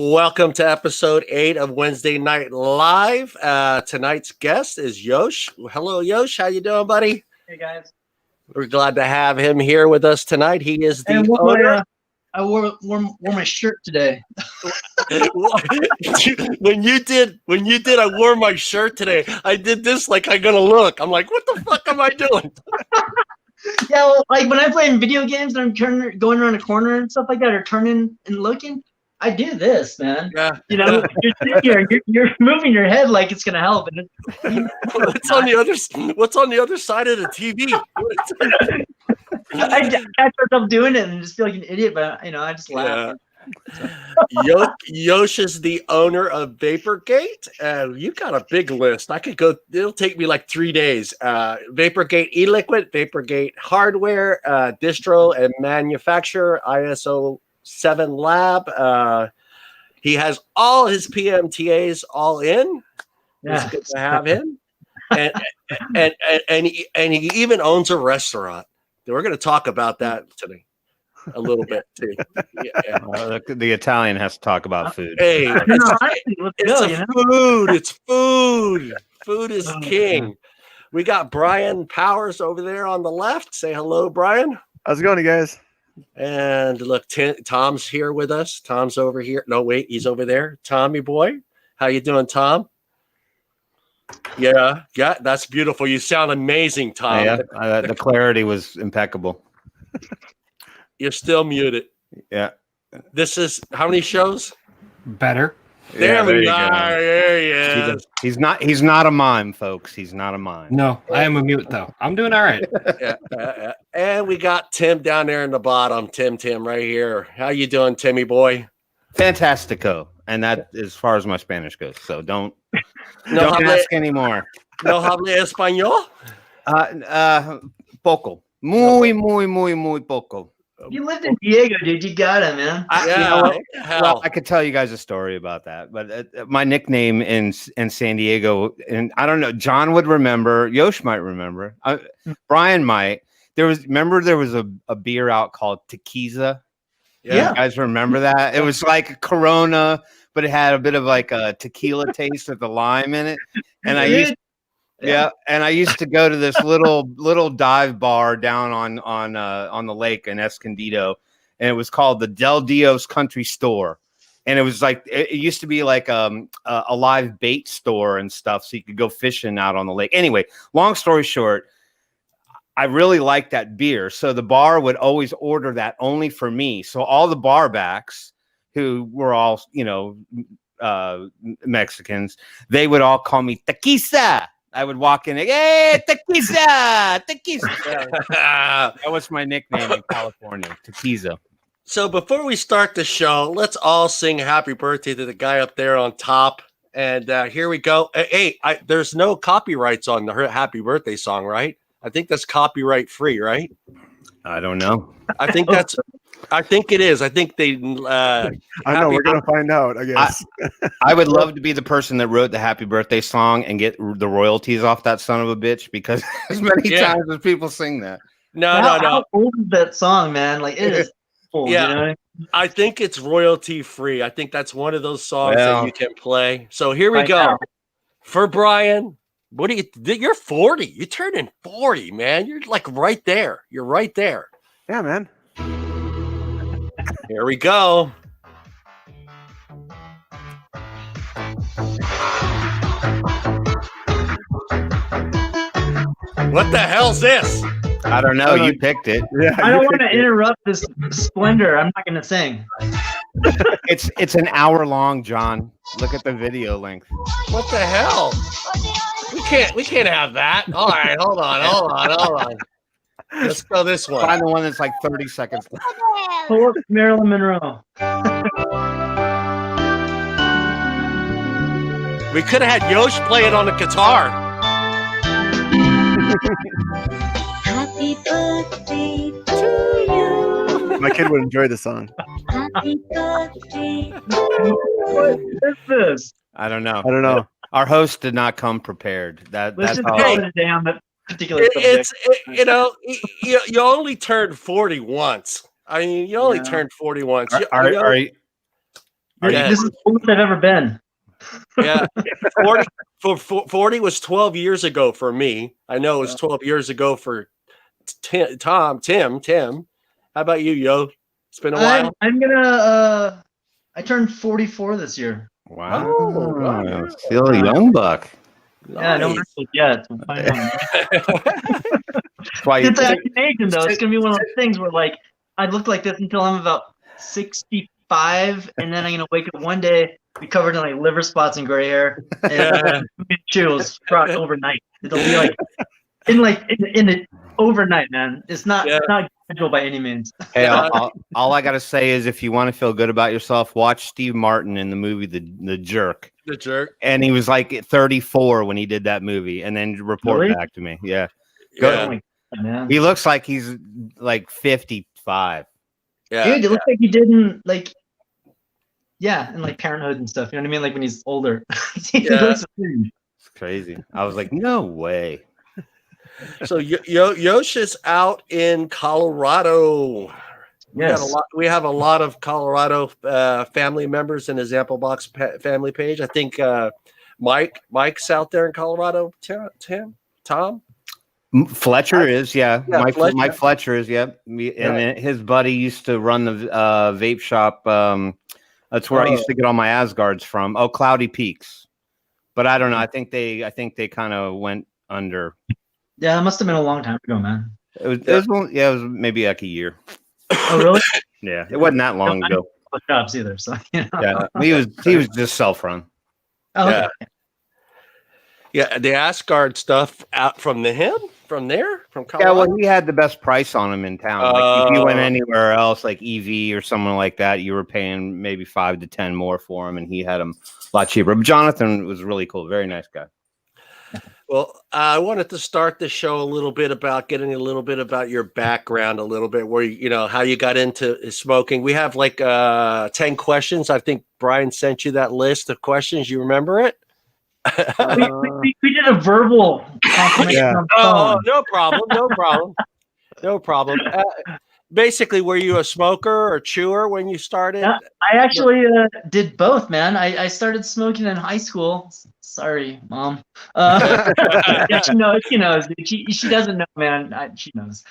Welcome to episode 8 of Wednesday Night Live. Tonight's guest is Yosh. Hello, Yosh. How you doing, buddy? Hey, guys. We're glad to have him here with us tonight. He is the owner. I wore my shirt today. when you did, I wore my shirt today. I did this like I'm gonna look. I'm like, what the fuck am I doing? Yeah, well, like when I play in video games and I'm going around a corner and stuff like that, or turning and looking, I do this, man. Yeah. You know, you're sitting here, you're moving your head like it's gonna help, and what's on the other side of the TV? I catch myself doing it and just feel like an idiot, but I just laugh. Yeah. Yosh is the owner of VaperGate. You got a big list. I could go. It'll take me like 3 days. VaperGate Eliquid, VaperGate hardware, distro and manufacturer, ISO 7 lab. He has all his PMTAs all in. Yeah. It's good to have him. And he even owns a restaurant. We're going to talk about that today a little bit too. Yeah. The Italian has to talk about food. Hey, food. It's food. Food is king. We got Brian Powers over there on the left. Say hello, Brian. How's it going, you guys? And look, Tom's here with us. Tom's over here. No, wait, he's over there. Tommy boy, how you doing, Tom? Yeah, that's beautiful. You sound amazing, Tom. Yeah, the clarity was impeccable. You're still muted. Yeah. This is how many shows? Better. There we are. There he is. He's not a mime, folks. He's not a mime. No, I am a mute though. I'm doing all right. Yeah. And we got Tim down there in the bottom. Tim right here. How you doing, Timmy boy? Fantastico. And that as far as my Spanish goes. So don't ask anymore. No habla español? Poco. Muy poco. You lived in Diego, dude. You got it, man. Well, I could tell you guys a story about that, but my nickname in San Diego, and I don't know, John would remember, Yosh might remember, Brian might. There was a beer out called Tequila. Yeah. You guys remember that? It was like Corona, but it had a bit of like a tequila taste with the lime in it. And I used to go to this little dive bar down on the lake in Escondido, and it was called the Del Dios Country Store. And it was like it used to be like a live bait store and stuff, so you could go fishing out on the lake. Anyway, long story short, I really liked that beer, so the bar would always order that only for me. So all the bar backs, who were all Mexicans, they would all call me Tequila. I would walk in, hey, Tequila. That was my nickname in California, Tequila. So before we start the show, let's all sing happy birthday to the guy up there on top. And here we go. Hey, there's no copyrights on the happy birthday song, right? I think that's copyright free, right? I don't know. I think it is. I think they. I know. We're gonna find out. I guess. I would love to be the person that wrote the happy birthday song and get the royalties off that son of a bitch, because as many times as people sing that. No. How old is that song, man? Like it is old. Yeah, you know? I think it's royalty free. I think that's one of those songs that you can play. So here we go. Now. For Brian, you're 40. You're turning 40, man. You're like right there. You're right there. Yeah, man. Here we go. What the hell's this? I don't know. You picked it. Yeah, I don't want to interrupt this splendor. I'm not going to sing. It's an hour long, John. Look at the video length. What the hell? We can't have that. All right, hold on. Let's go this one. Find the one that's like 30 seconds long. Poor Marilyn Monroe. We could have had Yosh play it on the guitar. Happy birthday to you. My kid would enjoy the song. Happy birthday. What is this? I don't know. Our host did not come prepared. That's Let's just how. call it down that particular It's subject. you only turned 40 once. I mean, you only turned 40 once. Are This is the coolest I've ever been. Yeah, 40 was 12 years ago for me. I know it was 12 years ago for Tim. How about you, Yo? It's been a while. I'm gonna. I turned 44 this year. Wow. Oh, wow. Still a young buck. Yeah, don't Nice. hurt yet. So find out. That's why you It's like Asian though. It's gonna be one of those things where like I look like this until I'm about 65, and then I'm gonna wake up one day, be covered in like liver spots and gray hair, and chills overnight. It'll be like in the overnight, man. It's not gradual by any means. Hey, all I gotta say is, if you want to feel good about yourself, watch Steve Martin in the movie The Jerk. The Jerk. And he was like 34 when he did that movie, and then report back to me. Yeah. Yeah. Man. He looks like he's like 55. Yeah. Dude, it looks like he didn't like. Yeah, and like Parenthood and stuff. You know what I mean? Like when he's older. Yeah. It's crazy. I was like, no way. So Yosh is out in Colorado. Yes. We have a lot of Colorado family members in the ZampleBox family page. I think Mike's out there in Colorado. Tom? Fletcher is, yeah. Mike Fletcher is, yeah. And then his buddy used to run the vape shop. That's where I used to get all my Asgards from. Oh, Cloudy Peaks. But I don't know. I think they kind of went under. Yeah, it must have been a long time ago, man. It was maybe like a year. Oh, really? Yeah, it wasn't that long ago. Jobs either, so you know. Yeah, he was just self-run. Oh, yeah. Okay. Yeah, the Asgard stuff out from Colorado. Yeah, well, he had the best price on him in town. Like if you went anywhere else, like EV or someone like that, you were paying maybe 5 to 10 more for him, and he had them a lot cheaper. But Jonathan was really cool, very nice guy. Well, I wanted to start the show getting a little bit about your background, a little bit where how you got into smoking. We have like 10 questions. I think Brian sent you that list of questions. You remember it? we did a verbal confirmation. Oh, no problem. Basically, were you a smoker or chewer when you started? Yeah, I actually did both, man. I started smoking in high school. Sorry, Mom. Yeah, she knows. She doesn't know, man. She knows.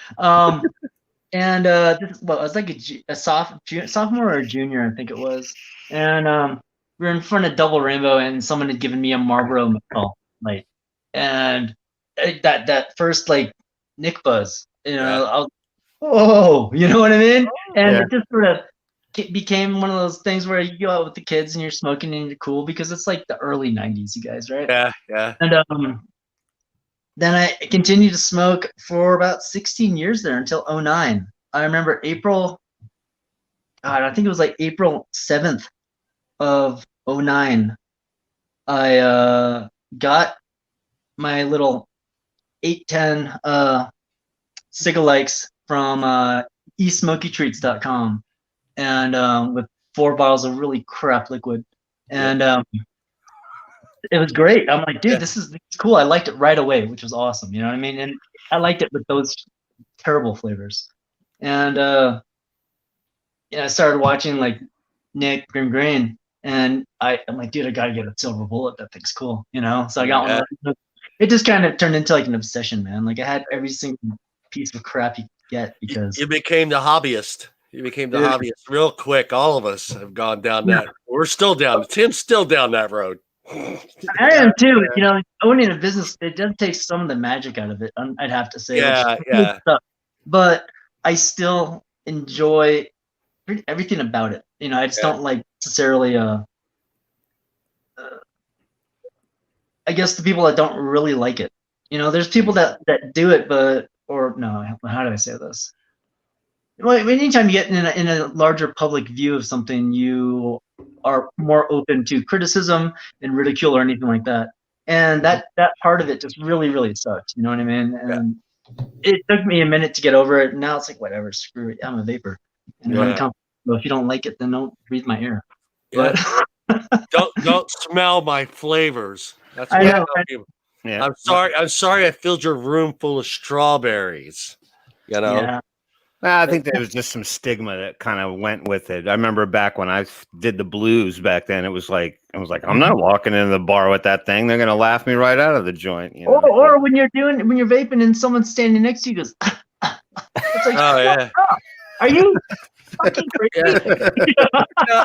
And I was like a sophomore or a junior, I think it was. And we were in front of Double Rainbow, and someone had given me a Marlboro Metal light, and that first like Nick buzz, I was, whoa, you know what I mean? And it just sort of became one of those things where you go out with the kids and you're smoking and you're cool because it's like the early 90s, you guys, right? Yeah. And then I continued to smoke for about 16 years there until 2009. I remember I think it was like April 7th of 2009. I got my little 810 Cigalikes from esmokytreats.com, and with 4 bottles of really crap liquid, and it was great. I'm like, dude, this is cool. I liked it right away, which was awesome. You know what I mean? And I liked it with those terrible flavors. And I started watching like Nick Green, and I'm like, dude, I gotta get a silver bullet. That thing's cool, So I got one. It just kind of turned into like an obsession, man. Like I had every single piece of crap you get because you became the hobbyist. You became the hobbyist real quick. All of us have gone down that. We're still down. Tim's still down that road. I am too. Owning a business, it does take some of the magic out of it. I'd have to say. Yeah. But I still enjoy everything about it. I just don't like necessarily. I guess the people that don't really like it. There's people that do it, how do I say this? Well, anytime you get in a larger public view of something, you are more open to criticism and ridicule or anything like that. And that part of it just really, really sucked. You know what I mean? And it took me a minute to get over it. And now it's like, whatever, screw it. I'm a vapor. And if you don't like it, then don't breathe my air. Yeah. But don't smell my flavors. That's what I know. I'm sorry I filled your room full of strawberries. Yeah. I think there was just some stigma that kind of went with it. I remember back when I did the blues back then, it was like, I was like, I'm not walking into the bar with that thing. They're going to laugh me right out of the joint. You know? Or when you're vaping and someone's standing next to you goes, it's like, Oh yeah. are you fucking crazy?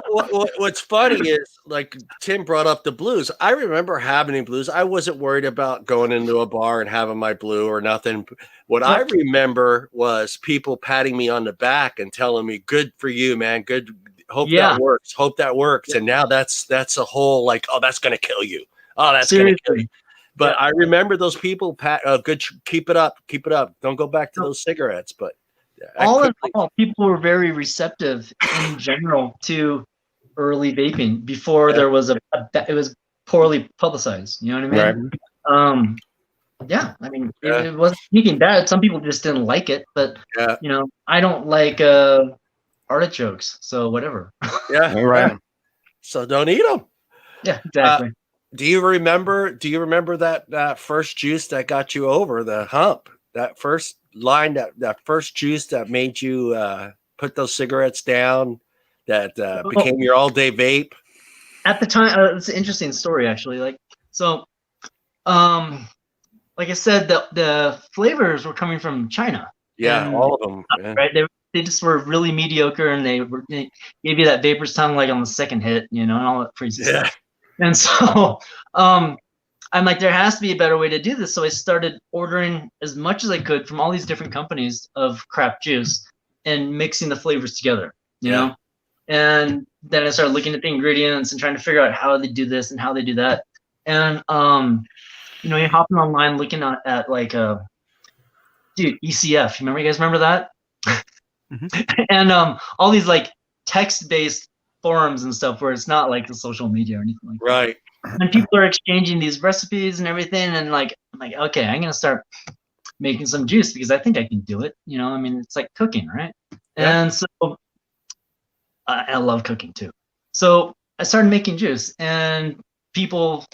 What's funny is, like Tim brought up the blues. I remember having blues. I wasn't worried about going into a bar and having my blue or nothing. What I remember was people patting me on the back and telling me, "Good for you, man. Good. Hope that works. Hope that works." Yeah. And now that's a whole like, "Oh, that's gonna kill you. Oh, that's gonna kill you." But I remember those people good. Keep it up. Keep it up. Don't go back to those cigarettes. But all in all, people were very receptive in general to early vaping before there was it was poorly publicized. You know what I mean? Right. Yeah, I mean, it wasn't speaking bad. Some people just didn't like it, but you know, I don't like artichokes, so whatever. Yeah, right. So don't eat them. Yeah, exactly. Do you remember that first juice that got you over the hump? That first line, that first juice that made you put those cigarettes down, that became your all-day vape? At the time, it's an interesting story actually. Like I said, the flavors were coming from China. Yeah, all of them. Yeah. Right? They just were really mediocre, and they gave you that vapor's tongue like on the second hit, you know, and all that crazy stuff. And so I'm like, there has to be a better way to do this. So I started ordering as much as I could from all these different companies of crap juice and mixing the flavors together, you know? And then I started looking at the ingredients and trying to figure out how they do this and how they do that. And, you know, you're hopping online looking at like, dude, ECF. You guys remember that? And all these like text-based forums and stuff where it's not like the social media or anything like that. Right. And people are exchanging these recipes and everything, and like I'm like, okay, I'm gonna start making some juice because I think I can do it. You know, I mean, it's like cooking, right? Yeah. And so I love cooking too. So I started making juice, and people,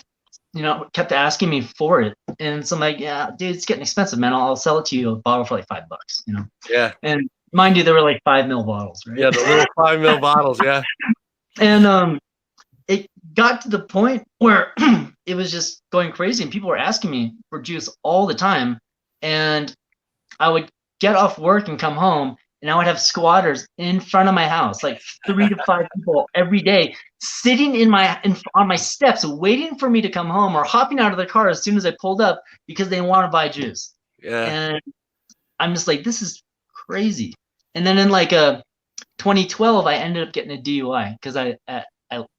you know, kept asking me for it. And so I'm like, yeah, dude, it's getting expensive, man. I'll sell it to you a bottle for like $5, you know? Yeah. And mind you, they were like 5 ml bottles, right? Yeah, the little 5 ml bottles, yeah. And it got to the point where it was just going crazy, and people were asking me for juice all the time. And I would get off work and come home, and I would have squatters in front of my house, like 3 to 5 people every day, sitting on my steps, waiting for me to come home, or hopping out of the car as soon as I pulled up because they want to buy juice. Yeah. And I'm just like, this is crazy. And then in like 2012, I ended up getting a DUI because I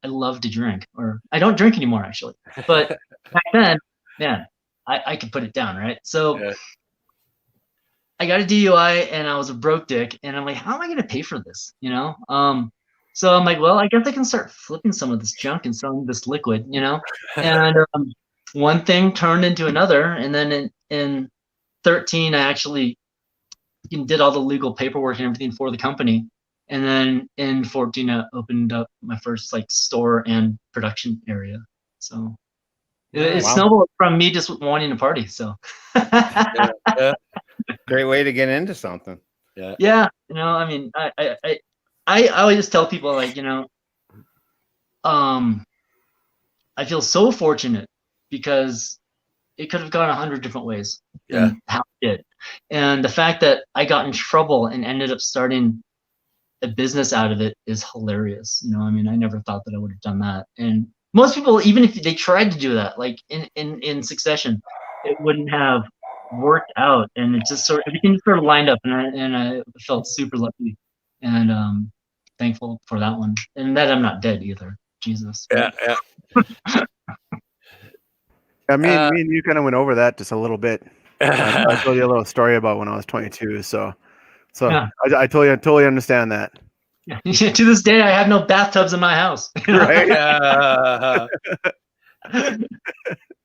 love to drink, or I don't drink anymore actually. But back then, man, I could put it down, right? So I got a DUI, and I was a broke dick, and I'm like, how am I going to pay for this? You know? So I'm like, well, I guess I can start flipping some of this junk and selling this liquid, you know? And one thing turned into another, and then in 13, I actually did all the legal paperwork and everything for the company. And then in 14, I opened up my first like store and production area. So it snowballed from me just wanting to party. So great way to get into something. Yeah. You know, I mean, I always just tell people, like, you know, I feel so fortunate because it could have gone 100 different ways. Yeah. How it did. And the fact that I got in trouble and ended up starting a business out of it is hilarious. You know, I mean, I never thought that I would have done that. And most people, even if they tried to do that, like in succession, it wouldn't have worked out. And it just everything sort of lined up, and I felt super lucky and thankful for that one. And that I'm not dead either. Jesus. Yeah. Me and you kind of went over that just a little bit. I told you a little story about when I was 22. So yeah. I totally understand that. Yeah. To this day, I have no bathtubs in my house. Right.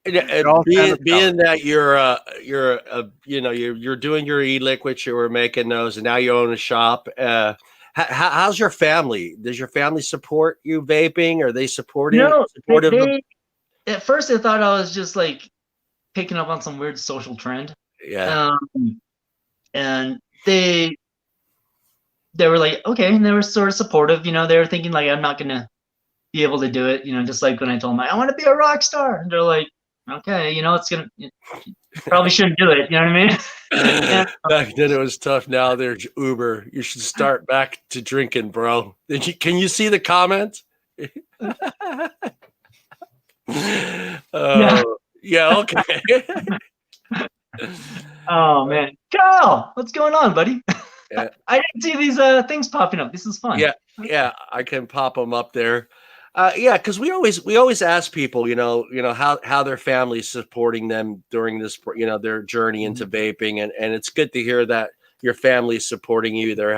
Being that you're doing your e-liquids, you were making those, and now you own a shop. How's your family? Does your family support you vaping? Are they supportive? At first, I thought I was just like picking up on some weird social trend. Yeah. And they they were like, okay, and they were sort of supportive. They were thinking like, I'm not gonna be able to do it. Just like when I told them, I want to be a rock star, and they're like, okay, it's gonna. You probably shouldn't do it. You know what I mean? Yeah. Back then it was tough. Now there's Uber. You should start back to drinking, bro. Can you see the comments? Yeah, okay. Oh man, Kyle, what's going on, buddy? Yeah. I didn't see these things popping up. This is fun. Yeah, I can pop them up there. Yeah, because we always ask people, how their family's supporting them during this, their journey into vaping, and it's good to hear that your family's supporting you there,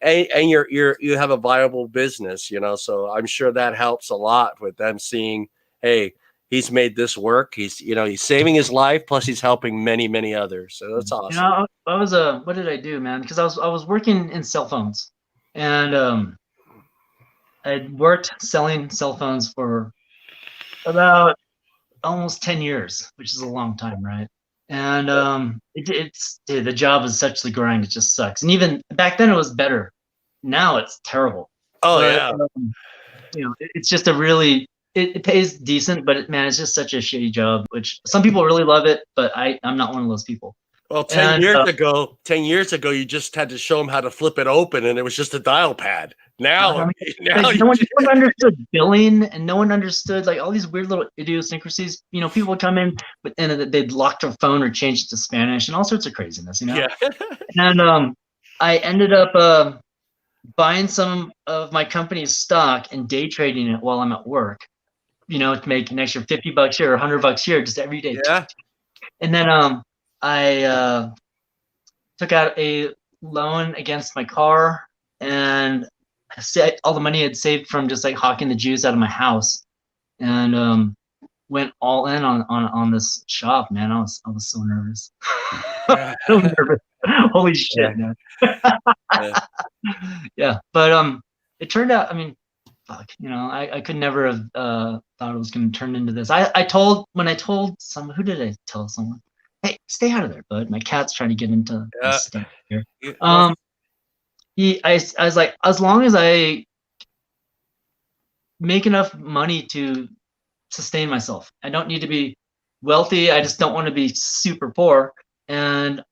and you have a viable business, so I'm sure that helps a lot with them seeing, hey, he's made this work. He's saving his life, plus he's helping many, many others. So that's awesome. I was what did I do, man? Because I was working in cell phones, and I worked selling cell phones for about almost 10 years, which is a long time, right? And dude, the job is such the grind. It just sucks. And even back then it was better. Now it's terrible. Oh, but, yeah. it's just a really. It pays decent, but man, it's just such a shitty job. Which some people really love it, but I'm not one of those people. Well, 10 years ago, you just had to show them how to flip it open, and it was just a dial pad. Now, no one understood billing, and no one understood like all these weird little idiosyncrasies. People would come in, and they'd lock their phone or change it to Spanish and all sorts of craziness. Yeah. And I ended up buying some of my company's stock and day trading it while I'm at work. To make an extra $50 here or $100 here, just every day. Yeah. And then I took out a loan against my car, and all the money I'd saved from just like hawking the juice out of my house, and went all in on this shop. Man, I was so nervous. So nervous. Holy shit, man. Yeah, but it turned out. I mean, fuck, I could never have thought it was going to turn into this. When I told someone, who did I tell someone? Hey, stay out of there, bud. My cat's trying to get into this stuff here. I was like, as long as I make enough money to sustain myself, I don't need to be wealthy. I just don't want to be super poor, and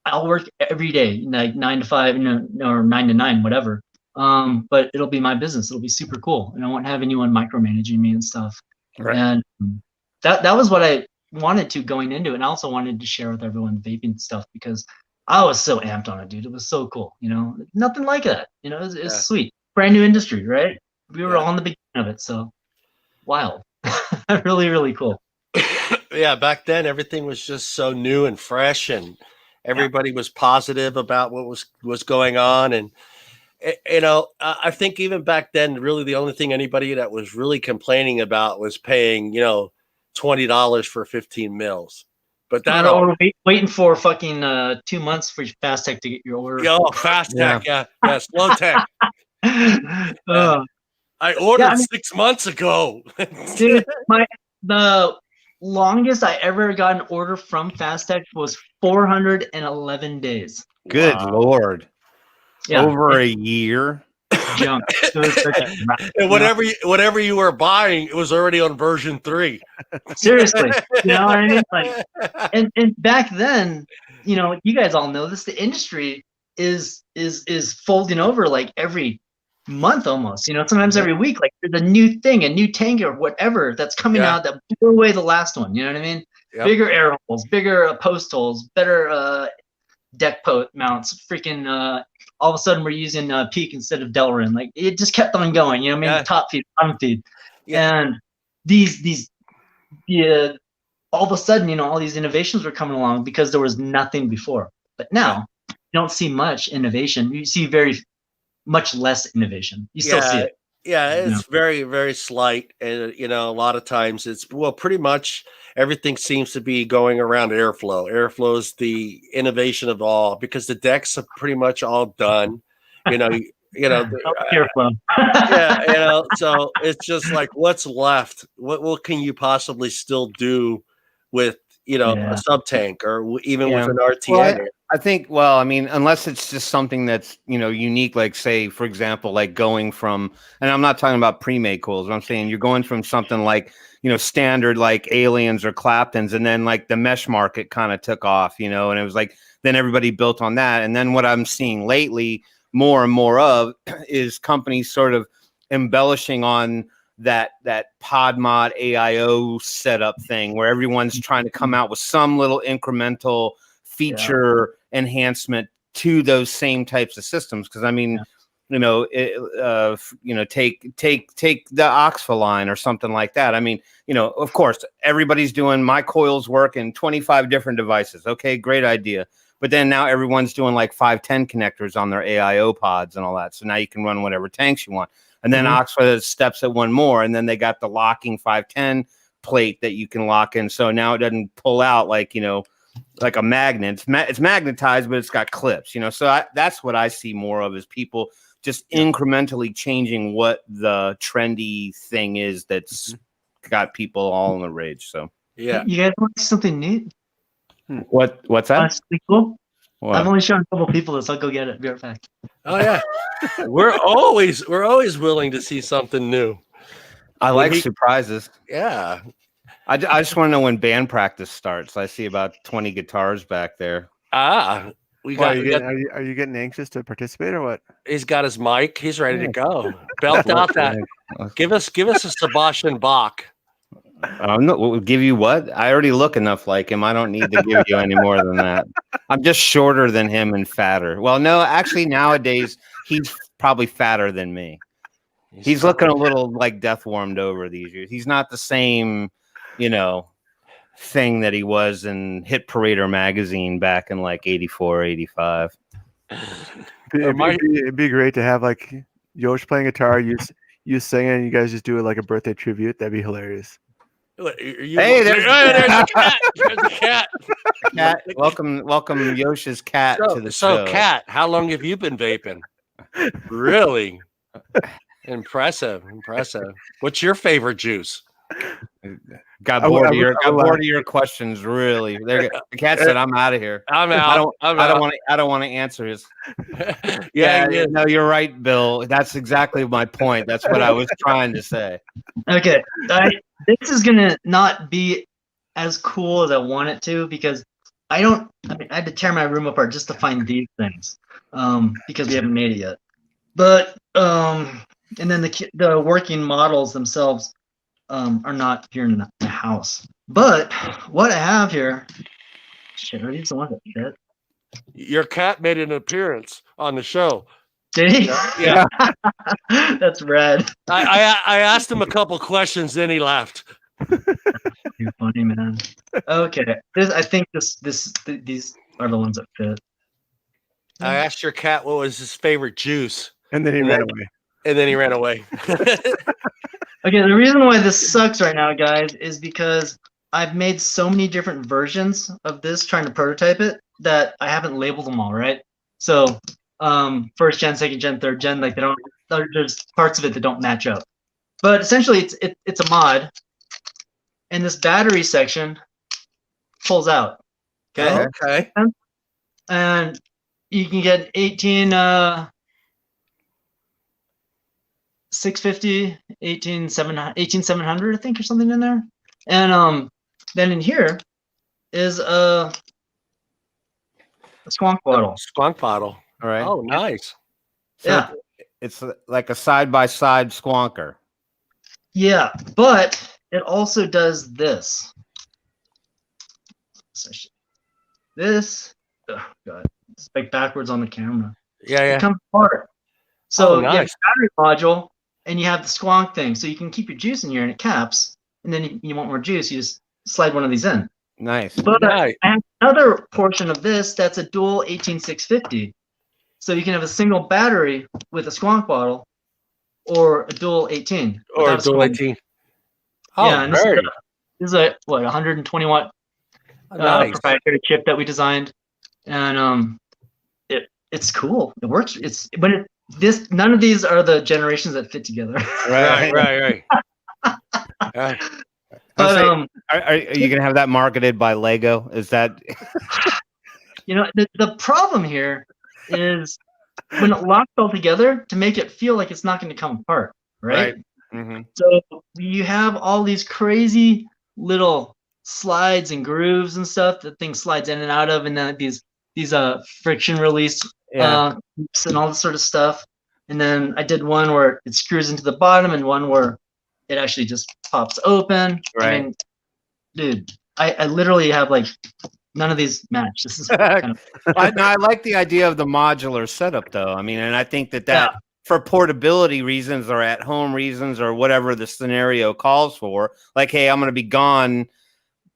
I'll work every day, like 9 to 5, or 9 to 9, whatever. But it'll be my business. It'll be super cool, and I won't have anyone micromanaging me and stuff. Right. And that was what I wanted to going into, and I also wanted to share with everyone vaping stuff because I was so amped on it, dude. It was so cool. Nothing like that. It was sweet. Brand new industry, right? We were all in the beginning of it, so wild. Really, really cool. Yeah, back then everything was just so new and fresh, and everybody was positive about what was going on, and I think even back then, really the only thing anybody that was really complaining about was paying, $20 for 15 mils. But that waiting for fucking 2 months for Fast Tech to get your order. Oh, Fast Tech, yeah, Slow Tech. I ordered 6 months ago. Dude, the longest I ever got an order from Fast Tech was 411 days. Good Lord. Yeah. Over a year. Junk. And whatever you were buying, it was already on version 3. Seriously. You know what I mean? Like, and back then, you guys all know this, the industry is folding over like every month almost, sometimes every week. Like there's a new thing, a new tank or whatever that's coming out that blew away the last one. You know what I mean? Yep. Bigger air holes, bigger post holes, better deck mounts, freaking all of a sudden we're using Peak instead of Delrin. Like it just kept on going, top feed, bottom feed. Yeah. And these all of a sudden, all these innovations were coming along because there was nothing before. But now you don't see much innovation. You see very much less innovation. You still see it. Yeah, it's very, very slight. And, a lot of times it's, pretty much everything seems to be going around airflow. Airflow is the innovation of all because the decks are pretty much all done. Airflow. So it's just like, what's left? What can you possibly still do with, a sub tank or even with an RTN? I think, well, I mean, unless it's just something that's, unique, like say, for example, like going from, and I'm not talking about pre-made coils, but I'm saying you're going from something like, standard like Aliens or Claptons, and then like the mesh market kind of took off, and it was like, then everybody built on that. And then what I'm seeing lately more and more of is companies sort of embellishing on that pod mod AIO setup thing where everyone's trying to come out with some little incremental feature enhancement to those same types of systems. Because I mean, take the Oxfa line or something like that. I mean, of course, everybody's doing my coils work in 25 different devices. Okay, great idea. But then now everyone's doing like 510 connectors on their AIO pods and all that. So now you can run whatever tanks you want. And then Oxford steps at one more, and then they got the locking 510 plate that you can lock in. So now it doesn't pull out like, like a magnet. It's magnetized, but it's got clips, So that's what I see more of is people just incrementally changing what the trendy thing is that's got people all in the rage. So yeah, you guys want something neat? What's that? That's pretty cool. What? I've only shown a couple people this. I'll go get it. Be right back. Oh yeah, we're always willing to see something new. I like surprises. Yeah, I just want to know when band practice starts. I see about 20 guitars back there. Are you getting anxious to participate or what? He's got his mic. He's ready to go. Belt out that. Give us a Sebastian Bach. We'll give you what? I already look enough like him. I don't need to give you any more than that. I'm just shorter than him and fatter. Well, no, actually nowadays he's probably fatter than me. He's looking a little like death warmed over these years. He's not the same, thing that he was in Hit Parader magazine back in like 84, 85. It'd be great to have like Yosh playing guitar, you singing, and you guys just do it like a birthday tribute. That'd be hilarious. Hey, there's the cat. There's the cat. Cat, welcome Yosh's cat to the show. So, Cat, how long have you been vaping? Really? Impressive. What's your favorite juice? Got bored of your questions. Really, the cat said, "I'm out of here. I'm out. I don't want to answer his." Yeah, no, you're right, Bill. That's exactly my point. That's what I was trying to say. Okay, this is gonna not be as cool as I want it to because I had to tear my room apart just to find these things because we haven't made it yet. But and then the working models themselves are not here in the house. But what I have here, shit, are these the ones that fit? Your cat made an appearance on the show. Did he? Yeah. That's rad. I asked him a couple questions, then he left. You're funny, man. Okay, I think these are the ones that fit. I asked your cat what was his favorite juice, and then he ran away. Okay, the reason why this sucks right now, guys, is because I've made so many different versions of this trying to prototype it that I haven't labeled them all, right? So, first gen, second gen, third gen, like there's parts of it that don't match up. But essentially, it's a mod, and this battery section pulls out. Okay. Okay. And you can get 650, 18700, I think, or something in there. And then in here is a squonk bottle. Squonk bottle. All right. Oh, nice. So yeah. It's like a side-by-side squonker. Yeah, but it also does this. This, oh God, it's like backwards on the camera. Yeah. It comes apart. So nice. You have a battery module, and you have the squonk thing. So you can keep your juice in here, and it caps. And then you want more juice, you just slide one of these in. Nice. But I have another portion of this that's a dual 18650. So you can have a single battery with a squonk bottle, or a dual 18. Or a dual 18. Oh, yeah, and this is a 120 watt proprietary chip that we designed, and it's cool. It works. None of these are the generations that fit together. Right. But are you gonna have that marketed by Lego? Is that? the problem here is when it locks all together to make it feel like it's not going to come apart, right? Mm-hmm. So you have all these crazy little slides and grooves and stuff that thing slides in and out of, and then these friction release hoops and all this sort of stuff. And then I did one where it screws into the bottom, and one where it actually just pops open. Right. I mean, dude, I literally have like none of these match. This is kind of I like the idea of the modular setup, though. I mean, and I think that for portability reasons or at home reasons or whatever the scenario calls for, like, hey, I'm going to be gone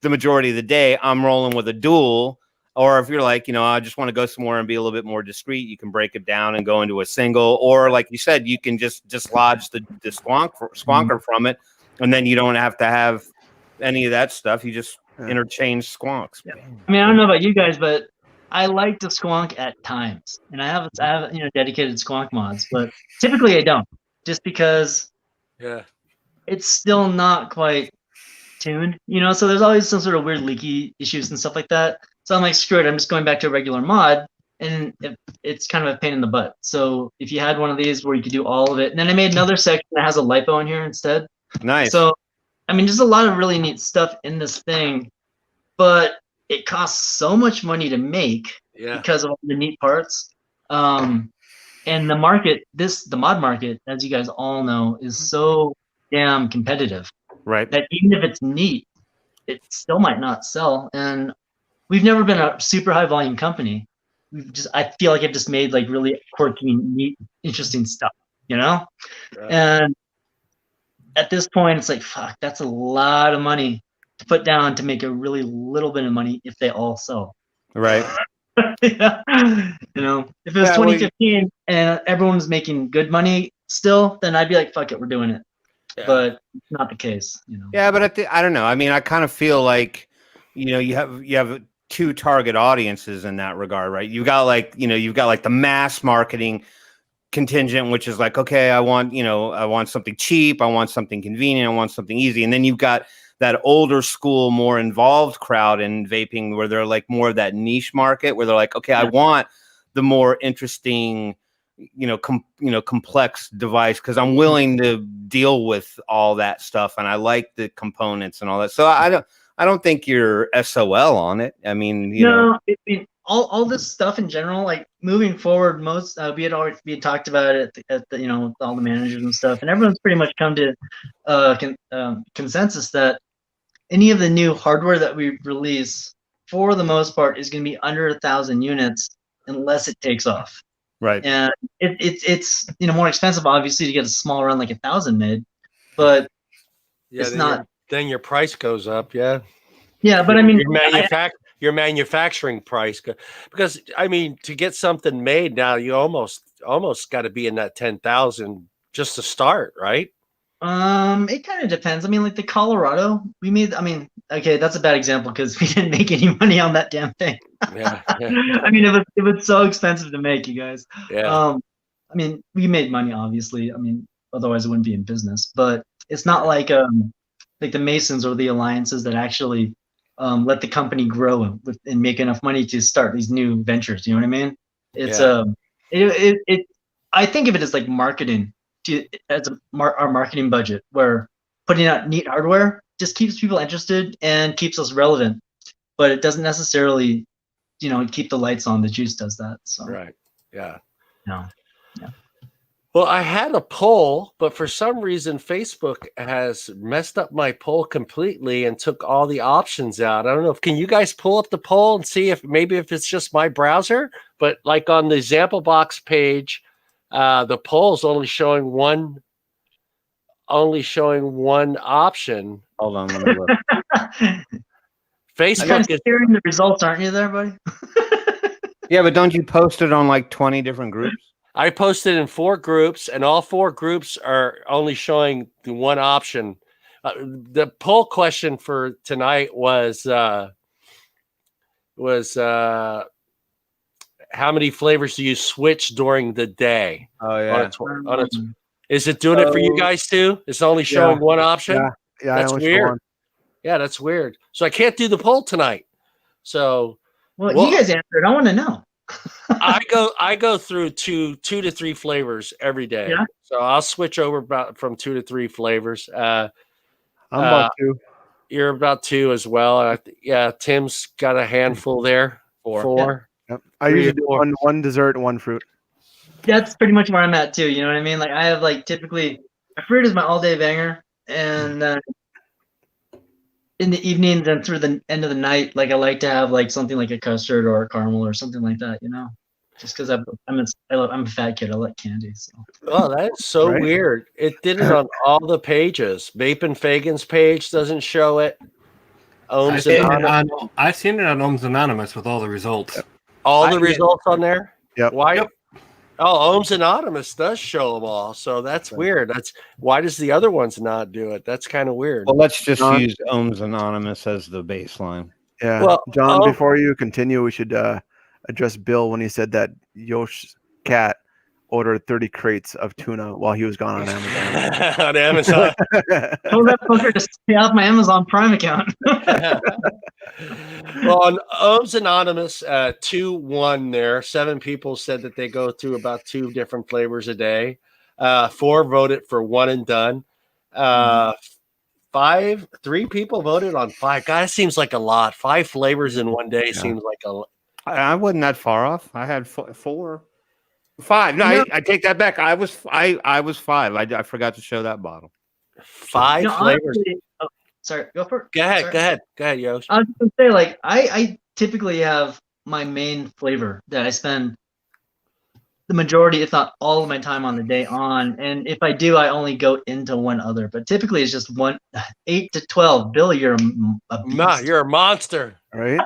the majority of the day. I'm rolling with a dual. Or if you're like, I just want to go somewhere and be a little bit more discreet, you can break it down and go into a single. Or like you said, you can just dislodge the squonker from it, and then you don't have to have any of that stuff. You just interchange squonks. Yeah. I mean, I don't know about you guys, but I like to squonk at times, and I have dedicated squonk mods, but typically I don't, just because it's still not quite tuned, so there's always some sort of weird leaky issues and stuff like that. So I'm like, screw it, I'm just going back to a regular mod, and it's kind of a pain in the butt. So if you had one of these where you could do all of it, and then I made another section that has a LiPo in here instead. Nice. So, I mean, just a lot of really neat stuff in this thing, but it costs so much money to make because of all the neat parts. And the market, the mod market, as you guys all know, is so damn competitive. Right. That even if it's neat, it still might not sell. And we've never been a super high volume company. I feel like I've just made like really quirky, neat, interesting stuff, And at this point, it's like, fuck, that's a lot of money to put down to make a really little bit of money if they all sell. Right. If it was 2015 and everyone was making good money still, then I'd be like, fuck it, we're doing it. Yeah. But it's not the case, Yeah, but I don't know. I mean, I kind of feel like, you have two target audiences in that regard, right? You've got like the mass marketing contingent, which is like, okay, I want something cheap, I want something convenient, I want something easy. And then you've got that older school, more involved crowd in vaping where they're like more of that niche market where they're like, okay, I want the more interesting, complex device because I'm willing to deal with all that stuff and I like the components and all that. So I don't think you're SOL on it. I mean, all this stuff in general, like moving forward, most we had talked about it at the with all the managers and stuff, and everyone's pretty much come to consensus that any of the new hardware that we release, for the most part, is going to be under 1,000 units unless it takes off. Right. And it's more expensive, obviously, to get a small run like 1,000 made, but it's not. Then your price goes up. Yeah. Yeah, but I mean, your manufacturing price, because I mean, to get something made now, you almost got to be in that 10,000 just to start, right? It kind of depends. I mean, like the Colorado, we made. I mean, okay, that's a bad example because we didn't make any money on that damn thing. Yeah. I mean, it was so expensive to make, you guys. Yeah. I mean, we made money, obviously. I mean, otherwise it wouldn't be in business. But it's not like the Masons or the alliances that actually let the company grow and make enough money to start these new ventures. You know what I mean? It's I think of it as like marketing. As our marketing budget, where putting out neat hardware just keeps people interested and keeps us relevant, but it doesn't necessarily, keep the lights on. The juice does that. So right, yeah, no, yeah. Well, I had a poll, but for some reason, Facebook has messed up my poll completely and took all the options out. I don't know can you guys pull up the poll and see if it's just my browser, but like on the ZampleBox page. The poll's only showing one option. Hold on, let me look. Facebook is hearing the results, aren't you, there, buddy? Yeah, but don't you post it on like 20 different groups? I posted in 4 groups, and all 4 groups are only showing the one option. The poll question for tonight was how many flavors do you switch during the day? Oh yeah. Is it doing it for you guys too? It's only showing one option. Yeah. That's weird. Yeah, that's weird. So I can't do the poll tonight. So Well, Well- you guys answered. I want to know. I go through two to three flavors every day. Yeah. So I'll switch over from 2 to 3 flavors. I'm about two. You're about 2 as well. Yeah, Tim's got a handful there. 4. Yep. I 3 usually or do 4. one dessert and one fruit. That's pretty much where I'm at too. You know what I mean? Like I have like typically my fruit is my all day banger, and then in the evenings and through the end of the night, like I like to have like something like a custard or a caramel or something like that. You know, just because I'm a fat kid. I like candy. So. Oh, that's so Right? weird. It did it on all the pages. Vaping Fagan's page doesn't show it. I've Ohms seen, Anonymous, I've seen it on Ohms Anonymous with all the results. all the I- results on there. Yep. Why? Yep. Oh, Ohms Anonymous does show them all. So that's weird. That's why does the other ones not do it? That's kind of weird. Well, let's just John? use Ohms Anonymous as the baseline. Yeah. Well, John, oh- before you continue, we should address Bill when he said that Yosh's cat ordered 30 crates of tuna while he was gone on Amazon. on Amazon. Told that fucker to stay off my Amazon Prime account. Well, on Ohms Anonymous, 2-1 there. 7 people said that they go through about 2 different flavors a day. 4 voted for 1 and done. 3 people voted on 5. God, it seems like a lot. 5 flavors in one day seems like a lot. I wasn't that far off. I had 4, 5. No, No. I take that back. I was 5. I forgot to show that bottle. 5 No, flavors. honestly, oh, sorry, go for it. Go ahead, Sorry. go ahead, Yosh. I was gonna say, like, I typically have my main flavor that I spend the majority, if not all of my time on the day on. And if I do, I only go into one other. But typically it's just 8 to 12. Bill, you're a beast. Ma, you're a monster. Right?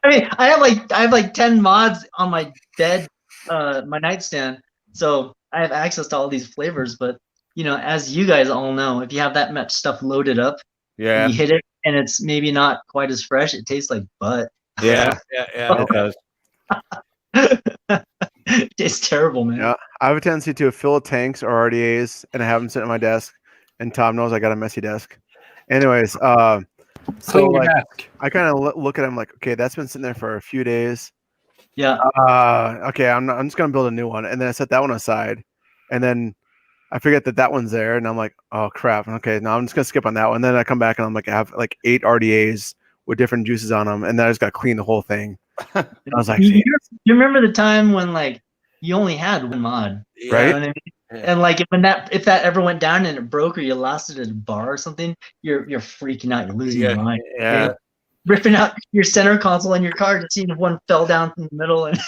I mean, I have like 10 mods on my bed, my nightstand. So I have access to all these flavors. But you know, as you guys all know, if you have that much stuff loaded up, Yeah. and you hit it and it's maybe not quite as fresh, it tastes like butt. Yeah. Yeah. It does. It tastes terrible, man. Yeah. I have a tendency to fill tanks or RDAs and I have them sitting at my desk. And Tom knows I got a messy desk. Anyways, so Clean your like, desk. I kind of look at them like, okay, that's been sitting there for a few days. Yeah. Okay, I'm just gonna build a new one, and then I set that one aside, and then I forget that one's there, and I'm like, oh crap. Okay, now I'm just gonna skip on that one. Then I come back and I'm like, I have like 8 RDAs with different juices on them, and then I just got to clean the whole thing. And I was like, you remember the time when like you only had one mod, Right? You know what I mean? And like if that ever went down and it broke or you lost it at a bar or something, you're freaking out. You're losing your mind. Yeah. You're ripping out your center console in your car to see if one fell down in the middle. And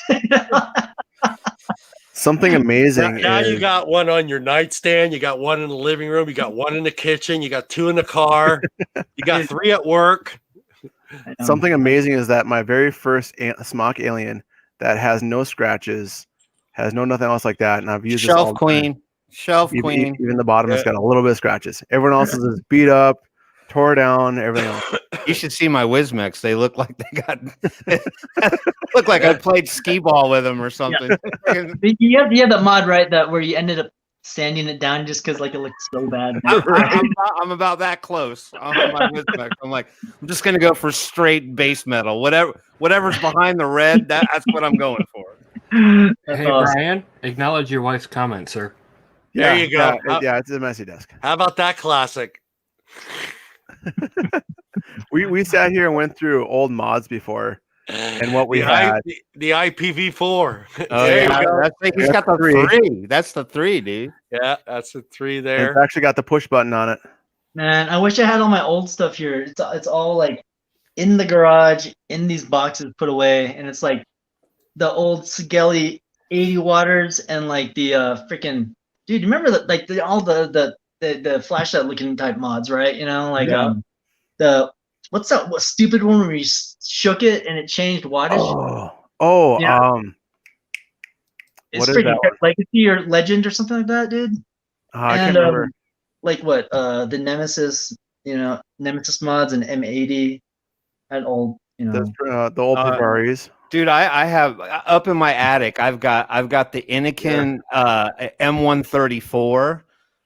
something amazing. Now you is- got one on your nightstand. You got one in the living room. You got one in the kitchen. You got 2 in the car. You got 3 at work. Something amazing is that my very first Smock Alien that has no scratches, has no nothing else like that, and I've used this all Shelf the time. queen. Shelf Even, queen. even the bottom has Yeah. got a little bit of scratches. Everyone else's is beat up, tore down, everything else. You should see my Wismex. They look like they got look like I played skee ball with them or something. you have that mod, right? That where you ended up sanding it down just because like it looked so bad. I'm about that close on my Wismex. I'm like, I'm just gonna go for straight base metal. Whatever's behind the red, that's what I'm going for. That's Hey, awesome. Brian, acknowledge your wife's comment, sir. There you go. Yeah, it's a messy desk. How about that classic? We sat here and went through old mods before, and what we the had. the IPv4. Oh There you yeah, go. he's got the 3. That's the 3, dude. Yeah, that's the 3 and there. It's actually got the push button on it. Man, I wish I had all my old stuff here. It's all like in the garage, in these boxes put away, and it's like the old Skelly 80 waters and like the freaking dude. You remember that like all the flashlight looking type mods, right? You know, like Yeah. the what stupid one where you shook it and it changed wattage. Yeah. It's what is freaking that one? Legacy or Legend or something like that, dude. I And, can't remember. Like what the Nemesis, you know, Nemesis mods and M80 and old, you know. The old Uh, Ferraris. Dude, I have up in my attic. I've got the Anakin M134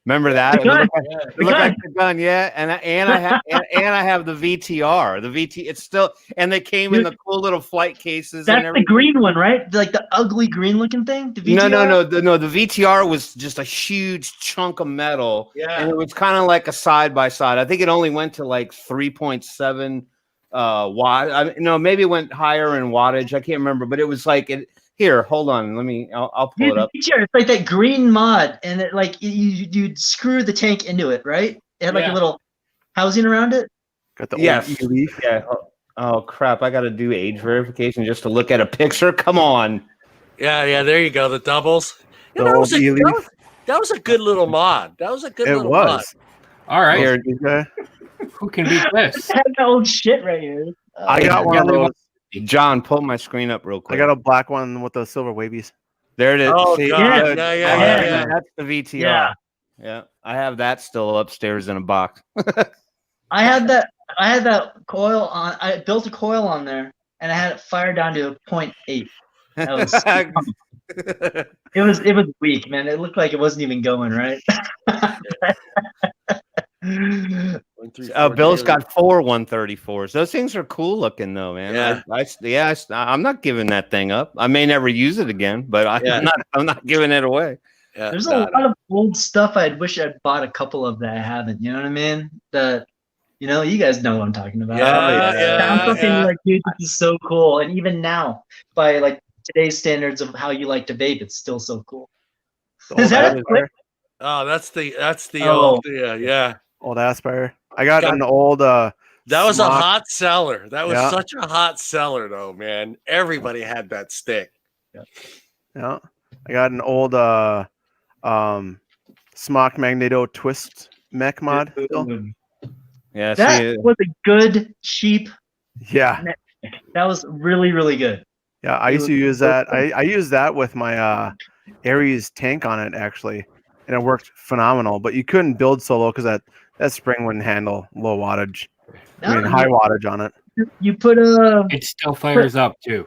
Remember that? The gun. It looked like the gun, yeah. And I have the VTR. The VT. It's still, and they came in the cool little flight cases. That's and the everything. green one, right? Like the ugly green looking thing. The VTR? No. The VTR was just a huge chunk of metal, and it was kind of like a side by side. I think it only went to like 3.7 watt. Maybe it went higher in wattage. I can't remember, but it was like it. Here, hold on. I'll pull it up. VTR, it's like that green mod, and it like you'd screw the tank into it, right? It had like a little housing around it. Got the Yes. old E-Leaf. Yeah. Oh crap! I got to do age verification just to look at a picture. Come on. Yeah. There you go. The doubles. The that, old was a, E-Leaf. that was a good little mod. That was a good little mod. All right. Here, Okay. Who can beat this? I had that old shit right here. I got one of those. John, pull my screen up real quick. I got a black one with the silver wavies. There it is. Oh, See, God. good. Yeah. That's the VTR. Yeah. I have that still upstairs in a box. I had that coil on. I built a coil on there, and I had it fired down to a 0.8. That was it was weak, man. It looked like it wasn't even going right. Bill's got 4 134s. Those things are cool looking though, man. Yeah. I'm not giving that thing up. I may never use it again, but I'm not giving it away. Yeah, There's a lot of old stuff I'd wish I'd bought a couple of that I haven't. You know what I mean? You guys know what I'm talking about. Found something like, dude, this is so cool. And even now, by like today's standards of how you like to vape, it's still so cool. Is that a clip? Oh, that's the Oh. old yeah. Old Aspire. I got an old That was a Smock. hot seller. That was such a hot seller though, man. Everybody had that stick. Yeah. I got an old Smock Magneto Twist mech mod still. Yeah, That was a good, cheap. Yeah. That was really, really good. Yeah, I used to use that. I used that with my Aries tank on it actually, and it worked phenomenal. But you couldn't build solo because that spring wouldn't handle low wattage. I mean, high wattage on it. You put It still fires up too.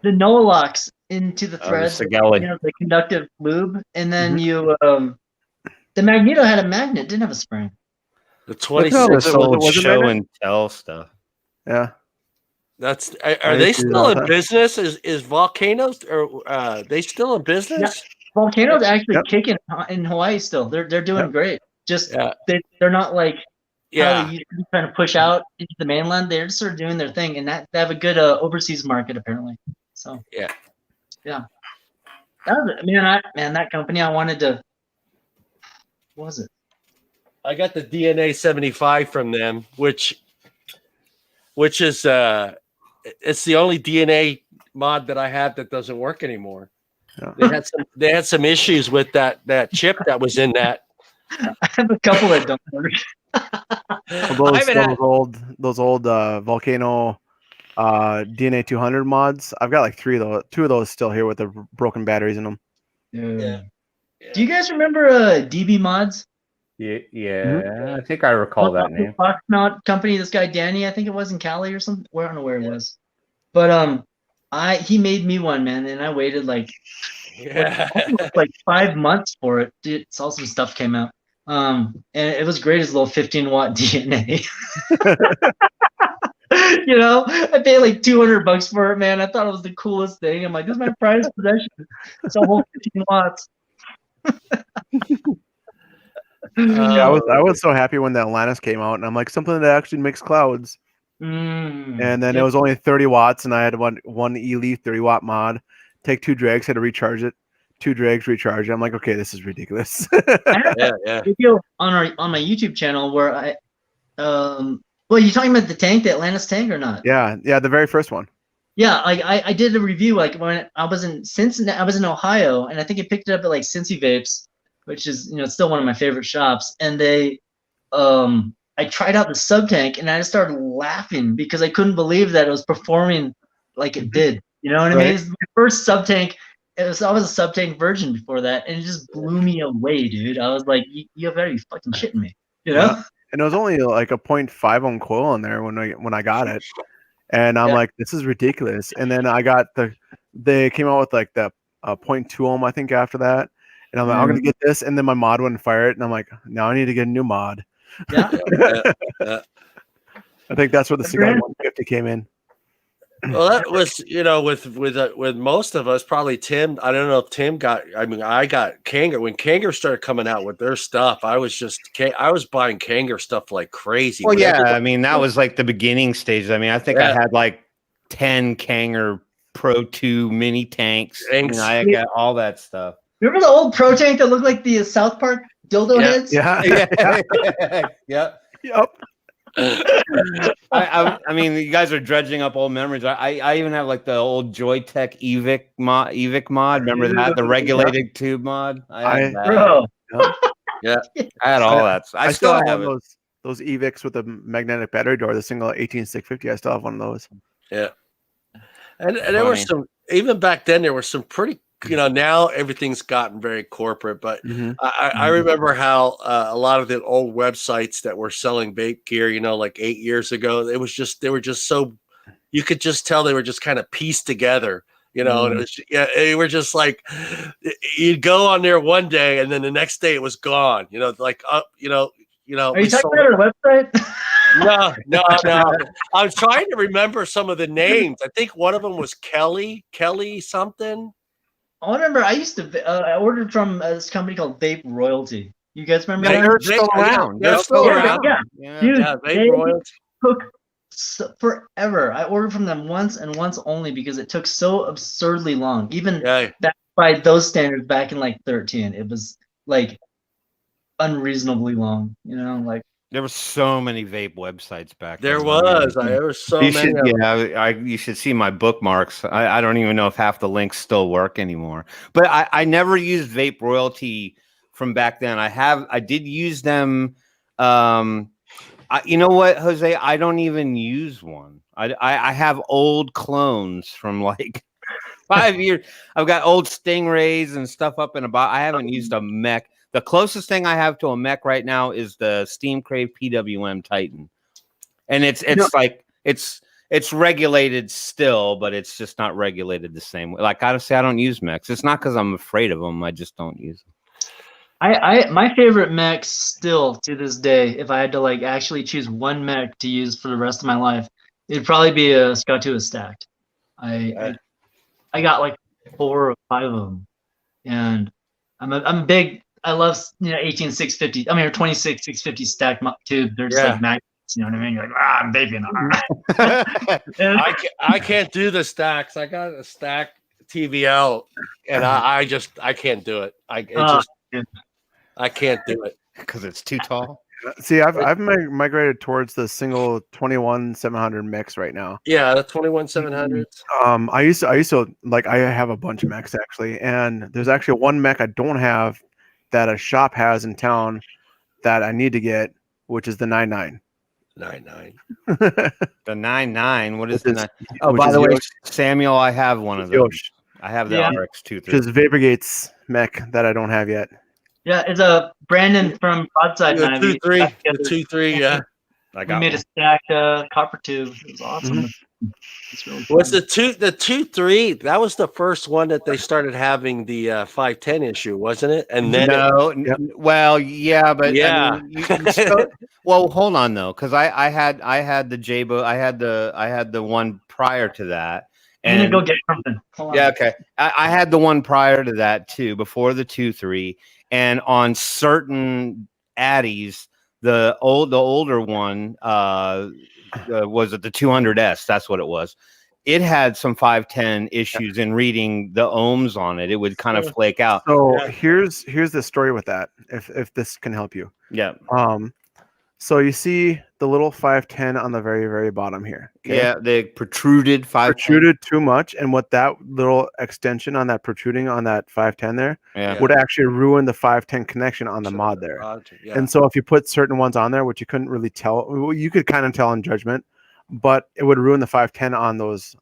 the Noah locks into the threads, Sigelli. the conductive lube, and then you the Magneto had a magnet, didn't have a spring. The Look 26. at all this old was it show magnet? and tell stuff. Yeah. Are they used to do still all in that. business? Is Volcanoes or they still in business? Volcano's actually kicking in Hawaii still. They're doing great. Just they're not like how they used to be trying to push out into the mainland. They're just sort of doing their thing, and that they have a good overseas market apparently. So Yeah. That was, that company I wanted to. What was it? I got the DNA 75 from them, which is it's the only DNA mod that I have that doesn't work anymore. Yeah. They had some issues with that chip that was in that. I have a couple that don't work. Those old Volcano DNA 200 mods. I've got like 2 of those still here with the broken batteries in them. Yeah. Do you guys remember DB Mods? Yeah, I think I recall that name. Not company. This guy Danny, I think it was in Cali or something. I don't know where it was, but he made me one, man, and I waited like 5 months for it. Dude, saw some stuff came out, and it was great as a little 15-watt DNA. I paid like $200 for it, man. I thought it was the coolest thing. I'm like, this is my prized possession. It's a whole 15 watts. I was so happy when the Atlantis came out, and I'm like, something that actually makes clouds. And then it was only 30 watts, and I had one E-Leaf 30-watt mod. Take 2 drags, had to recharge it. 2 drags, recharge it. I'm like, okay, this is ridiculous. I have a video on my YouTube channel where well, you talking about the tank, the Atlantis tank, or not? Yeah, the very first one. Yeah, I did a review like when I was in Cincinnati, I was in Ohio, and I think I picked it up at like Cincy Vapes, which is it's still one of my favorite shops. And they, I tried out the sub tank, and I just started laughing because I couldn't believe that it was performing like it did. You know what I mean? It's my first sub tank. I was a sub tank version before that, and it just blew me away, dude. I was like, you gotta be fucking shitting me, Yeah. And it was only like a 0.5 ohm coil in there when I got it. And I'm like, this is ridiculous. And then I got they came out with like the 0.2 ohm, I think, after that. And I'm like, I'm gonna get this, and then my mod wouldn't fire it, and I'm like, now I need to get a new mod. Yeah. Yeah. I think that's where the Cigar 150 came in. Well, that was, with most of us, probably Tim. I don't know if Tim got. I mean, I got Kanger when Kanger started coming out with their stuff. I was buying Kanger stuff like crazy. Well, yeah, Whenever I mean that was like the beginning stages. I mean, I think I had like 10 Kanger Pro 2 mini tanks. I got all that stuff. Remember the old Pro tank that looked like the South Park dildo heads? Yeah. Yep. Yep. I mean, you guys are dredging up old memories. I even have like the old Joytech Evic mod. Remember that? The regulated tube mod. I had that. Yeah. I had all that. I still have one of those Evics with a magnetic battery door, the single 18650. I still have one of those. Yeah. And there were some, even back then, there were some pretty, now everything's gotten very corporate, but I remember how a lot of the old websites that were selling vape gear, like 8 years ago, they were just so, you could just tell they were just kind of pieced together, and it was, they were just like, you'd go on there one day and then the next day it was gone, like, are you talking about our website? No. I was trying to remember some of the names. I think one of them was Kelly something. I remember I used to I ordered from this company called Vape Royalty. You guys remember that? They're still around. They're still around. Yeah. Dude, Vape Royalty took forever. I ordered from them once and once only because it took so absurdly long. Even back by those standards back in like 13, it was like unreasonably long. Like there were so many vape websites back there then. There were so many. You should see my bookmarks. I don't even know if half the links still work anymore. But I never used Vape Royalty from back then. I did use them. You know what, Jose? I don't even use one. I have old clones from like 5 years. I've got old Stingrays and stuff up in a box. I haven't used a mech. The closest thing I have to a mech right now is the Steam Crave PWM Titan, and it's regulated still, but it's just not regulated the same way. Like I say, I don't use mechs. It's not because I'm afraid of them. I just don't use them. My favorite mech still to this day, if I had to like actually choose one mech to use for the rest of my life, it'd probably be a Skatu Stacked. I got like 4 or 5 of them, and I'm big. I love 18650. I mean, or 26650 stacked tube. They're just like magnets. You know what I mean? You're like, I'm vaping. I can't do the stacks. I got a stack TVL, and I can't do it. I can't do it because it's too tall. See, I've migrated towards the single 21700 mix right now. Yeah, the 21700s. I used to like, I have a bunch of mechs actually, and there's actually one mech I don't have that a shop has in town that I need to get, which is the 99. 99. The 99. What is the 9? Oh, by the way, Yosh. Samuel, I have one of those. Yosh. I have the RX-23. Which is VaperGate's mech that I don't have yet. Yeah, it's a Brandon from Broadside. The 2-3. The 2-3, yeah. We made a stacked copper tube. It was awesome. It's really fun. Was the 2-3? That was the first one that they started having the 510 issue, wasn't it? And then well, yeah, but yeah. I mean, well, hold on though, because I had the Jabo, I had the one prior to that. And I'm gonna go get something. Yeah, okay. I had the one prior to that too, before the 2-3, and on certain Addies, the older one was it the 200S? That's what it was. It had some 510 issues in reading the ohms on it. It would kind of flake out. So here's the story with that. If this can help you. Yeah. So you see the little 510 on the very, very bottom here. Okay? Yeah, they protruded 510. Protruded too much, and what that little extension on that protruding on that 510 there would actually ruin the 510 connection on the mod there. Yeah. And so if you put certain ones on there, which you couldn't really tell, you could kind of tell in judgment, but it would ruin the 510 on those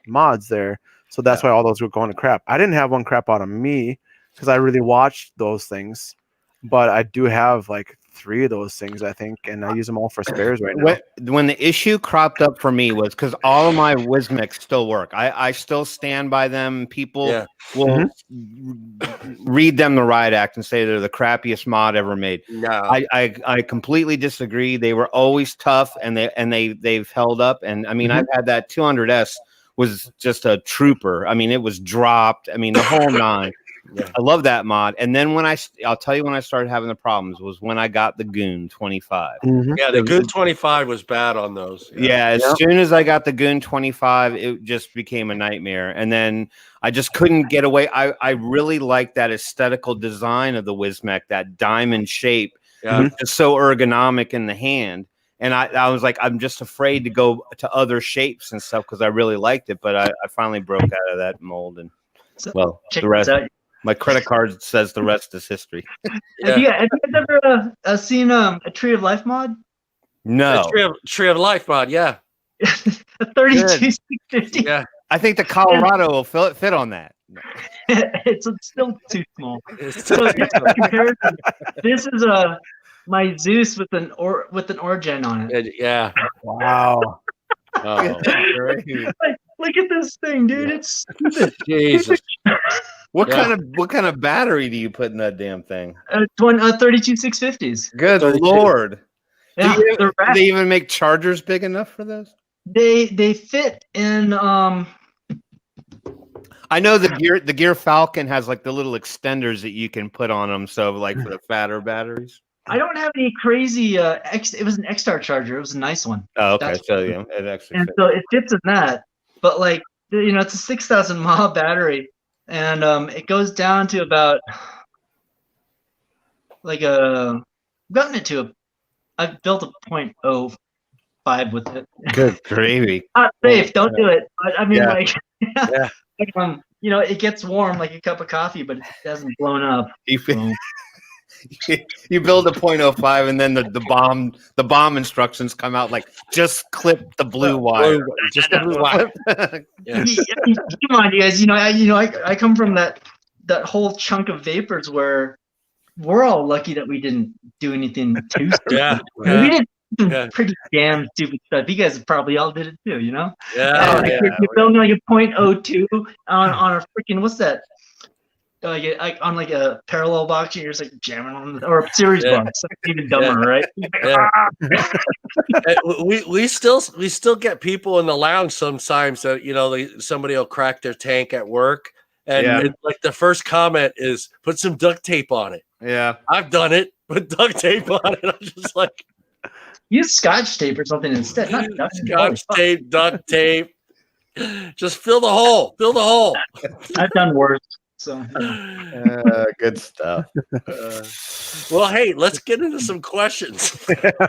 mods there. So that's why all those were going to crap. I didn't have one crap out of me because I really watched those things, but I do have like 3 of those things, I think, and I use them all for spares right now. When the issue cropped up for me was because all of my Wismics still work. I still stand by them. People will read them the riot act and say they're the crappiest mod ever made. No, I completely disagree. They were always tough, and they've held up. And I mean, I've had that 200S was just a trooper. I mean, it was dropped. I mean, the whole 9. Yeah. I love that mod. And then I'll tell you when I started having the problems was when I got the Goon 25. Yeah, the Goon 25 was bad on those. Yeah, as soon as I got the Goon 25, it just became a nightmare. And then I just couldn't get away. I really like that aesthetical design of the Wismec, that diamond shape. Yeah. It's so ergonomic in the hand. And I was like, I'm just afraid to go to other shapes and stuff because I really liked it. But I finally broke out of that mold. And well, the rest. My credit card says the rest is history. Have you guys ever seen a Tree of Life mod? No. Tree of Life mod, yeah. A 32650. Yeah. I think the Colorado will fit on that. It's still too small. So comparison, this is my Zeus with an origin on it. Yeah. Wow. Oh, Look at this thing, dude. It's stupid. Jesus. What kind of battery do you put in that damn thing? 32650s. Good Lord. Yeah, do they even make chargers big enough for those? They fit in I know the Gear Falcon has like the little extenders that you can put on them, so like for the fatter batteries. I don't have any crazy it was an X-Star charger. It was a nice one. Oh, okay. So yeah, it actually fits. So it fits in that. But like, you know, it's a 6,000 mAh battery, and it goes down to about like I've built a 0.05 with it. Good gravy. Not safe. Don't do it. But I mean, like, Yeah. you know, it gets warm like a cup of coffee, but it hasn't blown up. You build a 0.05 and then the bomb instructions come out like just clip the blue wire. Just the blue wire. Yeah. Come on, you guys. You know, I come from that whole chunk of vapors where we're all lucky that we didn't do anything too stupid. Yeah. We did some pretty damn stupid stuff. You guys probably all did it too, you know? You're building like a 0.02 on a freaking, what's that? Like on like a parallel box, and you're just like jamming on, or a series box. That's even dumber, right? Yeah. we still get people in the lounge sometimes that, you know, somebody will crack their tank at work, and it's like the first comment is put some duct tape on it. Yeah, I've done it. Put duct tape on it. I'm just like, use Scotch tape or something instead. Not Scotch tape, duct tape. Just fill the hole. Fill the hole. I've done worse. So good stuff. Well, hey, let's get into some questions. I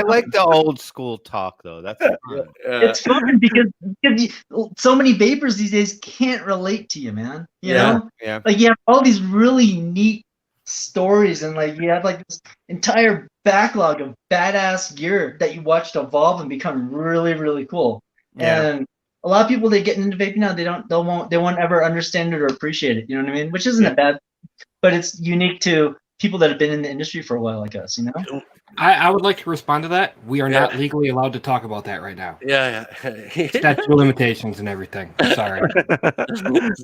like the old school talk though. That's fun. It's fun because so many vapors these days can't relate to you, man. You know, like you have all these really neat stories, and like you have like this entire backlog of badass gear that you watched evolve and become really, really cool. And a lot of people that get into vaping now, they won't ever understand it or appreciate it. You know what I mean? Which isn't a bad, but it's unique to people that have been in the industry for a while, like us. You know. I would like to respond to that. We are not legally allowed to talk about that right now. Statute of limitations and everything. Sorry.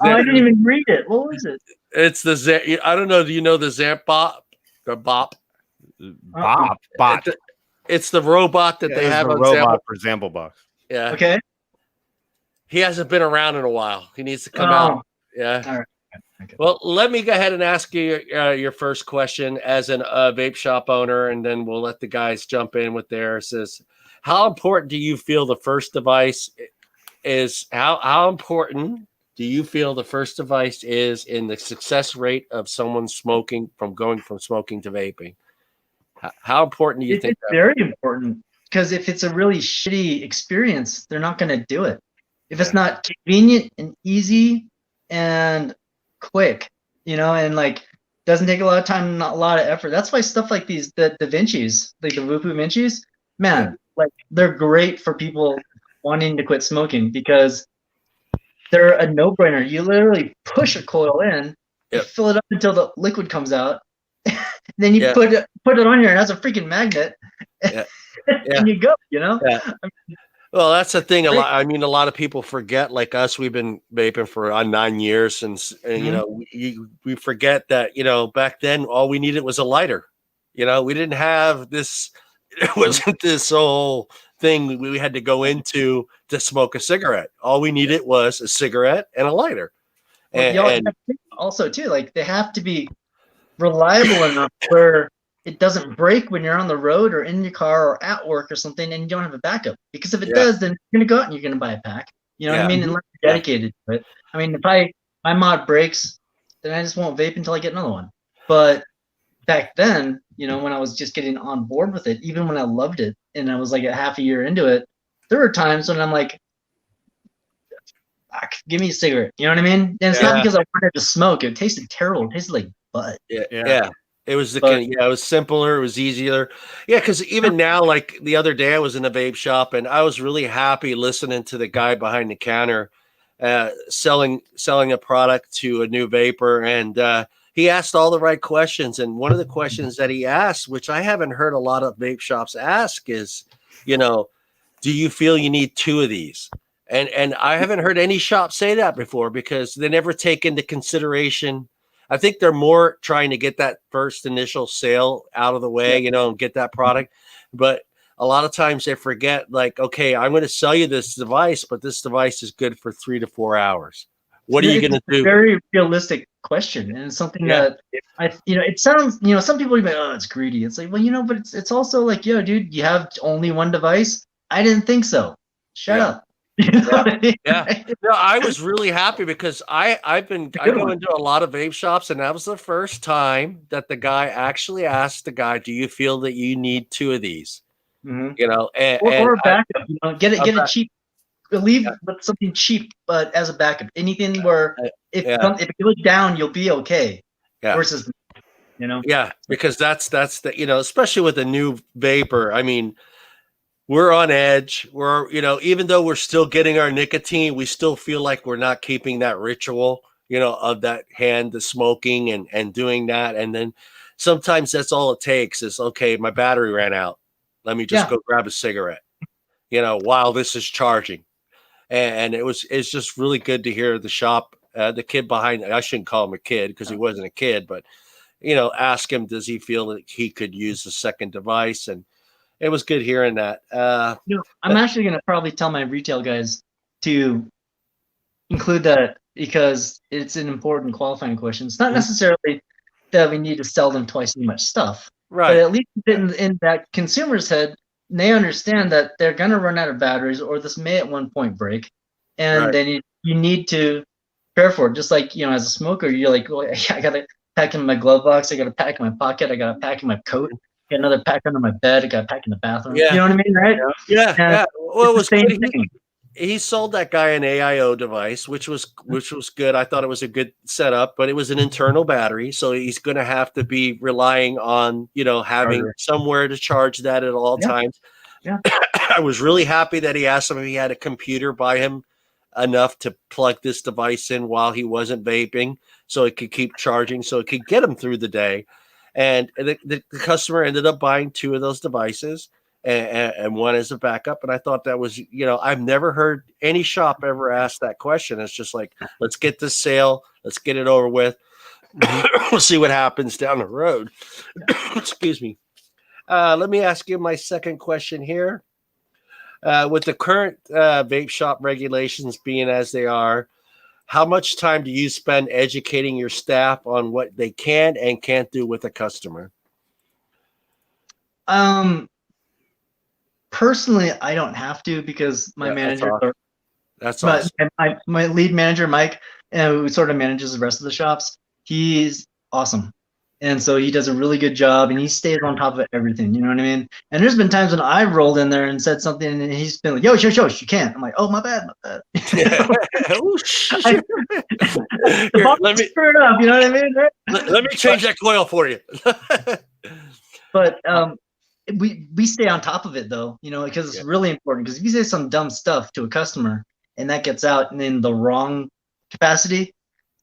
I didn't even read it. What was it? It's the I don't know. Do you know the ZampBox? The Bop. Bot. It's the robot that they have on robot for ZampleBox. Yeah. Okay. He hasn't been around in a while. He needs to come out. Yeah. All right. Okay. Well, let me go ahead and ask you your first question as a vape shop owner, and then we'll let the guys jump in with theirs. Is how important do you feel the first device is? How important do you feel the first device is in the success rate of someone going from smoking to vaping? How important do you think? It's very important, because if it's a really shitty experience, they're not going to do it. If it's not convenient and easy and quick, you know, and like doesn't take a lot of time, not a lot of effort. That's why stuff like these, the Vinci's, like the Vupu Vinci's, man, like they're great for people wanting to quit smoking, because they're a no-brainer. You literally push a coil in, you fill it up until the liquid comes out, then you Yeah. put it on here, and it has a freaking magnet, Yeah. and you go. You know. Yeah. Well, that's the thing. A lot of people forget. Like us, we've been vaping for 9 years, and you know, we forget that, you know, back then all we needed was a lighter. You know, we didn't have this. It wasn't this whole thing we had to go into to smoke a cigarette. All we needed was a cigarette and a lighter. And also too, like they have to be reliable enough where it doesn't break when you're on the road or in your car or at work or something, and you don't have a backup. Because if it does, then you're gonna go out and you're gonna buy a pack. You know what I mean? Unless you're dedicated to it. I mean, if my mod breaks, then I just won't vape until I get another one. But back then, you know, when I was just getting on board with it, even when I loved it and I was like a half a year into it, there were times when I'm like, give me a cigarette. You know what I mean? And it's not because I wanted to smoke. It tasted terrible. It tasted like butt. Yeah. It was it was simpler. It was easier. Yeah, because even now, like the other day, I was in a vape shop and I was really happy listening to the guy behind the counter selling a product to a new vapor, and he asked all the right questions. And one of the questions that he asked, which I haven't heard a lot of vape shops ask, is, you know, do you feel you need 2 of these? And I haven't heard any shop say that before, because they never take into consideration. I think they're more trying to get that first initial sale out of the way, you know, and get that product. But a lot of times they forget, like, okay, I'm going to sell you this device, but this device is good for 3 to 4 hours. What are you going to do? Very realistic question, and it's something that it sounds, you know, some people are like, oh, it's greedy. It's like, well, you know, but it's also like, yo, dude, you have only one device. I didn't think so. Shut up. No, I was really happy because I go into a lot of vape shops, and that was the first time that the guy actually asked the guy, do you feel that you need 2 of these? You know, or a backup, you know, get it cheap. Leave with something cheap, but as a backup, anything where if it goes down, you'll be okay. Versus, you know, because that's the, you know, especially with a new vapor. I mean, we're on edge. We're, you know, even though we're still getting our nicotine, we still feel like we're not keeping that ritual, you know, of that the smoking and doing that. And then sometimes that's all it takes is, okay, my battery ran out. Let me just go grab a cigarette, you know, while this is charging. And it's just really good to hear the shop, the kid behind, I shouldn't call him a kid because he wasn't a kid, but, you know, ask him, does he feel that he could use a second device? And it was good hearing that. You know, I'm actually going to probably tell my retail guys to include that, because it's an important qualifying question. It's not necessarily that we need to sell them twice as much stuff, but at least in that consumer's head, they understand that they're going to run out of batteries, or this may at one point break, and then you need to prepare for it. Just like, you know, as a smoker, you're like, well, I got to pack in my glove box, I got to pack in my pocket, I got to pack in my coat, got another pack under my bed, I got a pack in the bathroom. You know what I mean, right? Yeah. Well, it was the same good. thing. He sold that guy an AIO device, which was good. I thought it was a good setup, but it was an internal battery, so he's going to have to be relying on, you know, having somewhere to charge that at all times. I was really happy that he asked him if he had a computer by him enough to plug this device in while he wasn't vaping, so it could keep charging, so it could get him through the day. And the customer ended up buying 2 of those devices. And one as a backup. And I thought that was, you know, I've never heard any shop ever ask that question. It's just like, let's get this sale. Let's get it over with. We'll see what happens down the road. Excuse me. Let me ask you my second question here. With the current vape shop regulations being as they are, how much time do you spend educating your staff on what they can and can't do with a customer? Personally, I don't have to, because my manager, that's awesome. My lead manager, Mike, who sort of manages the rest of the shops, he's awesome. And so he does a really good job, and he stays on top of everything. You know what I mean? And there's been times when I rolled in there and said something, and he's been like, Yosh, you can't. I'm like, oh, my bad. Let me screw it up, you know what I mean? Right? Let me change that coil for you. But we stay on top of it, though, you know, because it's really important. Because if you say some dumb stuff to a customer and that gets out in the wrong capacity,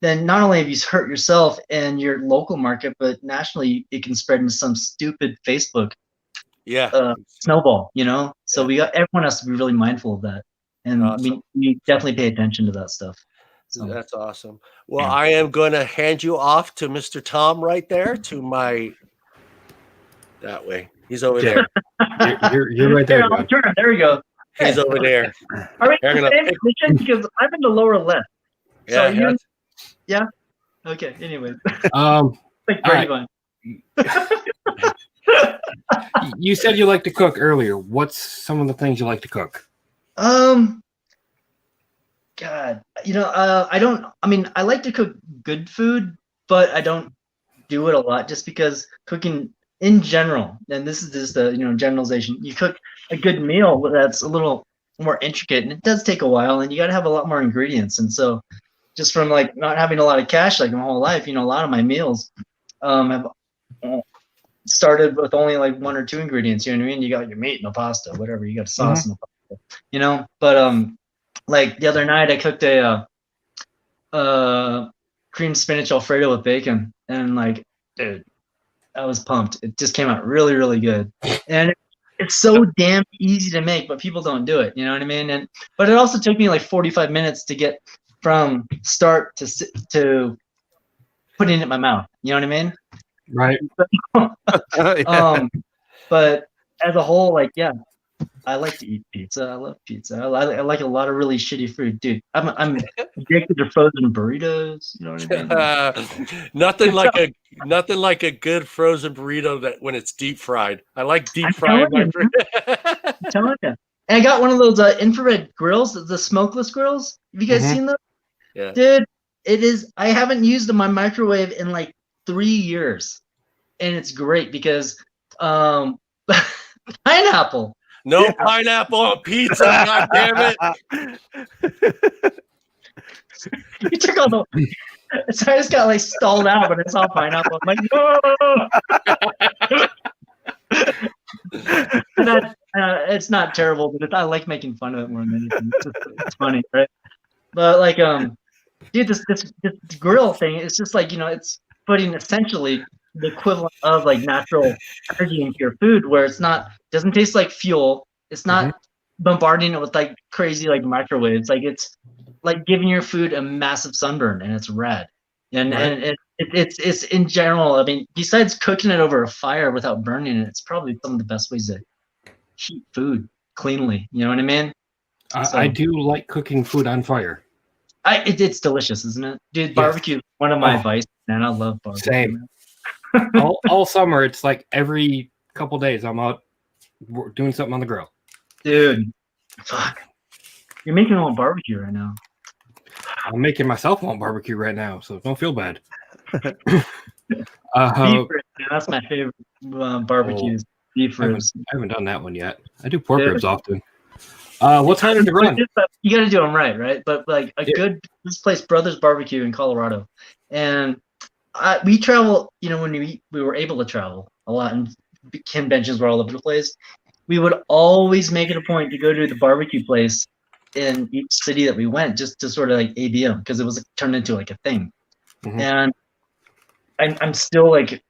then not only have you hurt yourself and your local market, but nationally it can spread into some stupid Facebook snowball, you know? So everyone has to be really mindful of that. And we definitely pay attention to that stuff. So that's awesome. Well, I am going to hand you off to Mr. Tom right there to my, that way. He's over there. You're right there. There we go. He's over there. Are we in the same position? Because I'm in the lower left. So yeah. Okay. Anyway. Right. You said you like to cook earlier. What's some of the things you like to cook? God, you know, I like to cook good food, but I don't do it a lot just because cooking in general, and this is just a generalization, you cook a good meal that's a little more intricate and it does take a while and you got to have a lot more ingredients. And so just from like not having a lot of cash like my whole life, a lot of my meals have started with only like 1 or 2 ingredients. You know what I mean? You got your meat and the pasta, whatever, you got sauce and the pasta, but like the other night I cooked a cream spinach Alfredo with bacon, and like, dude, I was pumped. It just came out really, really good. And it's so damn easy to make, but people don't do it. You know what I mean? But it also took me like 45 minutes to get from start to putting it in my mouth. You know what I mean? Right. But as a whole, like, yeah, I like to eat pizza. I love pizza. I like a lot of really shitty food, dude. I'm addicted to frozen burritos. You know what I mean? Nothing like a good frozen burrito that when it's deep fried. I like deep fried. I'm telling you. And I got one of those infrared grills, the smokeless grills. Have you guys seen those? Yeah. Dude, it is. I haven't used my microwave in like 3 years, and it's great because pineapple. No pineapple on pizza, god damn it. You took all the so I just got like stalled out, but it's all pineapple. I'm like, no. It's not terrible, but I like making fun of it more than anything. It's funny, right? But like, dude, this grill thing, it's just like, it's putting essentially the equivalent of like natural energy into your food, where doesn't taste like fuel. It's not bombarding it with like crazy like microwaves. Like it's like giving your food a massive sunburn, and it's rad. And it's in general. I mean, besides cooking it over a fire without burning it, it's probably some of the best ways to heat food cleanly. You know what I mean? I do like cooking food on fire. It's delicious, isn't it, dude? Yes. Barbecue, one of my vices, man. I love barbecue. Same. all summer, it's like every couple days I'm out doing something on the grill. Dude, fuck. You're making me want barbecue right now. I'm making myself want barbecue right now, so don't feel bad. Beef ribs, that's my favorite barbecues. Beef ribs. I haven't done that one yet. I do pork ribs often. What's harder to run? You got to do them right? But like this place, Brothers Barbecue in Colorado, and we travel. When we were able to travel a lot, and conventions were all over the place. We would always make it a point to go to the barbecue place in each city that we went, just to sort of like ABM, because it was turned into like a thing. And I'm still like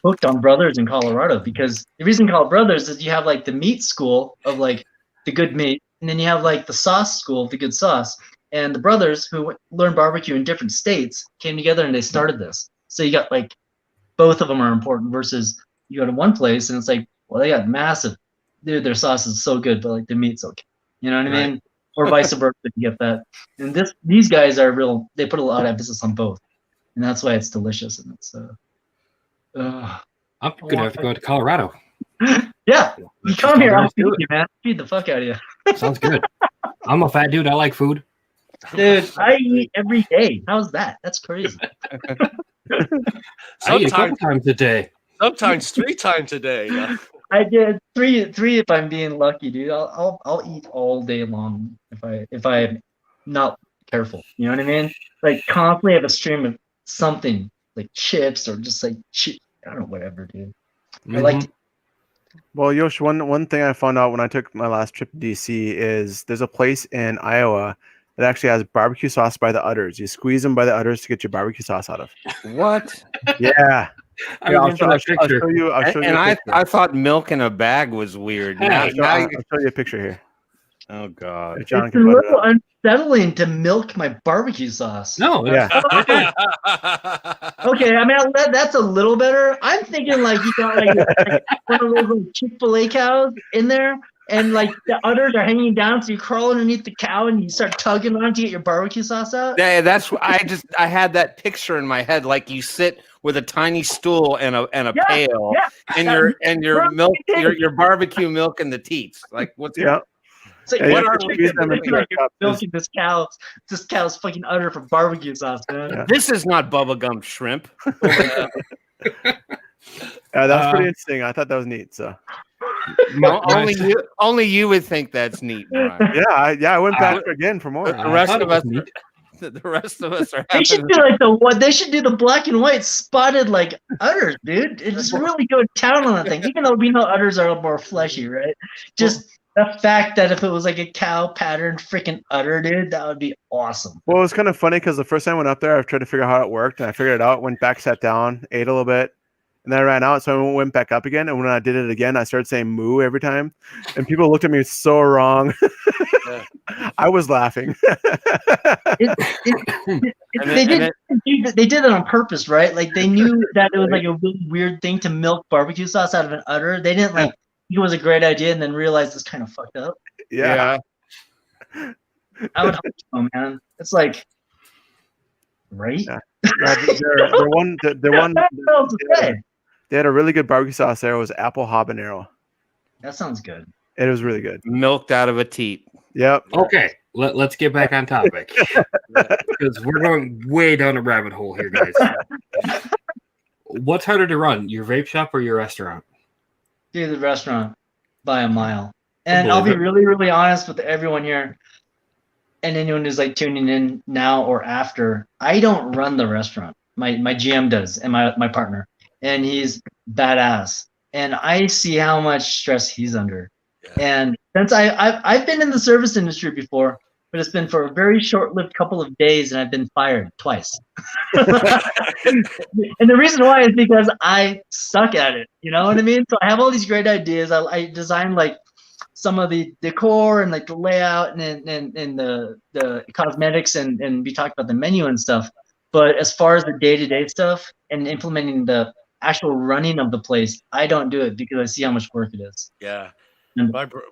hooked on Brothers in Colorado, because the reason called Brothers is you have like the meat school of like the good meat, and then you have like the sauce school of the good sauce. And the brothers who learned barbecue in different states came together and they started this. So you got like both of them are important, versus you go to one place and it's like, well, they got massive, dude, their sauce is so good, but like the meat's okay. You know what I mean? Or vice versa, you get that. And these guys are real, they put a lot of emphasis on both. And that's why it's delicious. And it's I'm gonna have to go to Colorado. Yeah, you come here, I'll feed you, man. Feed the fuck out of you. Sounds good. I'm a fat dude, I like food. Dude, I eat every day. How's that? That's crazy. I eat a couple times a day. Sometimes 3 times a day. Yeah. I did three if I'm being lucky, dude. I'll eat all day long if I'm not careful. You know what I mean? Like constantly have a stream of something like chips or just like I don't know, whatever, dude. I like to. Well, Yosh, one thing I found out when I took my last trip to DC is there's a place in Iowa that actually has barbecue sauce by the udders. You squeeze them by the udders to get your barbecue sauce out of. What? Yeah. I Yeah, remember that picture. I'll show you. I'll show you. And a I picture. thought milk in a bag was weird. Hey, I'll show you a picture here. Oh God. If John It's a can put it little up. unsettling to milk my barbecue sauce. No, Yeah. Okay, I mean that's a little better. I'm thinking like you got like one of those little Chick-fil-A cows in there, and like the udders are hanging down, so you crawl underneath the cow and you start tugging on it to get your barbecue sauce out. Yeah, that's I had that picture in my head, like you sit with a tiny stool and a Yeah, pail, yeah. and your milk, your barbecue milk in the teats. Like what's Yeah. It's like, Yeah, what you are have to we squeeze them doing? into Like a you're cup. milking this cow's fucking udder for barbecue sauce, man. Yeah. This is not bubblegum shrimp. That's pretty interesting. I thought that was neat. So No, only you would think that's neat, Brian. yeah, I went back again for more. The rest thought of it was us, neat. the rest of us are. They should do like they should do the black and white spotted like udders, dude. It's really go down on that thing. Even though we know udders are more fleshy, right? Just the fact that if it was like a cow patterned freaking udder, dude, that would be awesome. Well, it was kind of funny because the first time I went up there, I tried to figure out how it worked, and I figured it out. Went back, sat down, ate a little bit, and then I ran out. So I went back up again, and when I did it again, I started saying "moo" every time, and people looked at me so wrong. I was laughing. They did it on purpose, right? Like they knew that it was like a really weird thing to milk barbecue sauce out of an udder. They didn't like think it was a great idea and then realize it's kind of fucked up. Yeah. I would hope so, man. It's like, right? Yeah. They're one. They had a really good barbecue sauce there. It was apple habanero. That sounds good. It was really good. Milked out of a teat. Yep. Okay, let's get back on topic because we're going way down a rabbit hole here, guys. What's harder to run, your vape shop or your restaurant? Dude, the restaurant by a mile. And I'll be really, really honest with everyone here and anyone who's like tuning in now or after. I don't run the restaurant. My GM does, and my partner, and he's badass. And I see how much stress he's under. And since I've been in the service industry before, but it's been for a very short-lived couple of days, and I've been fired twice. And the reason why is because I suck at it. You know what I mean? So I have all these great ideas. I designed like some of the decor and like the layout and the cosmetics and we talked about the menu and stuff. But as far as the day-to-day stuff and implementing the actual running of the place, I don't do it because I see how much work it is. Yeah.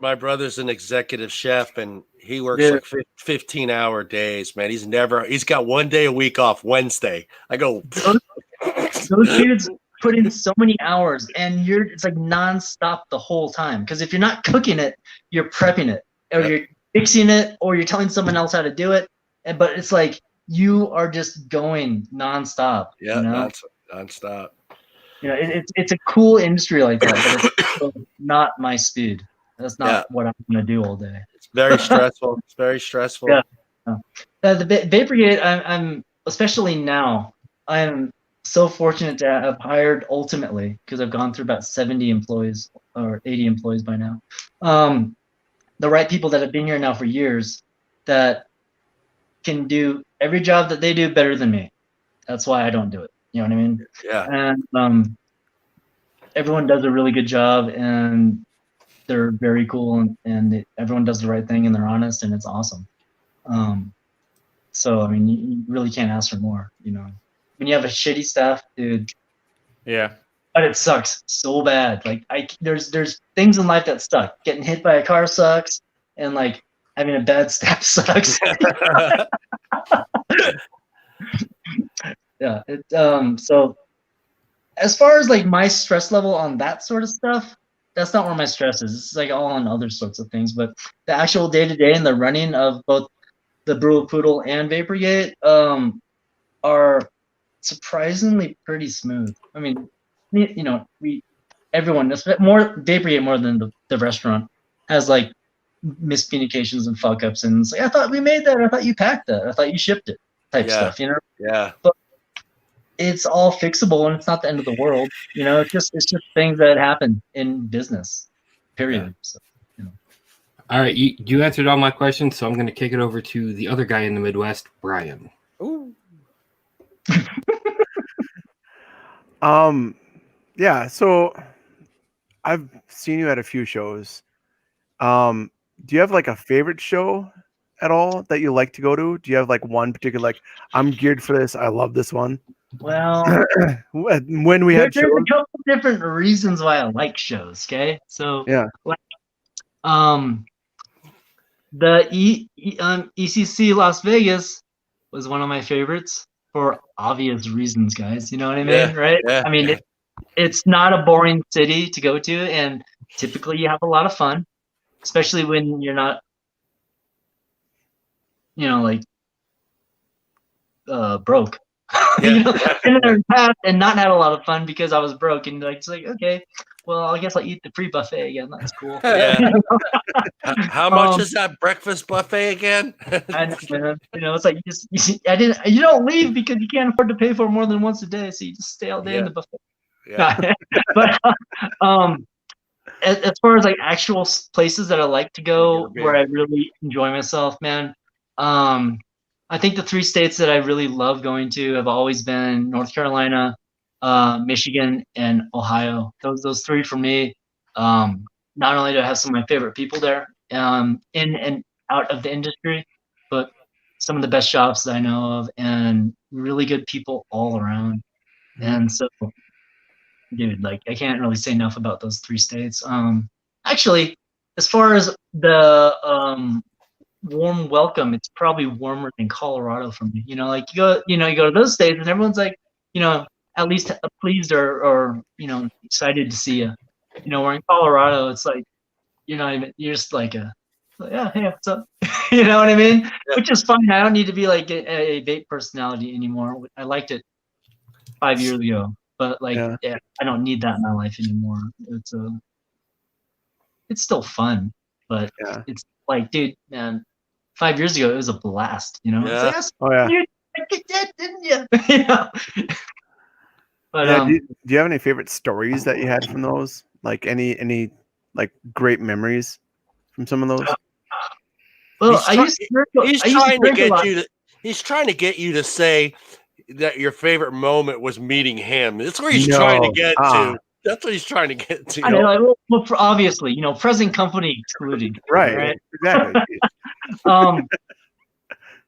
My brother's an executive chef and he works like 15-hour days, man. He's got 1 day a week off, Wednesday. I go, those dudes put in so many hours and it's like nonstop the whole time. Because if you're not cooking it, you're prepping it or you're fixing it or you're telling someone else how to do it. But it's like you are just going nonstop. Yeah, you know? nonstop. You know, it's a cool industry like that, but it's not my speed. That's not what I'm gonna do all day. It's very stressful. It's very stressful. Yeah. The VaperGate, I'm especially now. I'm so fortunate to have hired ultimately because I've gone through about 70 employees or 80 employees by now. The right people that have been here now for years that can do every job that they do better than me. That's why I don't do it. You know what I mean? Yeah. And everyone does a really good job, and they're very cool, and everyone does the right thing, and they're honest, and it's awesome. So I mean, you really can't ask for more. You know, when you have a shitty staff, dude. Yeah. But it sucks so bad. Like there's things in life that suck. Getting hit by a car sucks, and like having a bad staff sucks. Yeah. So as far as like my stress level on that sort of stuff, that's not where my stress is. It's like all on other sorts of things. But the actual day-to-day and the running of both the Brew Poodle and VaperGate are surprisingly pretty smooth. I mean, you know, everyone, more VaperGate more than the restaurant, has like miscommunications and fuck ups, and it's like, I thought we made that, I thought you packed that, I thought you shipped it, type stuff, you know? Yeah. But it's all fixable, and it's not the end of the world. You know, it's just things that happen in business. Period. Yeah. So, you know. All right, you answered all my questions, so I'm going to kick it over to the other guy in the Midwest, Brian. Ooh. Yeah, so I've seen you at a few shows. Do you have like a favorite show at all that you like to go to? Do you have like one particular, like, I'm geared for this, I love this one? Well, when we had there's shows? a couple different reasons why I like shows. Okay, so Yeah. like, the ECC Las Vegas was one of my favorites for obvious reasons, guys. You know what I mean, right? Yeah. I mean, it's not a boring city to go to, and typically you have a lot of fun, especially when you're not, like, broke. You know, been there in the past and not had a lot of fun because I was broke, and like it's like, okay, well, I guess I'll eat the free buffet again. That's cool. Yeah. How much is that breakfast buffet again? I know, man. It's like you don't leave because you can't afford to pay for it more than once a day, so you just stay all day in the buffet. Yeah. But as far as like actual places that I like to go where I really enjoy myself, man, I think the 3 states that I really love going to have always been North Carolina, Michigan, and Ohio. Those 3 for me. Not only do I have some of my favorite people there, in and out of the industry, but some of the best shops that I know of, and really good people all around. And so, dude, like, I can't really say enough about those 3 states. Actually, as far as the warm welcome, it's probably warmer than Colorado for me. Like you go to those states and everyone's like, at least pleased or excited to see you. Where in Colorado, it's like, you're just like yeah, hey, what's up? You know what I mean? Yeah. Which is fine. I don't need to be like a vape personality anymore. I liked it 5 years ago, but like, yeah, I don't need that in my life anymore. It's still fun, but it's like, dude, man, 5 years ago it was a blast. It's like, you did that, didn't you? But do you have any favorite stories that you had from those? Like any like great memories from some of those? Well, he's trying to get you to say that your favorite moment was meeting him. That's where he's trying to get to. That's what he's trying to get to. I know, well, obviously, present company excluded. Right? Exactly.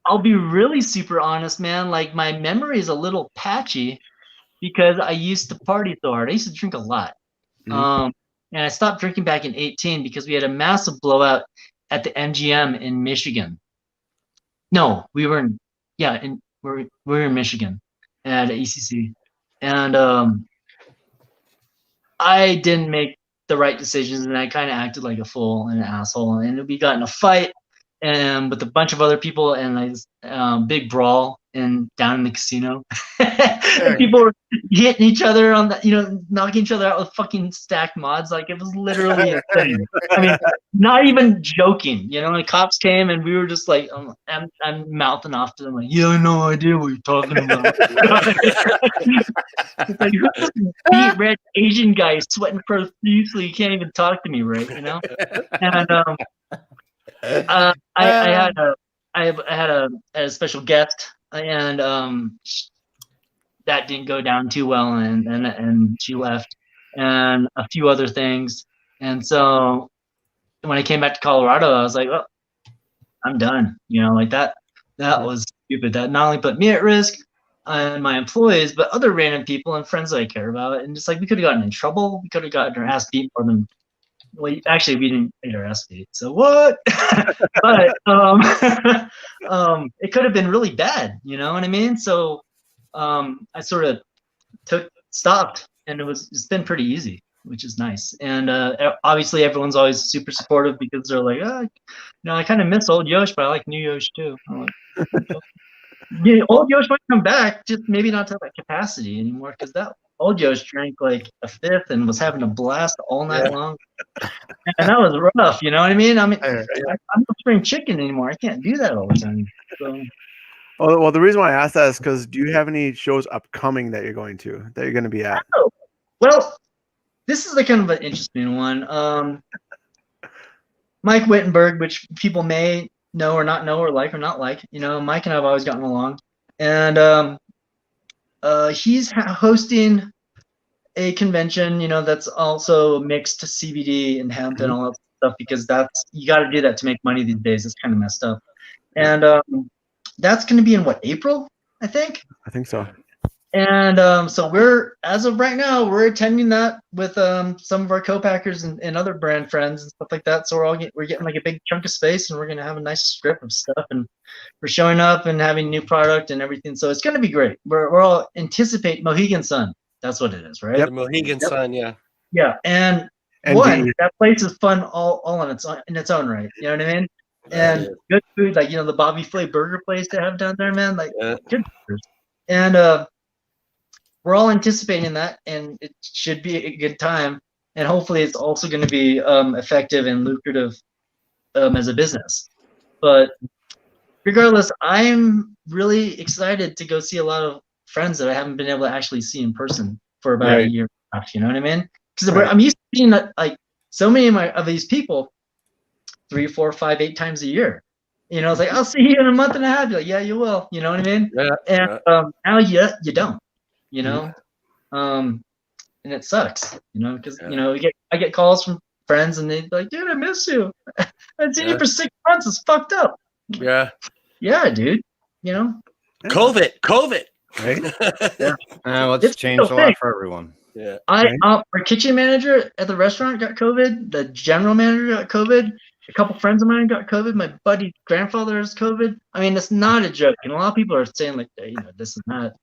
I'll be really super honest, man. Like, my memory is a little patchy because I used to party so hard. I used to drink a lot. Mm-hmm. And I stopped drinking back in 2018 because we had a massive blowout at the MGM in Michigan. No, we were in Michigan at ECC. And I didn't make the right decisions, and I kind of acted like a fool and an asshole. And we got in a fight and with a bunch of other people, and big brawl down in the casino. People were hitting each other on the, knocking each other out with fucking stacked mods. Like, it was literally insane. I mean, not even joking. The cops came and we were just like, I'm mouthing off to them like, you have no idea what you're talking about. It's like, who's this beat red Asian guy sweating profusely? You can't even talk to me, right? And I had a special guest, and that didn't go down too well, and she left, and a few other things. And so when I came back to Colorado, I was like, well, I'm done. Like that was stupid. That not only put me at risk and my employees, but other random people and friends that I care about. And just like, we could have gotten in trouble. We could have gotten our ass beat more than. Well, actually, we didn't get our ass beat. So what? But it could have been really bad. You know what I mean? So I sort of stopped, and it's been pretty easy, which is nice. And obviously, everyone's always super supportive because they're like, I kind of miss old Yosh, but I like new Yosh too. I'm like, yeah, old Yosh might come back, just maybe not to that capacity anymore, because that old Yosh drank like a fifth and was having a blast all night long. And that was rough, you know what I mean? I mean, I'm not spring chicken anymore. I can't do that all the time. So. Well, the reason why I asked that is because do you have any shows upcoming that you're going to be at? Oh, well, this is kind of an interesting one. Mike Wittenberg, which people may know or not know or not like. You know, Mike and I have always gotten along, and he's hosting a convention, you know, that's also mixed to CBD and hemp and all that stuff, because you got to do that to make money these days. It's kind of messed up. And that's going to be in what, April, I think? I think so. And so as of right now, we're attending that with some of our co-packers and other brand friends and stuff like that. So we're getting like a big chunk of space, and we're going to have a nice strip of stuff, and we're showing up and having new product and everything. So it's going to be great. We're all anticipating Mohegan Sun. That's what it is, right? The Mohegan Sun, yeah. Yeah, and that place is fun all on its own, in its own right. You know what I mean? And good food, like, you know, the Bobby Flay burger place they have down there, man. Like good burgers. And we're all anticipating that, and it should be a good time. And hopefully, it's also going to be effective and lucrative as a business. But regardless, I'm really excited to go see a lot of friends that I haven't been able to actually see in person for about a year and a half. You know what I mean? Because I'm used to seeing like so many of these people 3, 4, 5, 8 times a year. You know, it's like, I'll see you in a month and a half. You're like, yeah, you will. You know what I mean? Yeah. And now you don't. You know, and it sucks. You know, because you know I get calls from friends, and they're like, dude, I miss you. I've seen you for 6 months. It's fucked up. Yeah. Yeah, dude. You know. COVID. Right? Well, it's changed a lot for everyone. Yeah. Our kitchen manager at the restaurant got COVID. The general manager got COVID. A couple friends of mine got COVID. My buddy's grandfather has COVID. I mean, it's not a joke. And a lot of people are saying like, you know, this and that.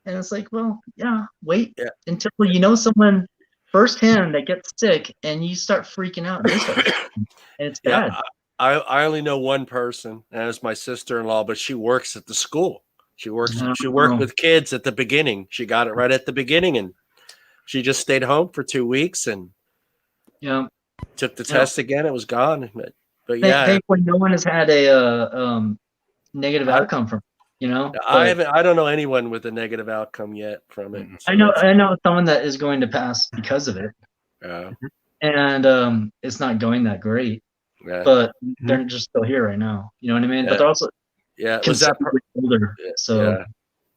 And it's like, well, yeah, wait until you know someone firsthand that gets sick, and you start freaking out. And it's bad. I only know one person, and it's my sister-in-law, but she works at the school. She worked with kids at the beginning. She got it right at the beginning, and she just stayed home for 2 weeks and took the test again. It was gone. But yeah, thankfully no one has had a negative outcome from it, you know. I don't know anyone with a negative outcome yet from it. So I know someone that is going to pass because of it. And it's not going that great. Yeah. But they're just still here right now. You know what I mean? But they're also was that older, so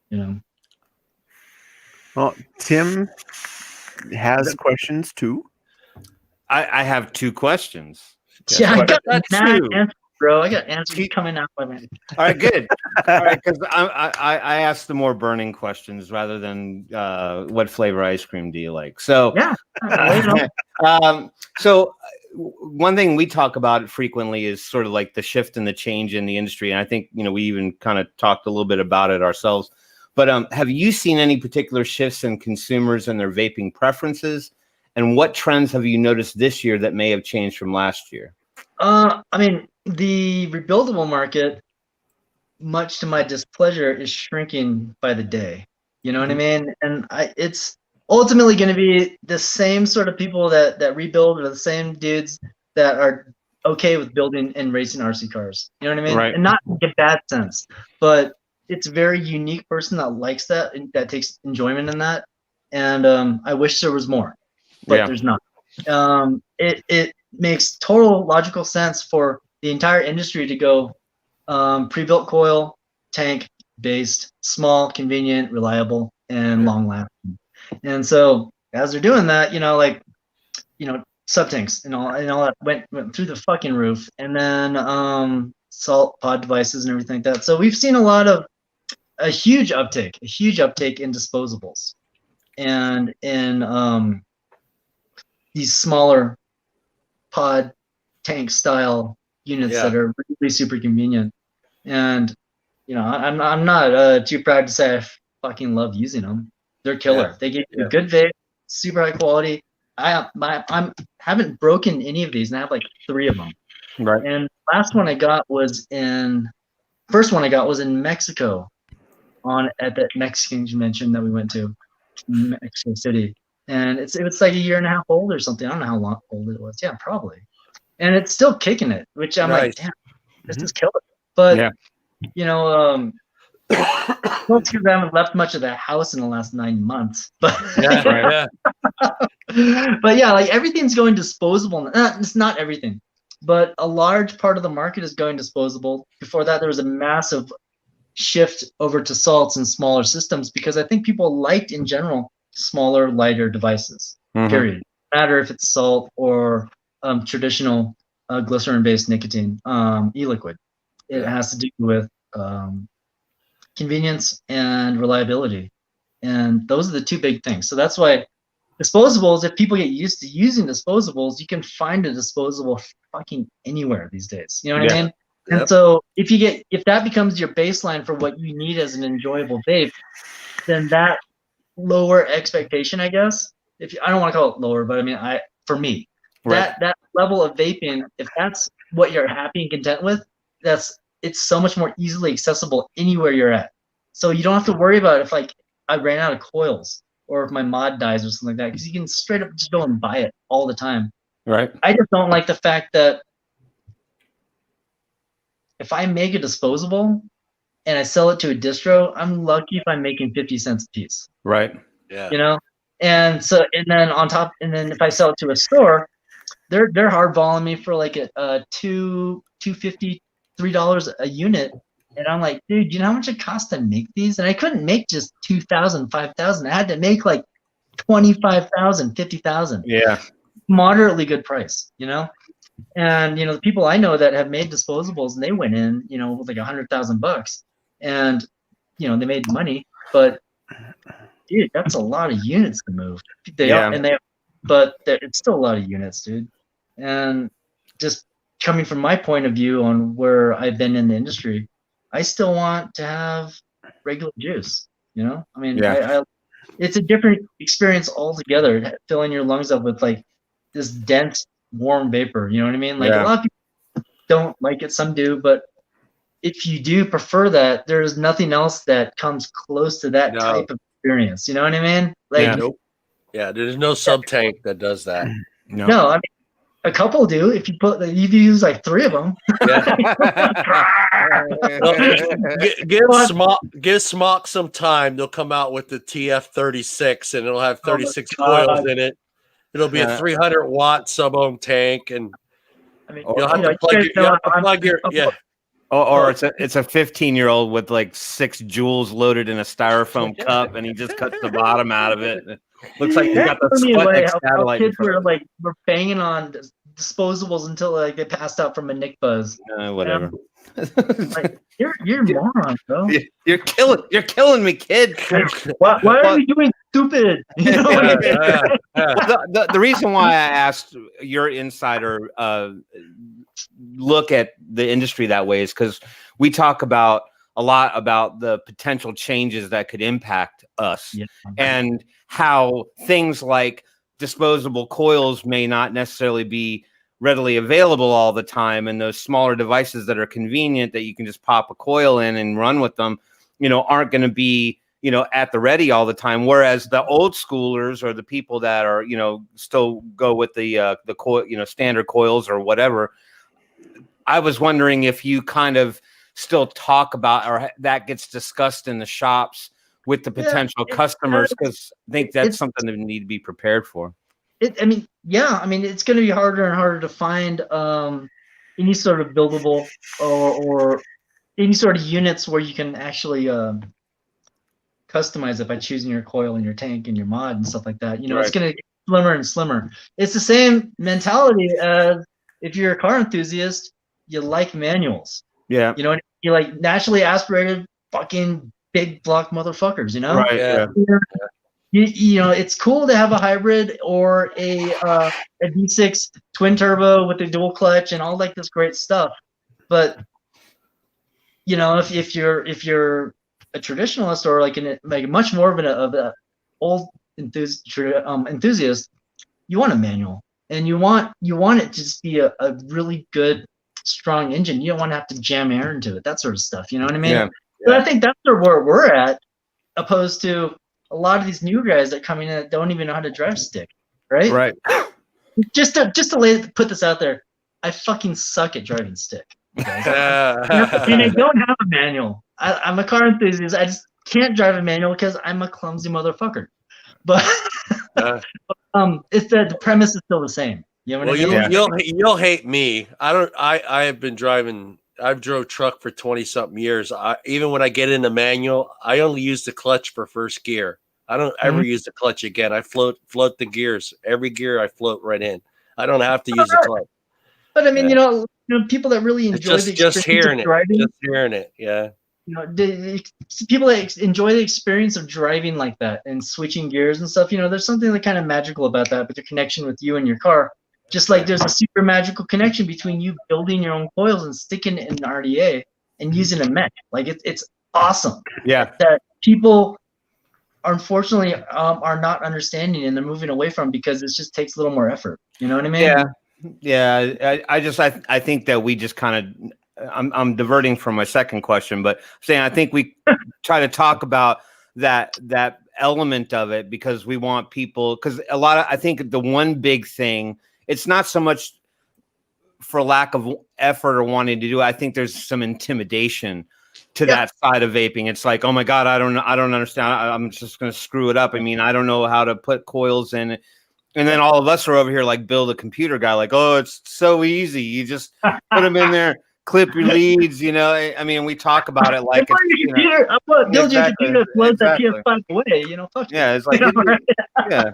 you know. Well, Tim has questions too. I have 2 questions. Yeah, I got answers, bro. I got answers coming out by me. All right, good. All right, because I asked the more burning questions rather than what flavor ice cream do you like? So so one thing we talk about frequently is sort of like the shift and the change in the industry. And I think, you know, we even kind of talked a little bit about it ourselves. But have you seen any particular shifts in consumers and their vaping preferences? And what trends have you noticed this year that may have changed from last year? I mean, the rebuildable market, much to my displeasure, is shrinking by the day. You know what I mean? And it's ultimately going to be the same sort of people that rebuild, or the same dudes that are okay with building and racing RC cars. You know what I mean? Right. And not in a bad sense, but it's a very unique person that likes that and that takes enjoyment in that. And I wish there was more, but there's not. It makes total logical sense for the entire industry to go pre-built coil, tank based, small, convenient, reliable, and long lasting. And so as they're doing that, you know, like, you know, sub tanks and all that went through the fucking roof, and then salt pod devices and everything like that. So we've seen a huge uptake in disposables and in these smaller pod tank style units that are really super convenient. And you know, I'm not too proud to say I fucking love using them. They're killer. They give you a good vape, super high quality. I haven't broken any of these, and I have like 3 of them. Right. And first one I got was in Mexico, at that Mexican convention that we went to, Mexico City. And it was like a year and a half old or something. I don't know how long old it was. Yeah, probably. And it's still kicking it, which I'm like, damn, this is killer. But you know, because I haven't left much of the house in the last 9 months. But but yeah, like everything's going disposable. It's not everything, but a large part of the market is going disposable. Before that, there was a massive shift over to salts and smaller systems because I think people liked in general smaller, lighter devices. Period. No matter if it's salt or traditional glycerin-based nicotine, e-liquid. It has to do with convenience and reliability, and those are the two big things. So that's why disposables, if people get used to using disposables, you can find a disposable fucking anywhere these days. You know what I mean? And so if that becomes your baseline for what you need as an enjoyable vape, then that lower expectation, I guess, I don't want to call it lower, but I mean, for me, that level of vaping, if that's what you're happy and content with, it's so much more easily accessible anywhere you're at. So you don't have to worry about if like I ran out of coils or if my mod dies or something like that, because you can straight up just go and buy it all the time. Right. I just don't like the fact that if I make a disposable and I sell it to a distro, I'm lucky if I'm making 50 cents a piece. Right. Yeah. You know? And then if I sell it to a store, they're hardballing me for like a $2.50, $3 a unit. And I'm like, dude, you know how much it costs to make these? And I couldn't make just 2,000, 5,000. I had to make like 25,000, 50,000. Yeah. Moderately good price, you know? And, you know, the people I know that have made disposables and they went in, you know, with like $100,000 and, you know, they made money, but dude, that's a lot of units to move. But it's still a lot of units, dude. And just coming from my point of view on where I've been in the industry, I still want to have regular juice, you know? I mean, it's a different experience altogether, filling your lungs up with like this dense, warm vapor, you know what I mean? Like a lot of people don't like it, some do, but if you do prefer that, there's nothing else that comes close to that type of experience, you know what I mean? Like, yeah, there's no sub tank that does that. No, I mean, a couple do. If you use like 3 of them. Give Smock some time. They'll come out with the TF36 and it'll have 36 coils in it. It'll be a 300 watt sub-ohm tank, and I mean, you'll have to plug your Or it's a 15-year-old with like 6 joules loaded in a styrofoam cup, and he just cuts the bottom out of it. It looks like you got the Sputnik satellite. Kids were banging on disposables until like they passed out from a Nick buzz. Whatever. Like, you're moron, bro. You're killing me, kid. Why are you doing stupid? You know the reason why I asked your insider look at the industry that way is because we talk a lot about the potential changes that could impact us, and how things like disposable coils may not necessarily be readily available all the time, and those smaller devices that are convenient that you can just pop a coil in and run with them, you know, aren't going to be, you know, at the ready all the time. Whereas the old schoolers or the people that are, you know, still go with the coil, you know, standard coils or whatever. I was wondering if you kind of still talk about, or that gets discussed in the shops with the potential customers, because I think that's something that we need to be prepared for. I mean, it's going to be harder and harder to find any sort of buildable or any sort of units where you can actually customize it by choosing your coil and your tank and your mod and stuff like that. You know, It's going to get slimmer and slimmer. It's the same mentality as if you're a car enthusiast, you like manuals. Yeah. You know, you like naturally aspirated fucking big block motherfuckers, you know? Right. Yeah. You know, it's cool to have a hybrid or a V6 twin turbo with a dual clutch and all like this great stuff. But you know, if you're a traditionalist or like much more of an old enthusiast, you want a manual, and you want it to just be a really good, strong engine. You don't want to have to jam air into it, that sort of stuff. You know what I mean? Yeah. But I think that's where we're at, opposed to a lot of these new guys that come in that don't even know how to drive stick, right? Right. Just to put this out there, I fucking suck at driving stick. And I don't have a manual. I'm a car enthusiast. I just can't drive a manual because I'm a clumsy motherfucker. But it's the premise is still the same. You know what Well, I mean? you'll hate me. I have been driving. I've drove truck for 20 something years. Even when I get in the manual, I only use the clutch for first gear. I don't ever use the clutch again. I float the gears. Every gear I float right in. I don't have to use the clutch. But I mean, people that really It's enjoy the just experience hearing of driving, just hearing it. Yeah. People that enjoy the experience of driving like that and switching gears and stuff, there's something that kind of magical about that, with the connection with you and your car. Just like there's a super magical connection between you building your own coils and sticking it in an RDA and using a mech. Like it's awesome. Yeah. That people unfortunately are not understanding and they're moving away from, because it just takes a little more effort. You know what I mean? Yeah. I think that we just kind of, I'm diverting from my second question, but saying I think we try to talk about that element of it, because we want people, because I think the one big thing, it's not so much for lack of effort or wanting to do it. I think there's some intimidation to that side of vaping. It's like, oh my God, I don't understand. I'm just going to screw it up. I mean, I don't know how to put coils in. And then all of us are over here like Bill the computer guy, like, oh, it's so easy. You just put them in there, clip your leads. I mean, we talk about it like build your computer, float that PS5 away. Fuck yeah, it's like yeah.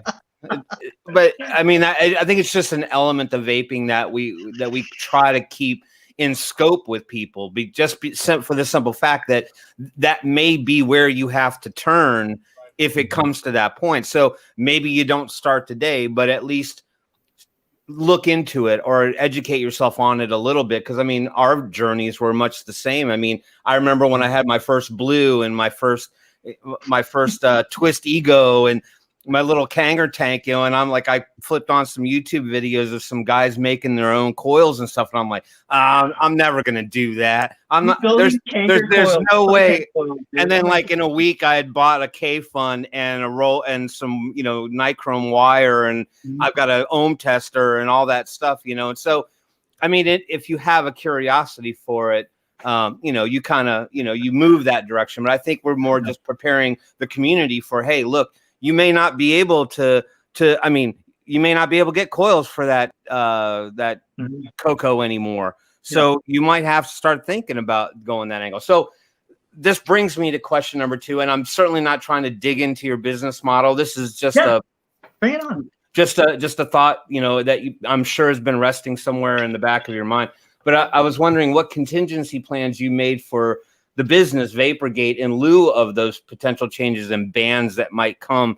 But I mean, I think it's just an element of vaping that we try to keep in scope with people, for the simple fact that may be where you have to turn if it comes to that point. So maybe you don't start today, but at least look into it or educate yourself on it a little bit. Because I mean, our journeys were much the same. I mean, I remember when I had my first blue and my first twist ego and my little Kanger tank, and I'm like, I flipped on some YouTube videos of some guys making their own coils and stuff, and I'm like, I'm never gonna do that. I'm not. There's no way. And then like in a week, I had bought a K-Fun and a roll and some nichrome wire, and I've got an ohm tester and all that stuff, And so, I mean, if you have a curiosity for it, you kind of you move that direction. But I think we're more just preparing the community for, hey, look. You may not be able to get coils for that cocoa anymore. So you might have to start thinking about going that angle. So this brings me to question number 2, and I'm certainly not trying to dig into your business model. This is just bring it on. Just a thought, that I'm sure has been resting somewhere in the back of your mind. But I was wondering what contingency plans you made for the business VaperGate in lieu of those potential changes and bans that might come,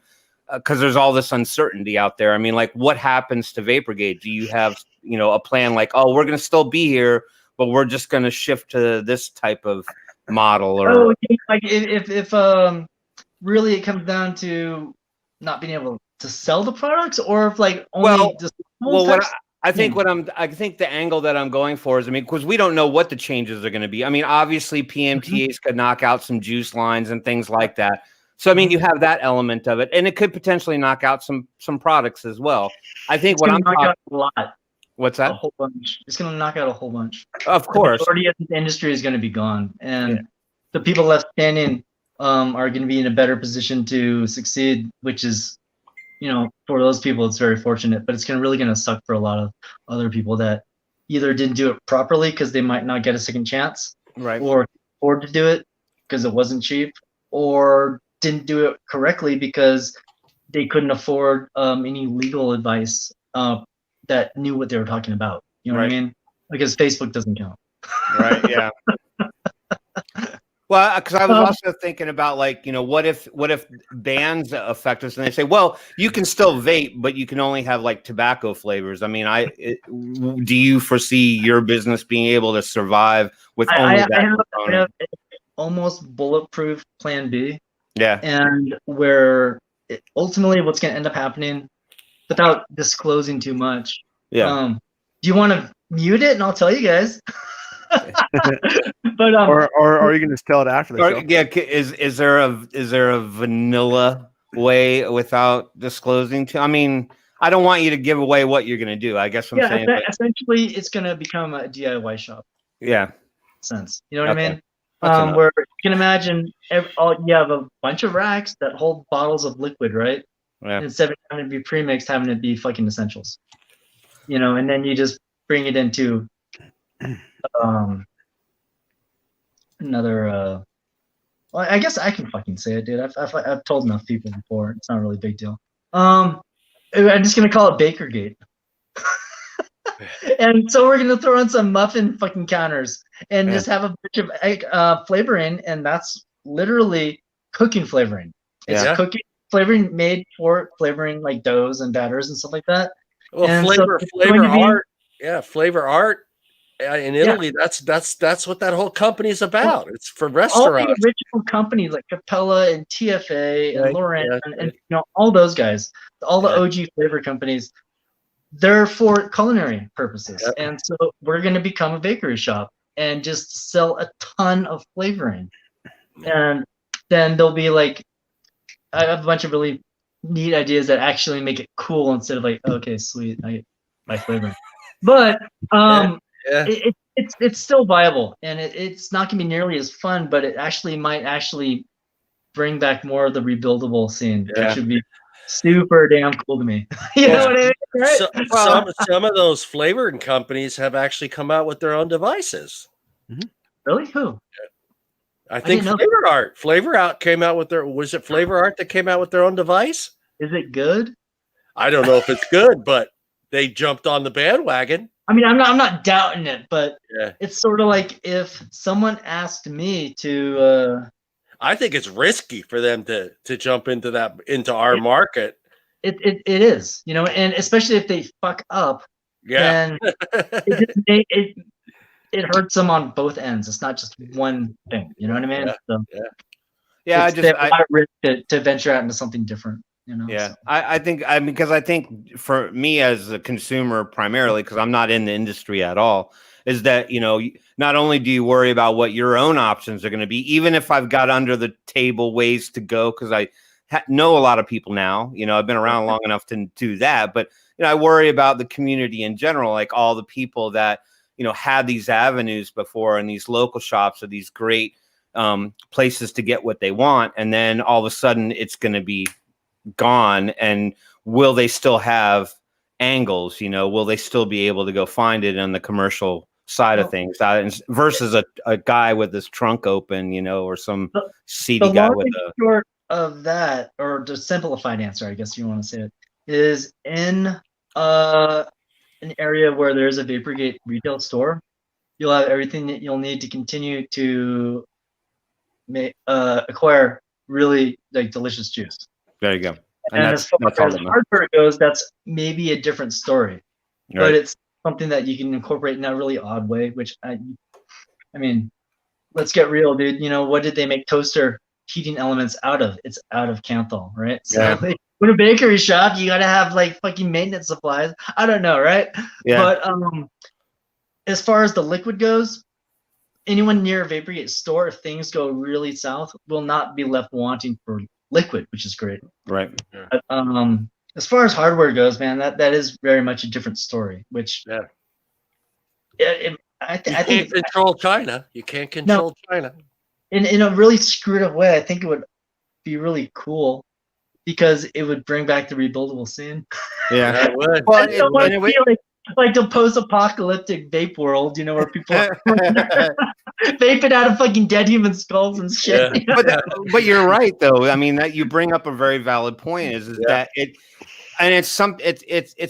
because there's all this uncertainty out there. I mean, like, what happens to VaperGate? Do you have, a plan like, oh, we're going to still be here, but we're just going to shift to this type of model? Or like if really it comes down to not being able to sell the products, or if like only I think the angle that I'm going for is, because we don't know what the changes are going to be. I mean, obviously PMTAs could knock out some juice lines and things like that. So, I mean, you have that element of it, and it could potentially knock out some products as well. I think what I'm talking a lot. What's that? A whole bunch. It's going to knock out a whole bunch. Of course. The majority of the industry is going to be gone, and the people left standing are going to be in a better position to succeed, which is, for those people, it's very fortunate, but it's really going to suck for a lot of other people that either didn't do it properly because they might not get a second chance, right, or afford to do it because it wasn't cheap, or didn't do it correctly because they couldn't afford any legal advice that knew what they were talking about. You know what I mean? Because Facebook doesn't count. Right. Yeah. Well, because I was also thinking about, like, what if bans affect us, and they say, well, you can still vape, but you can only have like tobacco flavors. I mean, do you foresee your business being able to survive with only that? I have almost bulletproof plan B. Yeah. And where ultimately what's going to end up happening, without disclosing too much. Yeah. Do you want to mute it and I'll tell you guys? But or are you going to just tell it after the show? Yeah, is there a vanilla way without disclosing to? I mean, I don't want you to give away what you're going to do. I guess what I'm saying. Essentially, it's going to become a DIY shop. Yeah. Sense. You know what I mean? Where you can imagine you have a bunch of racks that hold bottles of liquid, right? Yeah. And instead of having it be pre-mixed, having it be fucking essentials. and then you just bring it into another. Well, I guess I can fucking say it, dude. I've told enough people before. It's not really a big deal. I'm just gonna call it VaperGate. And so we're gonna throw in some muffin fucking counters and just have a bunch of flavoring, and that's literally cooking flavoring. It's cooking flavoring made for flavoring like doughs and batters and stuff like that. Well, and flavor art. Yeah, flavor art. In Italy, that's what that whole company's about. It's for restaurants. All the original companies like Capella and TFA and Laurent and all those guys, all the OG flavor companies, they're for culinary purposes. And so we're going to become a bakery shop and just sell a ton of flavoring. And then there'll be like, I have a bunch of really neat ideas that actually make it cool instead of like, okay, sweet, I get my flavoring. But it's still viable, and it's not going to be nearly as fun, but it might bring back more of the rebuildable scene. That should be super damn cool to me. You know what I mean? Right? Some of those flavoring companies have actually come out with their own devices. Really? Who? I think Flavor Art came out with their. Was it Flavor Art that came out with their own device? Is it good? I don't know if it's good, but they jumped on the bandwagon. I mean, I'm not doubting it, but it's sort of like if someone asked me to. I think it's risky for them to jump into our market. It is, and especially if they fuck up. Then it hurts them on both ends. It's not just one thing. You know what I mean? I have risk to venture out into something different. So. I think because I think for me as a consumer primarily, because I'm not in the industry at all, is that not only do you worry about what your own options are going to be, even if I've got under the table ways to go, because I know a lot of people now. I've been around long enough to do that, but I worry about the community in general, like all the people that had these avenues before and these local shops or these great places to get what they want, and then all of a sudden it's going to be gone. And will they still have angles? Will they still be able to go find it on the commercial side of things versus a guy with his trunk open, or some seedy guy with a short of that, or the simplified answer, I guess you want to say it, is in an area where there's a VaperGate retail store, you'll have everything that you'll need to continue to acquire really like delicious juice. There you go. And as far as hardware goes, that's maybe a different story, but it's something that you can incorporate in a really odd way. Which I mean, let's get real, dude. What did they make toaster heating elements out of? It's out of Canthal, right? So when a bakery shop, you gotta have like fucking maintenance supplies. I don't know, right? But as far as the liquid goes, anyone near a VaperGate store, if things go really south, will not be left wanting for liquid, which is great. Right. But, as far as hardware goes, man, that is very much a different story. Which I think control China. You can't control China. In a really screwed up way, I think it would be really cool because it would bring back the rebuildable scene. Yeah, it would. Well, I don't want to feel like the post-apocalyptic vape world, where people are vaping out of fucking dead human skulls and shit. But you're right, though. I mean, that you bring up a very valid point. Is that it? And it's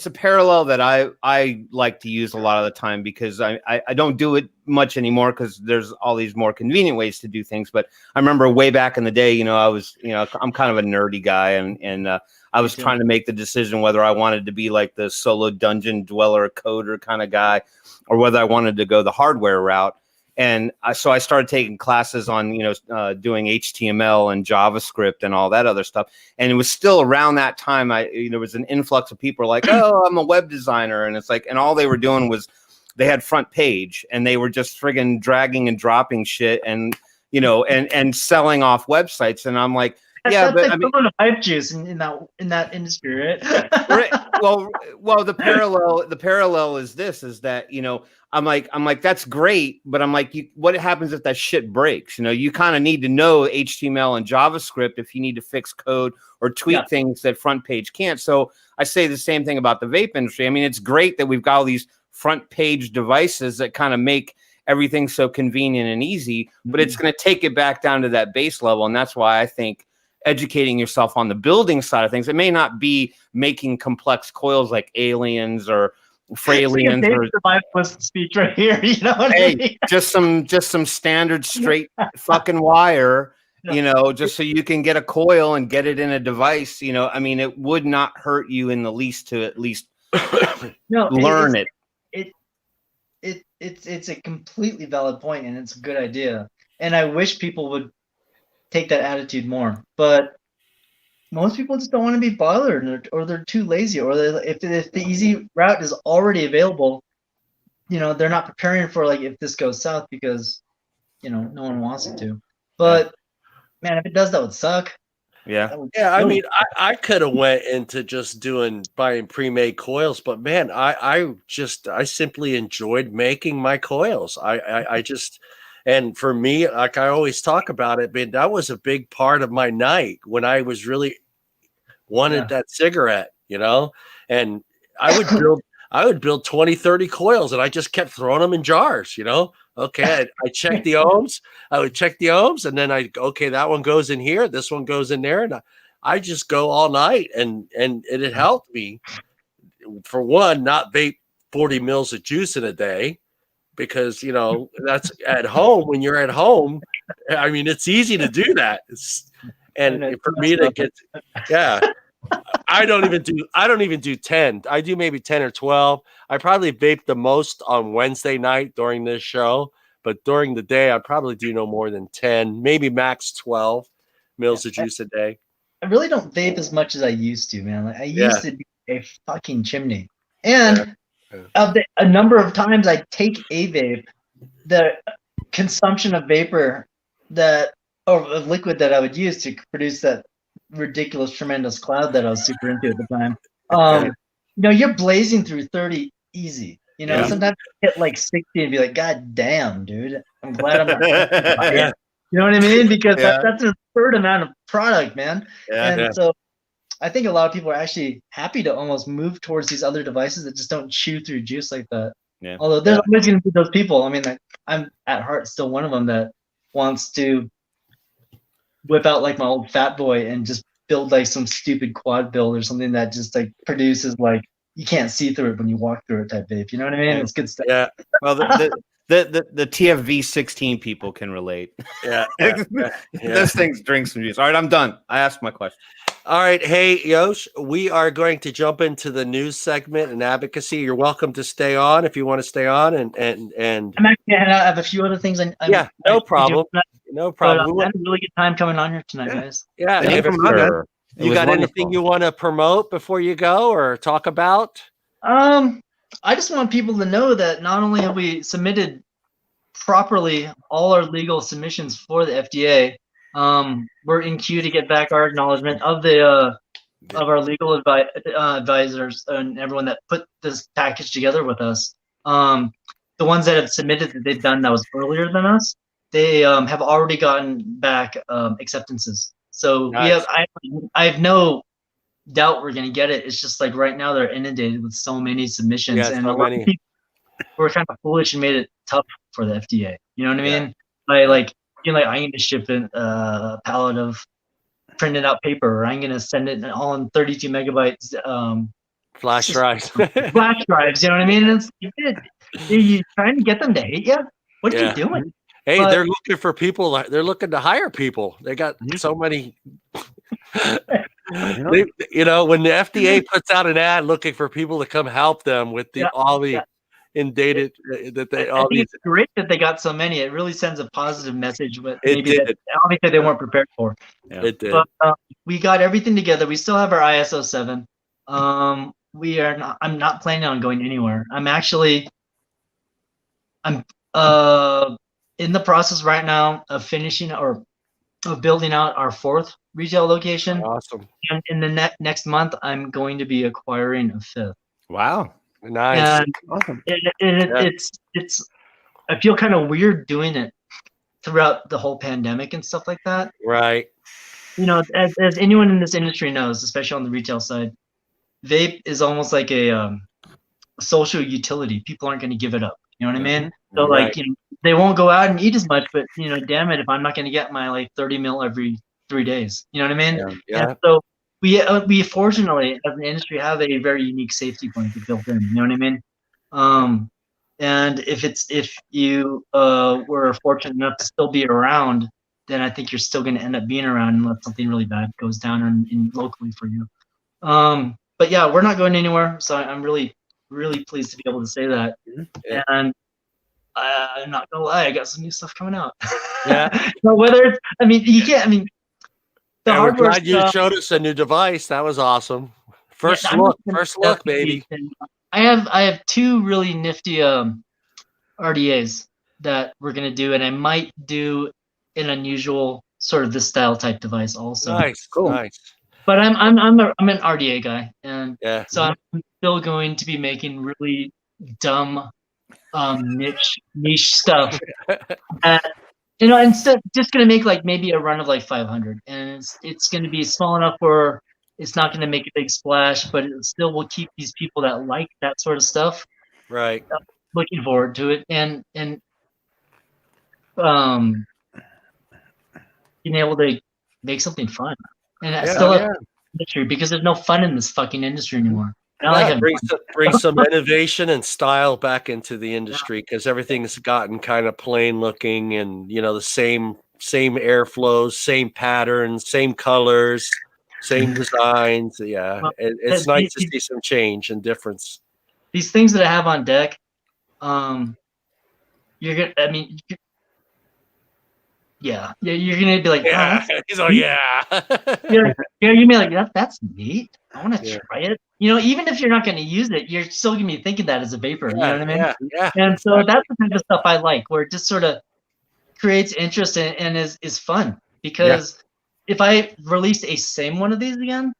a parallel that I like to use a lot of the time because I don't do it much anymore because there's all these more convenient ways to do things. But I remember way back in the day, I was, I'm kind of a nerdy guy and I was trying to make the decision whether I wanted to be like the solo dungeon dweller coder kind of guy or whether I wanted to go the hardware route. And so I started taking classes on, doing HTML and JavaScript and all that other stuff. And it was still around that time, there was an influx of people like, oh, I'm a web designer. And it's like, and all they were doing was they had front page and they were just friggin' dragging and dropping shit and, and selling off websites. And I'm like, Yeah, that's but like I mean, someone of hype juice in that industry, right? right, well, the parallel is this: is that I'm like that's great, but I'm like, what happens if that shit breaks? You kind of need to know HTML and JavaScript if you need to fix code or tweak things that front page can't. So I say the same thing about the vape industry. I mean, it's great that we've got all these front page devices that kind of make everything so convenient and easy, but it's going to take it back down to that base level. And that's why I think educating yourself on the building side of things, it may not be making complex coils like aliens or Fralians or speech right here. You know what I mean? just some standard straight fucking wire, just so you can get a coil and get it in a device. I mean, it would not hurt you in the least to at least learn it. It's a completely valid point, and it's a good idea. And I wish people would take that attitude more. But most people just don't want to be bothered, or they're too lazy, or if the easy route is already available, they're not preparing for like if this goes south because no one wants it to. But man, if it does, that would suck. Yeah. I mean, I could have went into just buying pre-made coils, but man, I simply enjoyed making my coils. And for me, like I always talk about it, man, that was a big part of my night when I was really wanted that cigarette, and I would build 20, 30 coils, and I just kept throwing them in jars, Okay, I checked the ohms. I would check the ohms, and then okay, that one goes in here, this one goes in there, and I just go all night, and it helped me, for one, not vape 40 mils of juice in a day, because that's at home. When you're at home, I mean, it's easy to do that. And for me to get, I don't even do 10. I do maybe 10 or 12. I probably vape the most on Wednesday night during this show, but during the day, I probably do no more than 10, maybe max 12 mils of juice a day. I really don't vape as much as I used to, man. Like I used to be a fucking chimney. And of a number of times I take a vape, the consumption of vapor of liquid that I would use to produce that ridiculous, tremendous cloud that I was super into at the time. You're blazing through 30 easy. Sometimes I hit like 60 and be like, God damn, dude. I'm glad I'm not. You know what I mean? Because that's an absurd amount of product, man. So I think a lot of people are actually happy to almost move towards these other devices that just don't chew through juice like that. Yeah. Although there's always going to be those people. I mean, I'm at heart still one of them that wants to whip out like my old Fat Boy and just build like some stupid quad build or something that just like produces like you can't see through it when you walk through it type vape. You know what I mean? It's good stuff. Yeah. Well, the TFV 16 people can relate. Yeah. Those things drink some juice. All right, I'm done. I asked my question. All right. Hey, Yosh, we are going to jump into the news segment and advocacy. You're welcome to stay on if you want to stay on. And I'm actually, I have a few other things. No problem. No problem. We had a really good time coming on here tonight, guys. Yeah. You got anything you want to promote before you go or talk about? I just want people to know that not only have we submitted properly all our legal submissions for the FDA, we're in queue to get back our acknowledgement of our legal advisors and everyone that put this package together with us. The ones that have submitted that they've done that was earlier than us, they have already gotten back acceptances. So nice. I have no doubt we're going to get it. It's just like right now they're inundated with so many submissions, and a lot of people were kind of foolish and made it tough for the FDA. You know what I mean? I'm going to ship a pallet of printed out paper, or I'm going to send it all in 32 megabytes flash drives. Flash drives. You know what I mean? And are you trying to get them to hate you? What are you doing? Hey, they're looking for people. They're looking to hire people. They got so many. When the FDA puts out an ad looking for people to come help them with all the inundated that they all these. It's great that they got so many. It really sends a positive message. But maybe that they weren't prepared for. Yeah. It did. But, we got everything together. We still have our ISO 7. We are not. I'm not planning on going anywhere. I'm in the process right now of finishing or building out our 4th retail location. Awesome. And in the next month, I'm going to be acquiring a 5th. Wow. Nice. And Awesome. it's I feel kind of weird doing it throughout the whole pandemic and stuff like that. Right. You know, as anyone in this industry knows, especially on the retail side, vape is almost like a social utility. People aren't going to give it up. You know what I mean? So Right. like, you know, they won't go out and eat as much, but you know, damn it, if I'm not going to get my like 30 mil every 3 days, you know what I mean? Yeah. And so we fortunately as an industry have a very unique safety blanket built in. You know what I mean? And if you were fortunate enough to still be around, then I think you're still going to end up being around unless something really bad goes down in locally for you. But yeah, we're not going anywhere, so I'm really pleased to be able to say that. Yeah. And I'm not gonna lie, I got some new stuff coming out. Yeah. So whether it's, I mean, you can't. I mean, the And we're hardware glad you stuff. showed us a new device. That was awesome. First I'm look, just gonna first look, definitely- baby. I have 2 really nifty RDAs that we're gonna do, and I might do an unusual sort of this style type device also. Nice. Cool. Nice. But I'm an RDA guy, and Yeah. so I'm still going to be making really dumb niche stuff. You know, instead just gonna make like maybe a run of like 500, and it's gonna be small enough where it's not gonna make a big splash, but it still will keep these people that like that sort of stuff Right. looking forward to it, and being able to make something fun. And I still have industry because there's no fun in this fucking industry anymore. Yeah, bring some innovation and style back into the industry because everything's gotten kind of plain looking and you know the same airflows, same patterns, same colors, same designs. Yeah, Well, it's nice to see some change and difference. These things that I have on deck, you're gonna. I mean, yeah, you're gonna be like, Yeah, he's like, yeah. you're gonna be like, that's neat. I want to Yeah. try it. You know, even if you're not going to use it, you're still gonna be thinking that as a vapor. You know what I mean? Yeah. And so that's the kind of stuff I like, where it just sort of creates interest and is fun. Because if I released a same one of these again,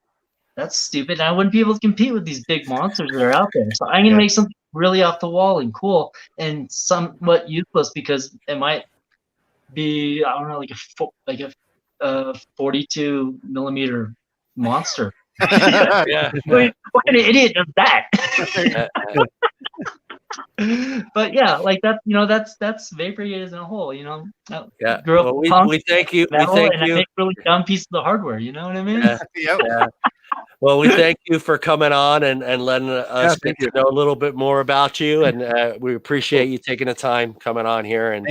that's stupid. I wouldn't be able to compete with these big monsters that are out there. So I'm gonna make something really off the wall and cool and somewhat useless because it might be, I don't know, like a 42 millimeter monster. Yeah. What kind of idiot does that? But yeah, like that, you know, that's VaperGate as a whole, you know. Yeah. Grew up Well, we thank you. We thank and you. I make really dumb pieces of hardware. You know what I mean? Yeah. Yeah. Well, we thank you for coming on and letting us get to know a little bit more about you, and we appreciate you taking the time coming on here. And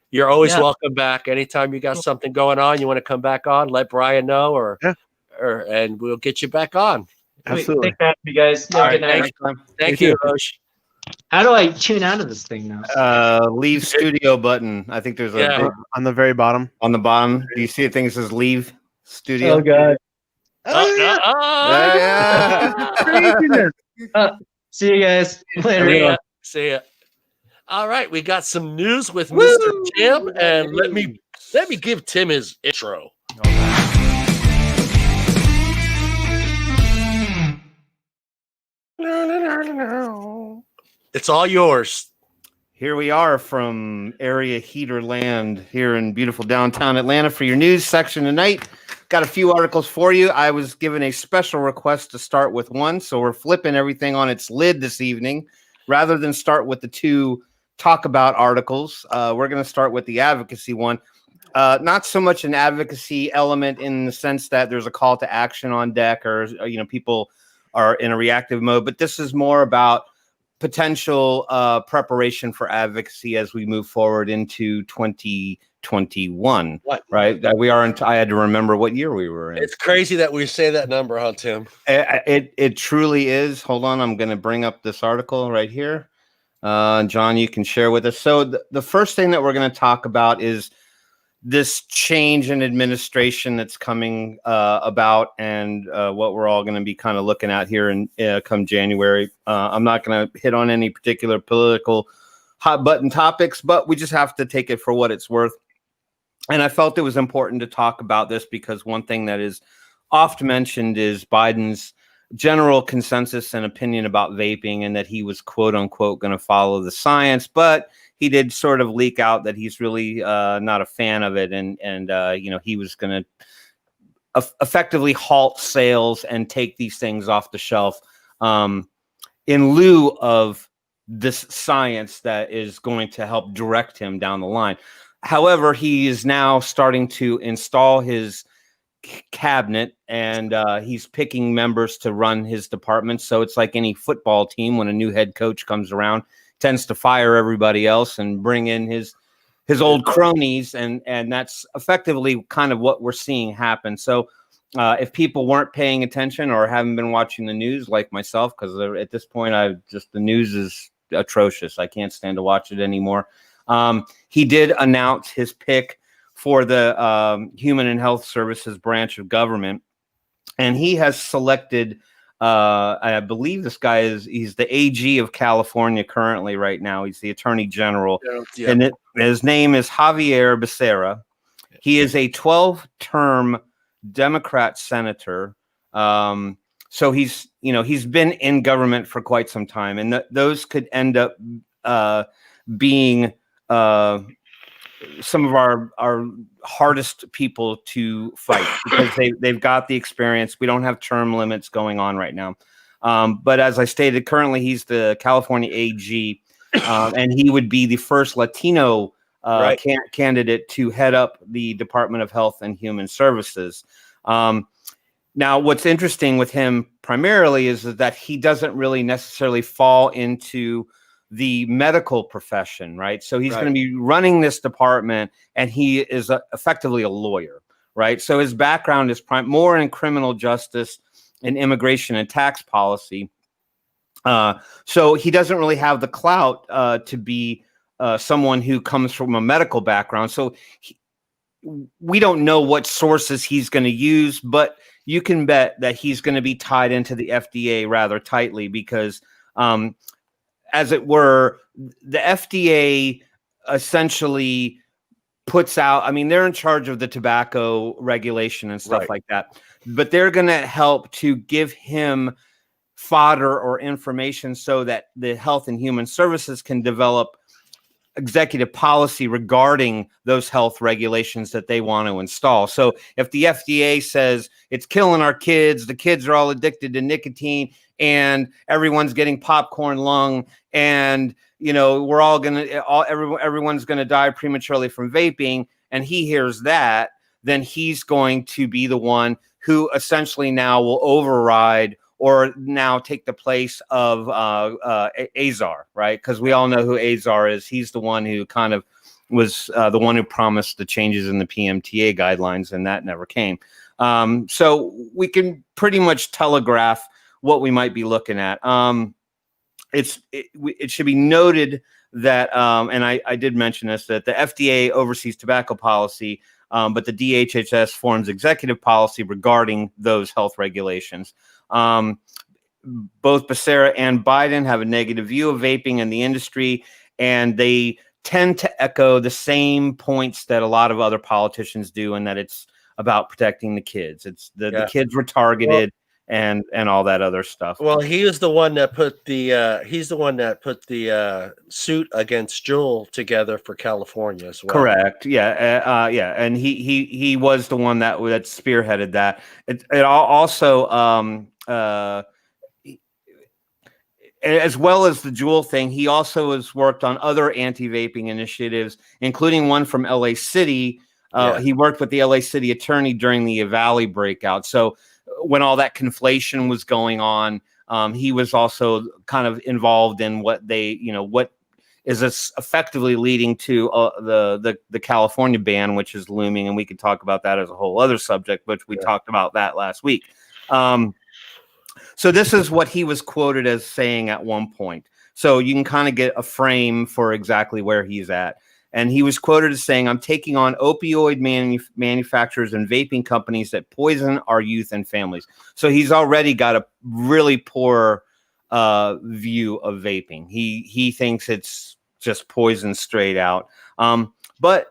you're always welcome back. Anytime you got something going on, you want to come back on, let Brian know, and we'll get you back on. Absolutely. Thanks for having me, guys. All right, thank you, Yosh. How do I tune out of this thing now? Leave studio button. I think there's a big, on the very bottom. on the bottom. Do you see a thing that says leave studio? Oh god. Craziness. See you guys later. See ya. All right, we got some news with Mr. Tim, and let me give Tim his intro. It's all yours. Here we are from Area Heater Land here in beautiful downtown Atlanta for your news section tonight. Got a few articles for you. I was given a special request to start with one, so we're flipping everything on its lid this evening. Rather than start with the 2 talk about articles, we're going to start with the advocacy one. Not so much an advocacy element in the sense that there's a call to action on deck or you know, people are in a reactive mode, but this is more about potential preparation for advocacy as we move forward into 2021. Right? We are. I had to remember what year we were in. It's crazy that we say that number, huh, Tim? It truly is. Hold on, I'm going to bring up this article right here. John, you can share with us. So the first thing that we're going to talk about is this change in administration that's coming about, and what we're all going to be kind of looking at here in come January. I'm not going to hit on any particular political hot button topics, but we just have to take it for what it's worth. And I felt it was important to talk about this because one thing that is oft mentioned is Biden's general consensus and opinion about vaping, and that he was quote unquote going to follow the science, but he did sort of leak out that he's really not a fan of it, and he was going to effectively halt sales and take these things off the shelf in lieu of this science that is going to help direct him down the line. However, he is now starting to install his cabinet, and he's picking members to run his department. So it's like any football team, when a new head coach comes around, tends to fire everybody else and bring in his old cronies, and that's effectively kind of what we're seeing happen. So if people weren't paying attention or haven't been watching the news like myself, because at this point the news is atrocious. I can't stand to watch it anymore. He did announce his pick for the Human and Health Services branch of government, and he has selected, I believe this guy he's the AG of California currently right now. He's the Attorney General, and his name is Javier Becerra. He is a 12-term Democrat senator. So he's been in government for quite some time, and those could end up being some of our hardest people to fight, because they've got the experience. We don't have term limits going on right now. But as I stated, currently he's the California AG, and he would be the first Latino candidate to head up the Department of Health and Human Services. Now, what's interesting with him primarily is that he doesn't really necessarily fall into the medical profession, right? So he's going to be running this department, and he is effectively a lawyer, right? So his background is more in criminal justice and immigration and tax policy. So he doesn't really have the clout to be someone who comes from a medical background. So we don't know what sources he's going to use, but you can bet that he's going to be tied into the FDA rather tightly, because as it were, the FDA essentially puts out, I mean, they're in charge of the tobacco regulation and stuff like that, but they're going to help to give him fodder or information so that the Health and Human Services can develop executive policy regarding those health regulations that they want to install. So if the FDA says it's killing our kids, the kids are all addicted to nicotine, and everyone's getting popcorn lung, and we're all everyone's gonna die prematurely from vaping, and he hears that, then he's going to be the one who essentially now will override or now take the place of Azar, right? Because we all know who Azar is. He's the one who kind of was the one who promised the changes in the PMTA guidelines, and that never came. So we can pretty much telegraph what we might be looking at. It should be noted that, and I did mention this, that the FDA oversees tobacco policy, but the DHHS forms executive policy regarding those health regulations. Both Becerra and Biden have a negative view of vaping in the industry, and they tend to echo the same points that a lot of other politicians do, and that it's about protecting the kids. It's the kids were targeted. And all that other stuff. Well, he is the one that put the suit against Juul together for California as well. Correct. Yeah. And he was the one that spearheaded that. It also as well as the Juul thing, he also has worked on other anti-vaping initiatives, including one from LA City. He worked with the LA City attorney during the Valley breakout. So when all that conflation was going on, he was also kind of involved in what what is effectively leading to the California ban, which is looming, and we could talk about that as a whole other subject, but we talked about that last week. So this is what he was quoted as saying at one point. So you can kind of get a frame for exactly where he's at. And he was quoted as saying, "I'm taking on opioid manufacturers and vaping companies that poison our youth and families." So he's already got a really poor view of vaping. He thinks it's just poison straight out. But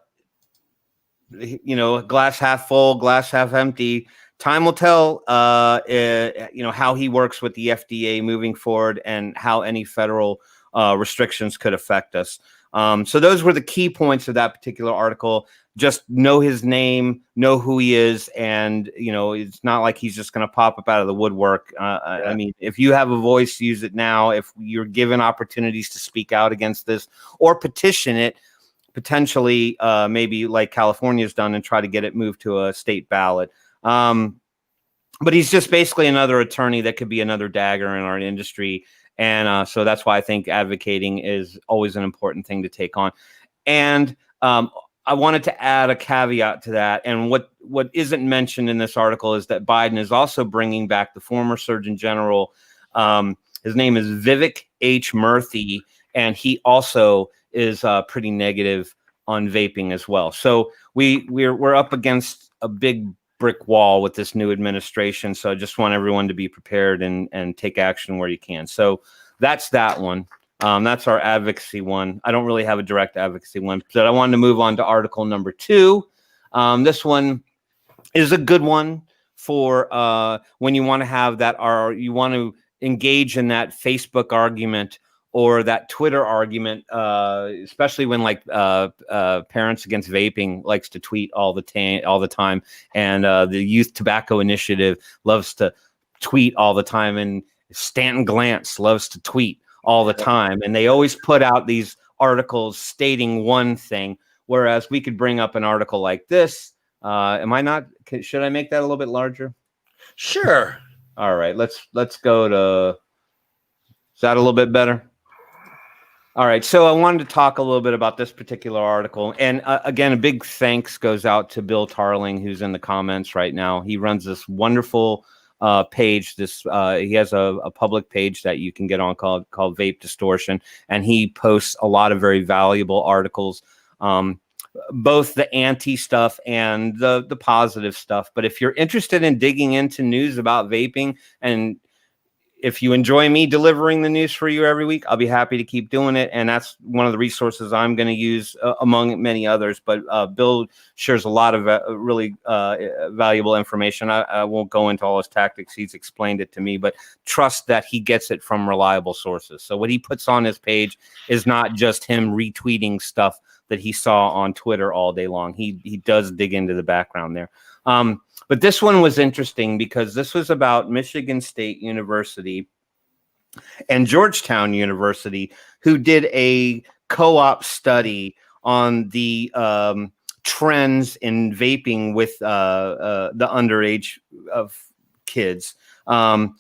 glass half full, glass half empty. Time will tell, how he works with the FDA moving forward and how any federal restrictions could affect us. So those were the key points of that particular article. Just know his name, know who he is, and it's not like he's just going to pop up out of the woodwork. I mean, if you have a voice, use it now. If you're given opportunities to speak out against this or petition it, potentially maybe like California's done, and try to get it moved to a state ballot. But he's just basically another attorney that could be another dagger in our industry. And so that's why I think advocating is always an important thing to take on. And I wanted to add a caveat to that. And what isn't mentioned in this article is that Biden is also bringing back the former Surgeon General. His name is Vivek H. Murthy, and he also is pretty negative on vaping as well. So we're up against a big brick wall with this new administration. So I just want everyone to be prepared and take action where you can. So that's that one. That's our advocacy one. I don't really have a direct advocacy one, but I wanted to move on to article number 2. This one is a good one for when you want to have that, or you want to engage in that Facebook argument or that Twitter argument, especially when Parents Against Vaping likes to tweet all the time, and the Youth Tobacco Initiative loves to tweet all the time, and Stanton Glantz loves to tweet all the time, and they always put out these articles stating one thing, whereas we could bring up an article like this. Should I make that a little bit larger? Sure. All right, let's go to, is that a little bit better? All right, so I wanted to talk a little bit about this particular article. And again, a big thanks goes out to Bill Tarling, who's in the comments right now. He runs this wonderful page. He has a public page that you can get on called Vape Distortion. And he posts a lot of very valuable articles, both the anti stuff and the positive stuff. But if you're interested in digging into news about vaping, and if you enjoy me delivering the news for you every week, I'll be happy to keep doing it. And that's one of the resources I'm going to use among many others. But Bill shares a lot of really valuable information. I won't go into all his tactics. He's explained it to me, but trust that he gets it from reliable sources. So what he puts on his page is not just him retweeting stuff that he saw on Twitter all day long. He does dig into the background there. But this one was interesting because this was about Michigan State University and Georgetown University, who did a co-op study on the trends in vaping with the underage of kids. But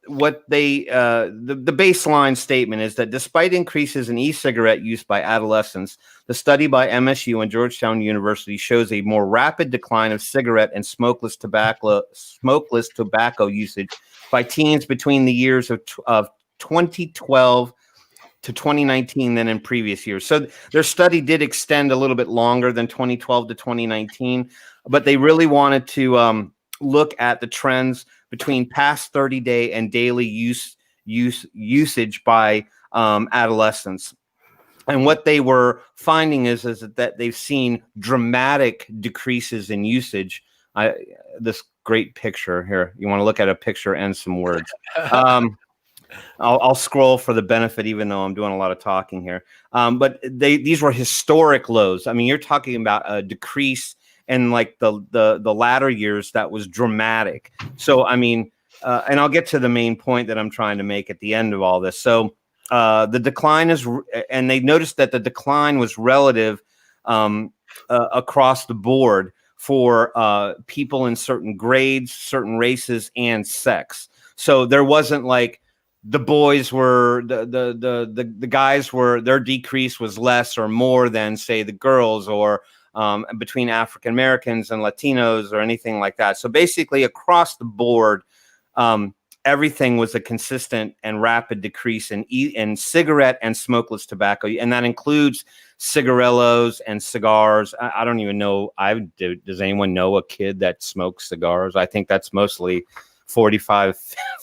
what they the baseline statement is that despite increases in e-cigarette use by adolescents, the study by MSU and Georgetown University shows a more rapid decline of cigarette and smokeless tobacco usage by teens between the years of 2012 to 2019 than in previous years. So their study did extend a little bit longer than 2012 to 2019, but they really wanted to look at the trends between past 30-day and daily usage by adolescents. And what they were finding is that they've seen dramatic decreases in usage. This great picture here. You want to look at a picture and some words. I'll scroll for the benefit, even though I'm doing a lot of talking here. But these were historic lows. I mean, you're talking about a decrease in like the latter years that was dramatic. So, I mean, and I'll get to the main point that I'm trying to make at the end of all this. So the decline is, and they noticed that the decline was relative across the board for people in certain grades, certain races, and sex. So there wasn't like the boys were, the guys were, their decrease was less or more than, say, the girls, or between African Americans and Latinos, or anything like that. So basically across the board, everything was a consistent and rapid decrease in cigarette and smokeless tobacco. And that includes cigarillos and cigars. I don't even know. Does anyone know a kid that smokes cigars? I think that's mostly 45,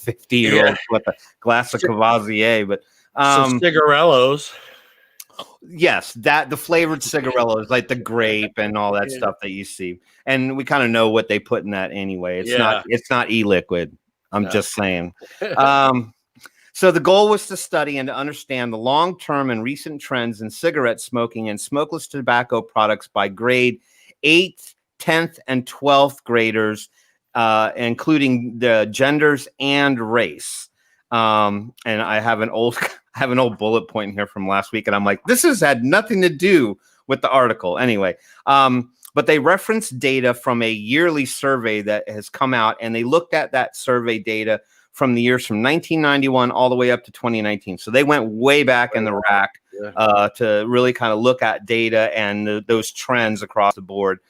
50-year-olds with a glass of Cavassier. But some cigarillos. Yes, that the flavored cigarillos, like the grape and all that stuff that you see, and we kind of know what they put in that anyway. It's not e-liquid. I'm just saying. So the goal was to study and to understand the long-term and recent trends in cigarette smoking and smokeless tobacco products by grade 8th, 10th, and 12th graders, including the genders and race. And I have an old bullet point here from last week, and I'm like, this has had nothing to do with the article anyway. But they referenced data from a yearly survey that has come out, and they looked at that survey data from the years from 1991 all the way up to 2019. So they went way back in the rack to really kind of look at data and those trends across the board.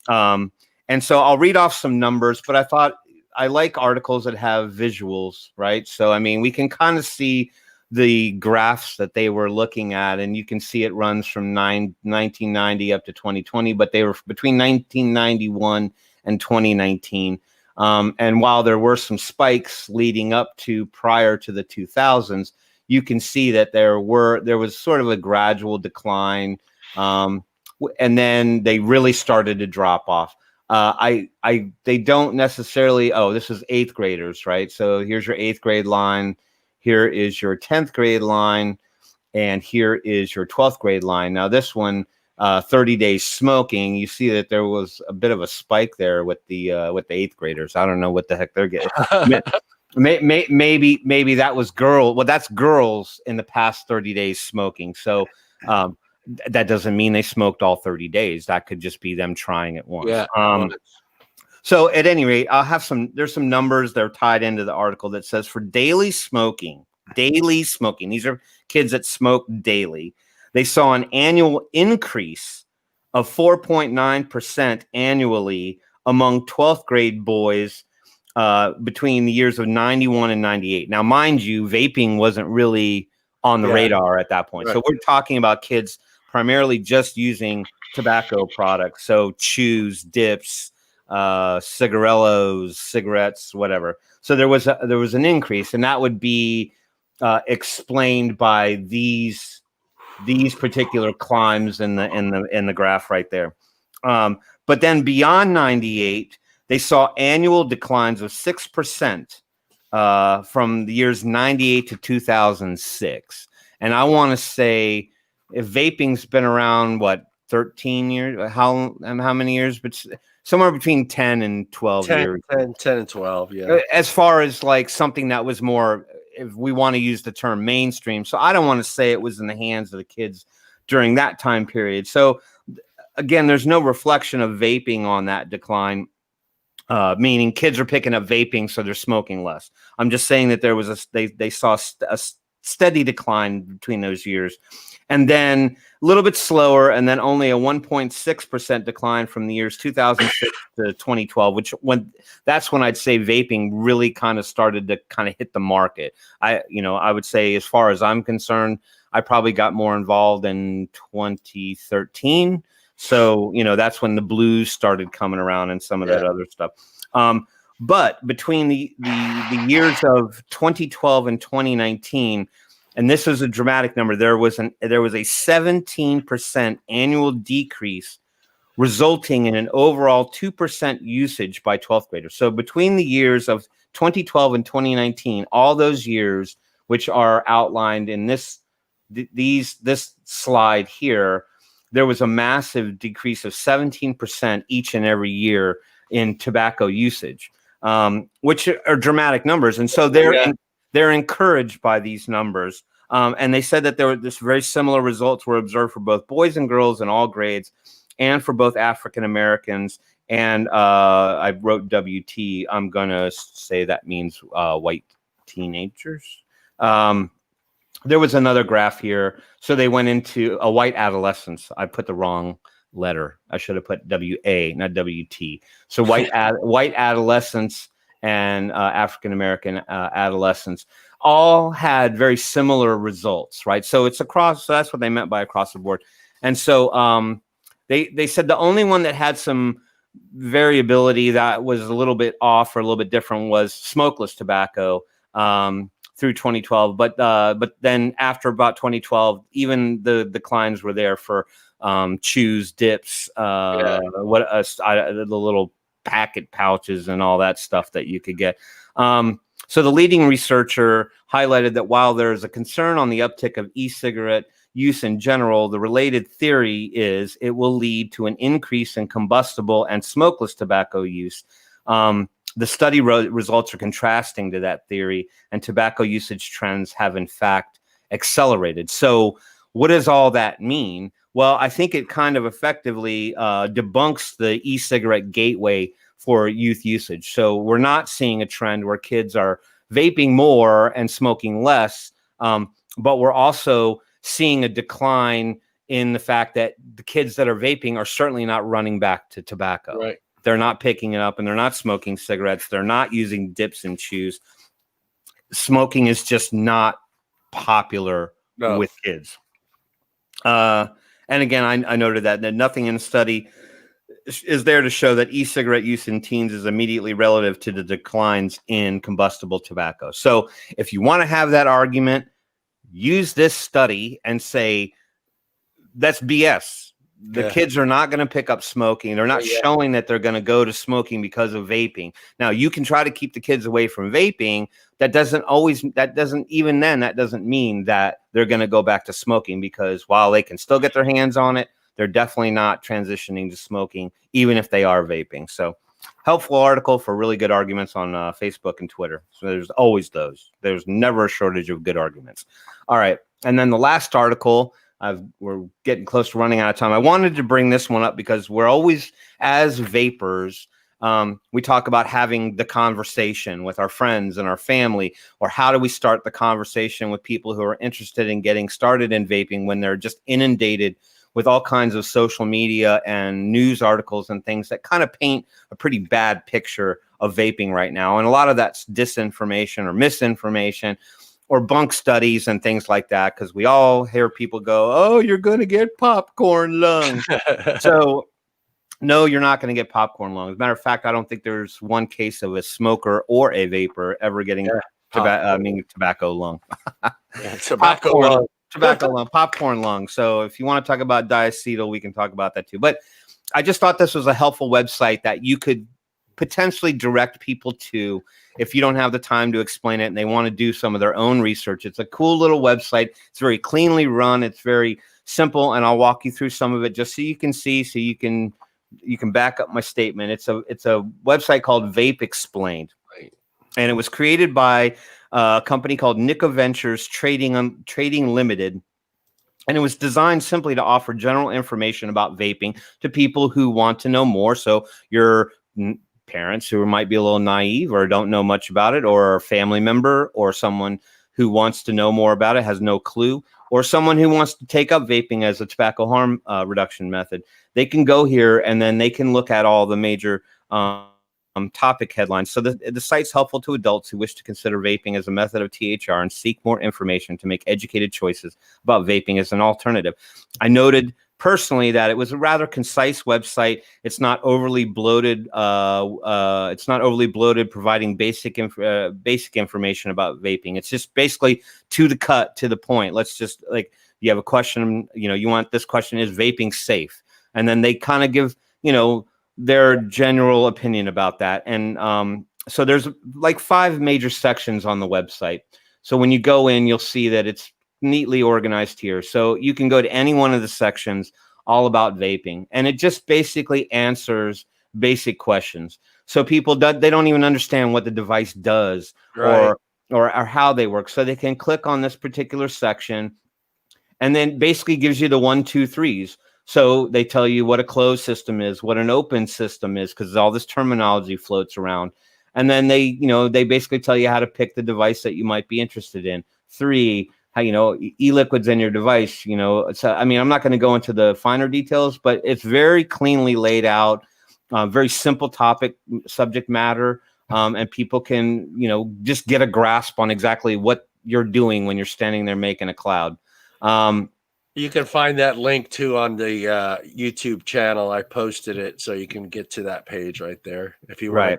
And so I'll read off some numbers, but I thought I like articles that have visuals, right? So, I mean, we can kind of see the graphs that they were looking at, and you can see it runs from 1990 up to 2020, but they were between 1991 and 2019. And while there were some spikes leading up to prior to the 2000s, you can see that there was sort of a gradual decline, and then they really started to drop off. They don't necessarily. Oh, this is 8th graders, right? So here's your 8th grade line. Here is your 10th grade line, and here is your 12th grade line. Now this one. 30 days smoking, you see that there was a bit of a spike there with the 8th graders. I don't know what the heck they're getting. maybe that was girl. Well, that's girls in the past 30 days smoking. So that doesn't mean they smoked all 30 days. That could just be them trying it once. Yeah. So at any rate, there's some numbers that are tied into the article that says for daily smoking, these are kids that smoke daily. They saw an annual increase of 4.9% annually among 12th grade boys between the years of 91 and 98. Now, mind you, vaping wasn't really on the radar at that point. Right. So we're talking about kids primarily just using tobacco products. So chews, dips, cigarillos, cigarettes, whatever. So there was an increase, and that would be explained by these particular climbs in the graph right there. But then beyond 98, they saw annual declines of 6% from the years 98 to 2006. And I want to say, if vaping's been around, 13 years? How many years? But somewhere between 10 and 12 years. 10 and 12, yeah. As far as like something that was more, if we want to use the term mainstream. So I don't want to say it was in the hands of the kids during that time period. So again, there's no reflection of vaping on that decline, meaning kids are picking up vaping, so they're smoking less. I'm just saying that there was they saw a steady decline between those years. And then a little bit slower, and then only a 1.6% decline from the years 2006 to 2012, that's when I'd say vaping really kind of started to kind of hit the market. I would say, as far as I'm concerned, I probably got more involved in 2013. So, that's when the blues started coming around and some of that other stuff. But between the years of 2012 and 2019, and this is a dramatic number, there was a 17% annual decrease, resulting in an overall 2% usage by 12th graders. So between the years of 2012 and 2019, all those years, which are outlined in this slide here, there was a massive decrease of 17% each and every year in tobacco usage, which are dramatic numbers. And so they're encouraged by these numbers. And they said that this very similar results were observed for both boys and girls in all grades, and for both African Americans. And I wrote WT. I'm going to say that means white teenagers. There was another graph here. So they went into a white adolescence. I put the wrong letter. I should have put WA, not WT. So white adolescents and African American adolescents all had very similar results, right? So it's across. So that's what they meant by across the board. And so they said the only one that had some variability that was a little bit off or a little bit different was smokeless tobacco. through 2012. But then after about 2012, even the declines were there for chews, dips, the little packet pouches and all that stuff that you could get. So the leading researcher highlighted that while there is a concern on the uptick of e-cigarette use in general, the related theory is it will lead to an increase in combustible and smokeless tobacco use. The study results are contrasting to that theory, and tobacco usage trends have in fact accelerated. So what does all that mean? Well, I think it kind of effectively debunks the e-cigarette gateway for youth usage. So we're not seeing a trend where kids are vaping more and smoking less, but we're also seeing a decline in the fact that the kids that are vaping are certainly not running back to tobacco. Right. They're not picking it up and they're not smoking cigarettes. They're not using dips and chews. Smoking is just not popular with kids. And again, I noted that nothing in the study is there to show that e-cigarette use in teens is immediately relative to the declines in combustible tobacco. So if you want to have that argument, use this study and say, that's BS. The kids are not going to pick up smoking. They're not showing that they're going to go to smoking because of vaping. Now, you can try to keep the kids away from vaping. That doesn't mean that they're going to go back to smoking, because while they can still get their hands on it, they're definitely not transitioning to smoking, even if they are vaping. So helpful article for really good arguments on Facebook and Twitter. So there's always those. There's never a shortage of good arguments. All right. And then the last article, we're getting close to running out of time. I wanted to bring this one up because we're always, as vapers, we talk about having the conversation with our friends and our family, or how do we start the conversation with people who are interested in getting started in vaping when they're just inundated with all kinds of social media and news articles and things that kind of paint a pretty bad picture of vaping right now. And a lot of that's disinformation or misinformation or bunk studies and things like that, because we all hear people go, oh, you're going to get popcorn lung. So no, you're not going to get popcorn lung. As a matter of fact, I don't think there's one case of a smoker or a vapor ever getting tobacco lung. Tobacco lung. Tobacco lung, popcorn lung. So if you want to talk about diacetyl, we can talk about that too. But I just thought this was a helpful website that you could potentially direct people to if you don't have the time to explain it and they want to do some of their own research. It's a cool little website. It's very cleanly run. It's very simple, and I'll walk you through some of it just so you can see, so you can back up my statement. It's a website called Vape Explained, right? And it was created by a company called Nicco Ventures Trading Limited. And it was designed simply to offer general information about vaping to people who want to know more. So your parents who might be a little naive or don't know much about it, or a family member, or someone who wants to know more about it, has no clue, or someone who wants to take up vaping as a tobacco harm reduction method, they can go here and then they can look at all the major topic headlines. So the site's helpful to adults who wish to consider vaping as a method of THR and seek more information to make educated choices about vaping as an alternative. I noted personally that it was a rather concise website. It's not overly bloated. Providing basic information about vaping. It's just basically to the point. Let's just, like, you have a question, you want this question, is vaping safe? And then they kind of give, their general opinion about that. And so there's like 5 major sections on the website. So when you go in, you'll see that it's neatly organized here. So you can go to any one of the sections all about vaping, and it just basically answers basic questions. So people, they don't even understand what the device does, right, or how they work. So they can click on this particular section, and then basically gives you the 1, 2, 3s. So they tell you what a closed system is, what an open system is, because all this terminology floats around. And then they basically tell you how to pick the device that you might be interested in. 3, how, e-liquids in your device, So, I'm not going to go into the finer details, but it's very cleanly laid out, very simple subject matter. And people can, just get a grasp on exactly what you're doing when you're standing there making a cloud. You can find that link too on the YouTube channel. I posted it, so you can get to that page right there if you want. Right.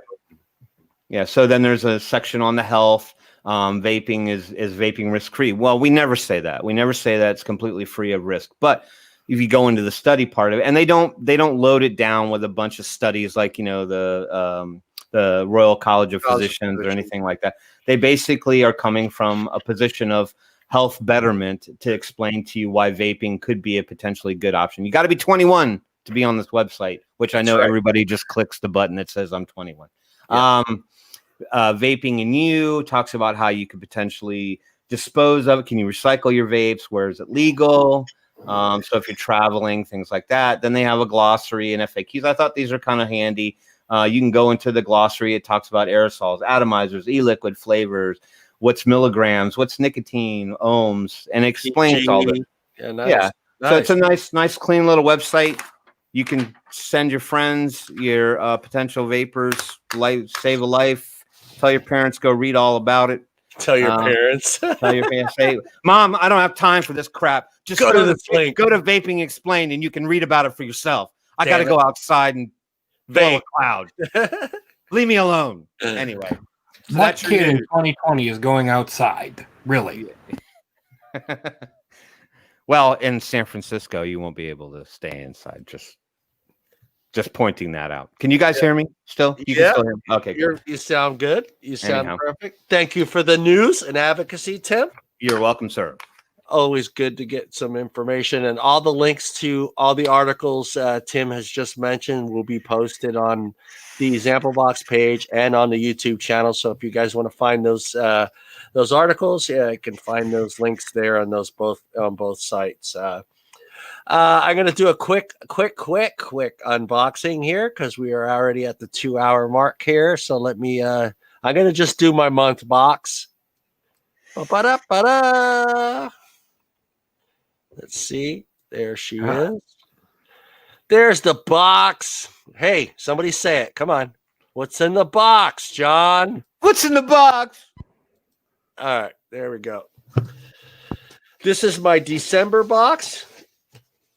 Yeah. So then there's a section on the health. vaping is vaping risk-free. Well, we never say that. We never say that it's completely free of risk. But if you go into the study part of it, and they don't load it down with a bunch of studies like, you know, the Royal College of Physicians or anything like that. They basically are coming from a position of health betterment to explain to you why vaping could be a potentially good option. You got to be 21 to be on this website, which I know everybody just clicks the button that says I'm 21. Yeah. Vaping in You talks about how you could potentially dispose of it. Can you recycle your vapes? Where is it legal? So if you're traveling, things like that. Then they have a glossary and FAQs. I thought these are kind of handy. You can go into the glossary. It talks about aerosols, atomizers, e-liquid flavors, what's milligrams, what's nicotine, ohms, and it explains all this. Yeah, nice. Yeah. Nice. So it's a nice, clean little website. You can send your friends, your potential vapors, save a life. Tell your parents, go read all about it. Tell your parents. Tell your parents, say, Mom, I don't have time for this crap. Just go to this link. Go to Vaping Explained, and you can read about it for yourself. I got to go outside and blow a cloud. Leave me alone. Anyway. So what kid in 2020 is going outside? Really? Well, in San Francisco, you won't be able to stay inside. Just pointing that out. Can you guys hear me still? You can still hear me? Okay, you sound good. You sound perfect. Thank you for the news and advocacy, Tim. You're welcome, sir. Always good to get some information, and all the links to all the articles Tim has just mentioned will be posted on the ZampleBox page and on the YouTube channel. So if you guys want to find those articles, you can find those links there on both sites. I'm going to do a quick unboxing here because we are already at the 2-hour mark here. So let me, I'm going to just do my month box. Ba-da-ba-da. Let's see. There she is. There's the box. Hey, somebody say it. Come on. What's in the box, John? What's in the box? All right. There we go. This is my December box.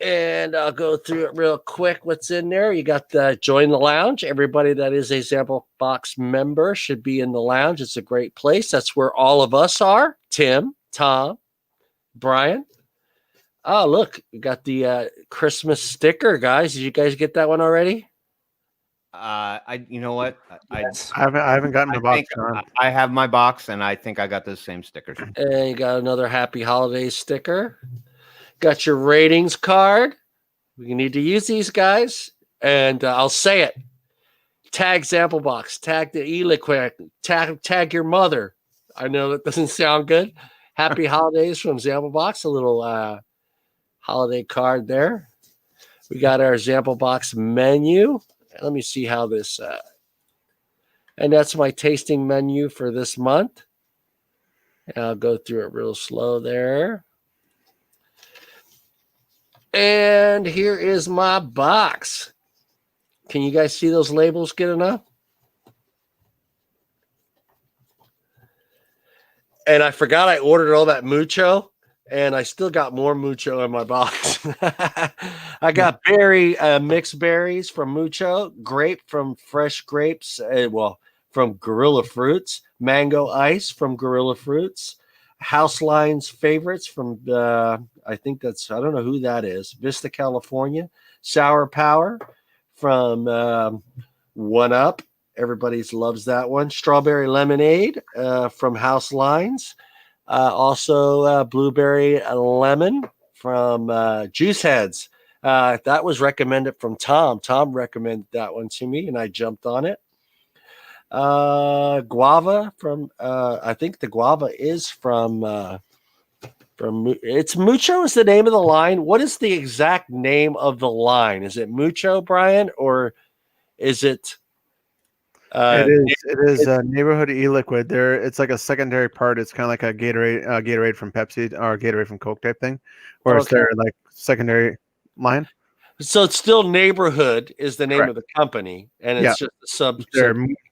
And I'll go through it real quick. What's in there? You got the Join the Lounge. Everybody that is a ZampleBox member should be in the lounge. It's a great place. That's where all of us are. Tim, Tom, Brian. Oh, look, we got the Christmas sticker, guys. Did you guys get that one already? You know what? I haven't gotten the box. I have my box, and I think I got those same stickers. And you got another Happy Holidays sticker. Got your ratings card. We need to use these guys. And I'll say it. Tag ZampleBox. Tag the Eliquid. Tag your mother. I know that doesn't sound good. Happy Holidays from ZampleBox. A little holiday card there. We got our ZampleBox menu. Let me see how this... and that's my tasting menu for this month. And I'll go through it real slow there. And here is my box. Can you guys see those labels good enough? And I forgot I ordered all that mucho, and I still got more mucho in my box. I got mixed berries from mucho, grape from fresh grapes, from Gorilla Fruits, mango ice from Gorilla Fruits, House Lines favorites from I don't know who that is. Vista, California. Sour Power from 1UP. Everybody loves that one. Strawberry Lemonade from House Lines. Also Blueberry Lemon from Juice Heads. That was recommended from Tom. Tom recommended that one to me, and I jumped on it. Guava from I think the guava is from it's Mucho is the name of the line. What is the exact name of the line? Is it Mucho, Brian, or is it it is Neighborhood E-Liquid. It's like a secondary part. It's kind of like a Gatorade from Pepsi or Gatorade from Coke type thing, where it's their like secondary line. So it's still Neighborhood is the name of the company, and it's just a sub.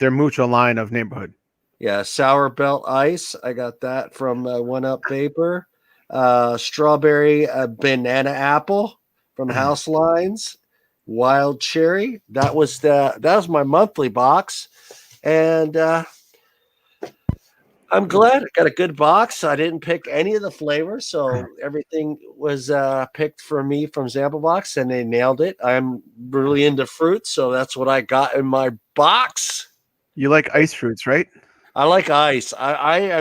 Their Mucho line of Neighborhood. Yeah, Sour Belt Ice. I got that from 1UP Vapor. Strawberry Banana Apple from House Lines. Wild Cherry. That was my monthly box, and I'm glad I got a good box. I didn't pick any of the flavors, so everything was picked for me from ZampleBox, and they nailed it. I'm really into fruits, so that's what I got in my box. You like ice fruits, right? I like ice. I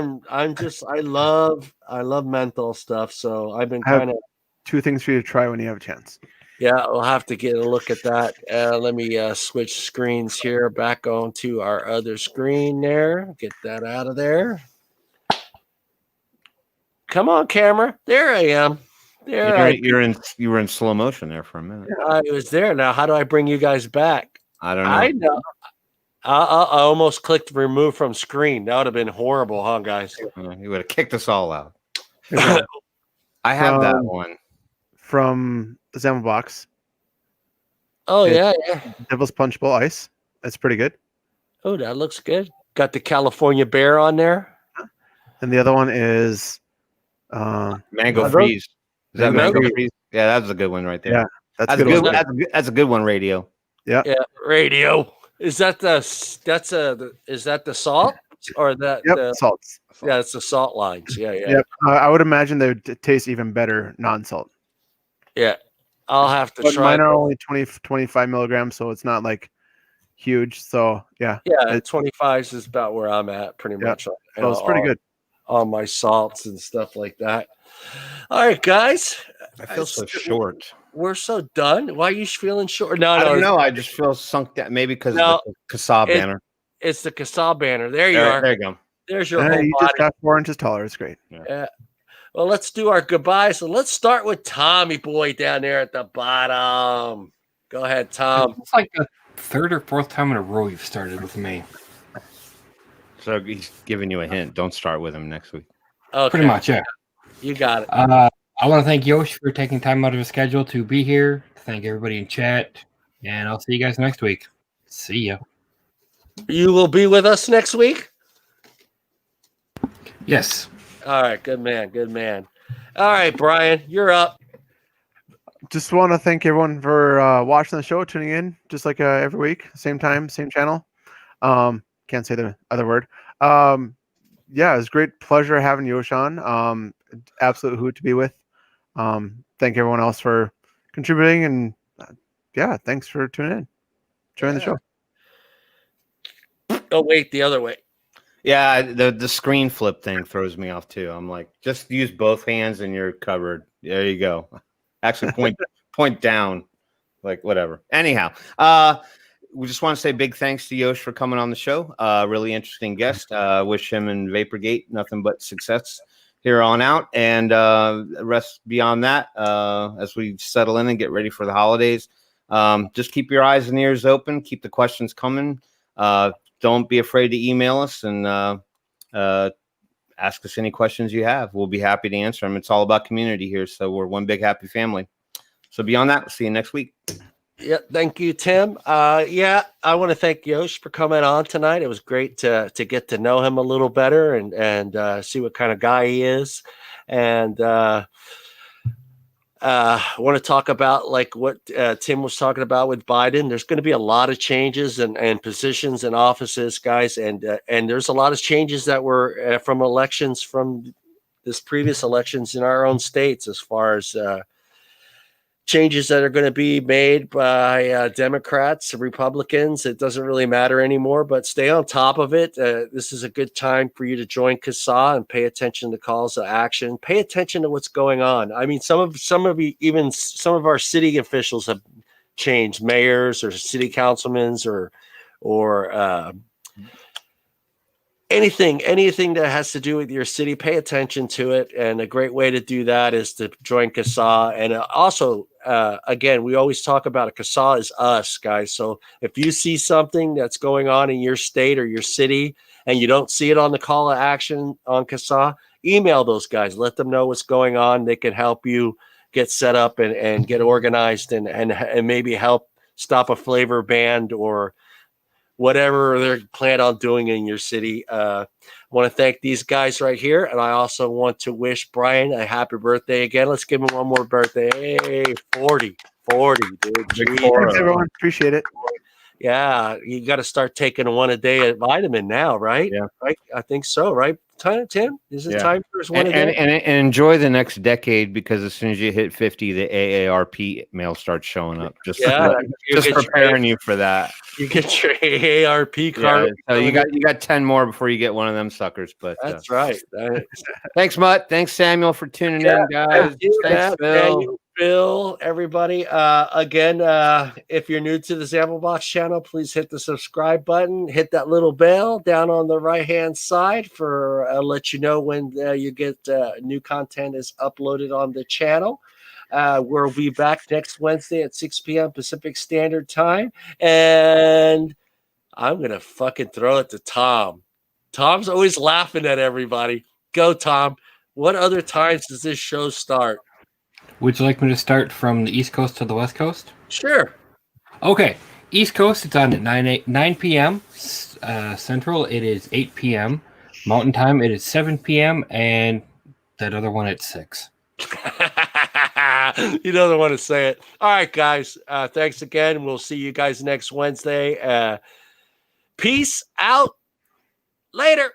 love menthol stuff. So I've been I have kind of 2 things for you to try when you have a chance. yeah. We'll have to get a look at that. Let me switch screens here. Back onto our other screen there. Get that out of there. Come on, camera. There I am. There You were in slow motion there for a minute. I was there. Now, how do I bring you guys back? I don't know. I know. I almost clicked remove from screen. That would have been horrible, huh, guys? You would have kicked us all out. Here's I have that one. from the ZampleBox. Oh, It's yeah. Devil's Punch Bowl ice. That's pretty good. Oh, that looks good. Got the California bear on there. And the other one is Mango freeze. Is that mango freeze? Yeah, that's a good one right there. Yeah, that's a good. That's a good one. Radio. Yeah. Yeah, radio. Is that the salt or that? Yep, salts. Yeah, it's the salt lines. Yeah. Yep. I would imagine they would taste even better non-salt. Yeah, I'll have to But try. mine are only 25 milligrams, so it's not like huge. So yeah. Yeah, 25s is about where I'm at, pretty much. So it's pretty good. On my salts and stuff like that. All right, guys. I feel so short. We're so done. Why are you feeling short? No, I don't know. I just feel sunk down. Maybe because of the Kasab banner. It's the Kasab banner. There you are. There you go. There's your whole You body. just got 4 inches taller. It's great. Yeah. Well, let's do our goodbyes. So let's start with Tommy Boy down there at the bottom. Go ahead, Tom. It's like the 3rd or 4th time in a row you've started with me. So he's giving you a hint. Don't start with him next week. Okay. Pretty much, yeah. You got it. I want to thank Yosh for taking time out of his schedule to be here. Thank everybody in chat. And I'll see you guys next week. See ya. You will be with us next week? Yes. All right. Good man. Good man. All right, Brian, you're up. Just want to thank everyone for watching the show, tuning in, just like every week, same time, same channel. Can't say the other word. Yeah, it was a great pleasure having Yosh on. Absolute hoot to be with. Thank everyone else for contributing, and yeah, thanks for tuning in, joining the show. Oh, wait, the other way. Yeah, the screen flip thing throws me off too. I'm like, just use both hands and you're covered. There you go. Actually, point down, like whatever. Anyhow, we just want to say big thanks to Yosh for coming on the show. Really interesting guest. Wish him and VaperGate nothing but success here on out, and rest beyond that as we settle in and get ready for the holidays. Just keep your eyes and ears open. Keep the questions coming. Don't be afraid to email us and ask us any questions you have. We'll be happy to answer them. It's all about community here, so we're one big happy family. So beyond that, we'll see you next week. Yeah, thank you, Tim. Yeah, I want to thank Yosh for coming on tonight. It was great to get to know him a little better and see what kind of guy he is. And I want to talk about like what Tim was talking about with Biden. There's going to be a lot of changes and positions and offices, guys, and there's a lot of changes that were from elections from this previous elections in our own states, as far as changes that are going to be made by Democrats, Republicans. It doesn't really matter anymore, but stay on top of it. This is a good time for you to join CASA and pay attention to calls to action. Pay attention to what's going on. I mean, some of our city officials have changed, mayors or city councilmen or anything that has to do with your city. Pay attention to it, and a great way to do that is to join CASA. And also, again, we always talk about CASA is us, guys. So if you see something that's going on in your state or your city and you don't see it on the call to action on CASA, email those guys, let them know what's going on. They can help you get set up and get organized and maybe help stop a flavor ban or whatever they're planning on doing in your city. I want to thank these guys right here. And I also want to wish Brian a happy birthday again. Let's give him one more birthday. Hey, 40, dude. Thanks, everyone. Appreciate it. Yeah, you got to start taking one a day at vitamin now, right? Yeah. Right. I think so. Right, Tim? Is it time for his one And, a day? and enjoy the next decade, because as soon as you hit 50, the AARP mail starts showing up. Just preparing you for that. You get your AARP card. Yeah, so you got 10 more before you get one of them suckers. But that's right. Thanks, Mutt. Thanks, Samuel, for tuning in, guys. Thanks, Phil. Phil, everybody. Again, if you're new to the ZampleBox channel, please hit the subscribe button. Hit that little bell down on the right-hand side for let you know when you get new content is uploaded on the channel. We'll be back next Wednesday at 6 p.m. Pacific Standard Time. And I'm going to fucking throw it to Tom. Tom's always laughing at everybody. Go, Tom. What other times does this show start? Would you like me to start from the East Coast to the West Coast? Sure. Okay. East Coast, it's on at 9 p.m. Central, it is 8 p.m. Mountain Time, it is 7 p.m. And that other one at 6. You don't want to say it. All right, guys. Thanks again. We'll see you guys next Wednesday. Peace out. Later.